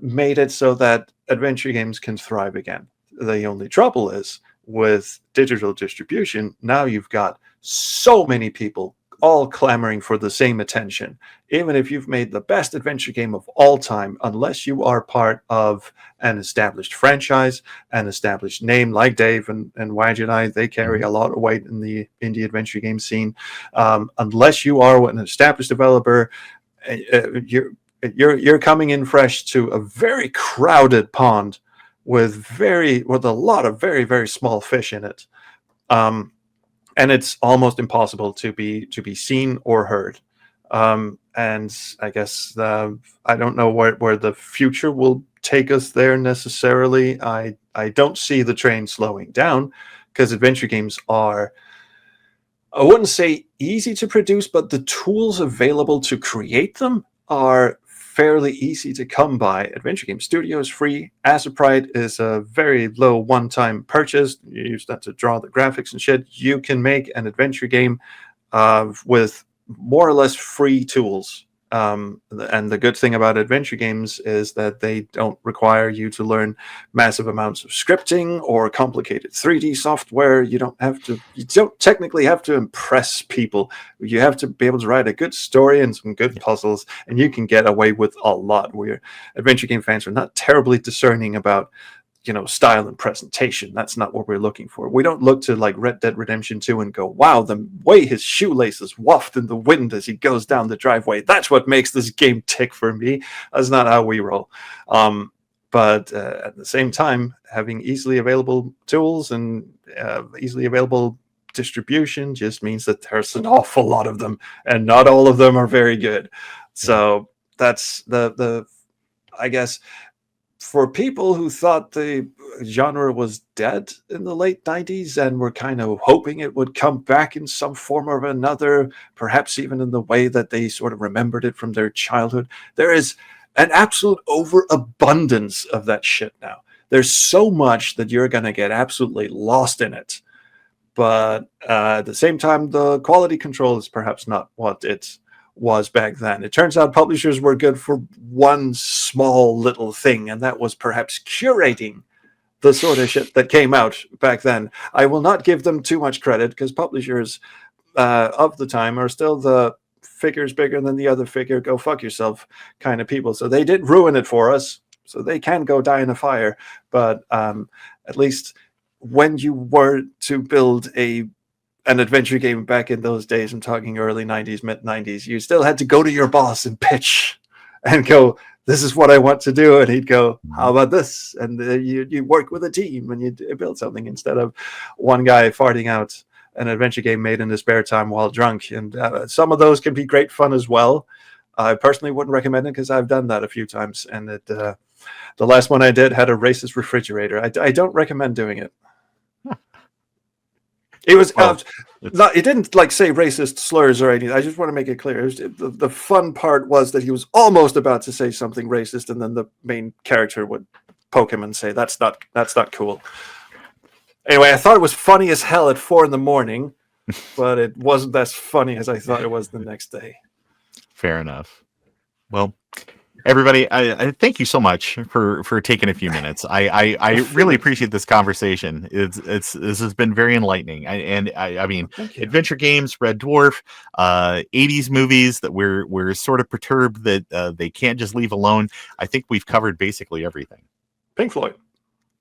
made it so that adventure games can thrive again. The only trouble is with digital distribution, now you've got so many people all clamoring for the same attention. Even if you've made the best adventure game of all time, unless you are part of an established franchise, an established name like Dave and Wajid, they carry a lot of weight in the indie adventure game scene. Unless you are an established developer, you're coming in fresh to a very crowded pond with a lot of very, very small fish in it. And it's almost impossible to be seen or heard. And I guess I don't know where the future will take us there necessarily. I don't see the train slowing down because adventure games are, I wouldn't say easy to produce, but the tools available to create them are fairly easy to come by. Adventure Game Studio is free. Azuprite is a very low one-time purchase. You use that to draw the graphics and shit. You can make an adventure game with more or less free tools. And the good thing about adventure games is that they don't require you to learn massive amounts of scripting or complicated 3D software. You don't technically have to impress people. You have to be able to write a good story and some good puzzles, and you can get away with a lot. Where adventure game fans are not terribly discerning about style and presentation. That's not what we're looking for. We don't look to like Red Dead Redemption 2 and go, wow, the way his shoelaces waft in the wind as he goes down the driveway, that's what makes this game tick for me. That's not how we roll. But at the same time, having easily available tools and easily available distribution just means that there's an awful lot of them, and not all of them are very good. So that's the I guess, for people who thought the genre was dead in the late 90s and were kind of hoping it would come back in some form or another, perhaps even in the way that they sort of remembered it from their childhood, there is an absolute overabundance of that shit now. There's so much that you're going to get absolutely lost in it. But at the same time, the quality control is perhaps not what it was back then. It turns out publishers were good for one small little thing, and that was perhaps curating the sort of shit that came out back then. I will not give them too much credit because publishers of the time are still the figure's bigger than the other figure, go fuck yourself kind of people. So they did ruin it for us, so they can go die in a fire. But at least when you were to build an adventure game back in those days, I'm talking early 90s, mid 90s, you still had to go to your boss and pitch and go, this is what I want to do. And he'd go, how about this? And you work with a team and you build something instead of one guy farting out an adventure game made in his spare time while drunk. And some of those can be great fun as well. I personally wouldn't recommend it because I've done that a few times. And the last one I did had a racist refrigerator. I don't recommend doing it. It was Well, it didn't like say racist slurs or anything. I just want to make it clear. The fun part was that he was almost about to say something racist, and then the main character would poke him and say, "That's not cool." Anyway, I thought it was funny as hell at 4 a.m, but it wasn't as funny as I thought it was the next day. Fair enough. Well, everybody, I thank you so much for taking a few minutes. I really appreciate this conversation. This has been very enlightening. I mean, adventure games, Red Dwarf, 80s movies that we're sort of perturbed that they can't just leave alone. I think we've covered basically everything. Pink Floyd.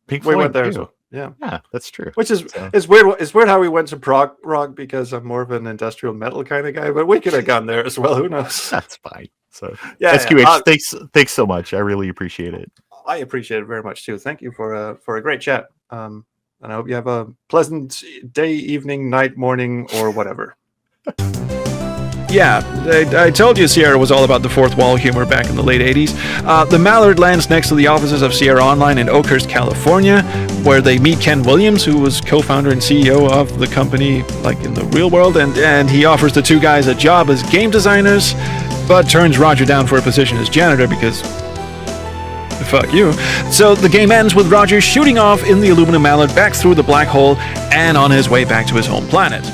We went there as well. Yeah, that's true. Which is it's weird. It's weird how we went to prog rock because I'm more of an industrial metal kind of guy, but we could have gone there as well. Who knows? That's fine. So yeah, SQH, thanks so much. I really appreciate it. I appreciate it very much too. Thank you for a great chat. And I hope you have a pleasant day, evening, night, morning, or whatever. Yeah, I told you Sierra was all about the fourth wall humor back in the late 80s. The Mallard lands next to the offices of Sierra Online in Oakhurst, California, where they meet Ken Williams, who was co-founder and CEO of the company, like in the real world, and he offers the two guys a job as game designers, but turns Roger down for a position as janitor because fuck you. So the game ends with Roger shooting off in the aluminum Mallard back through the black hole and on his way back to his home planet.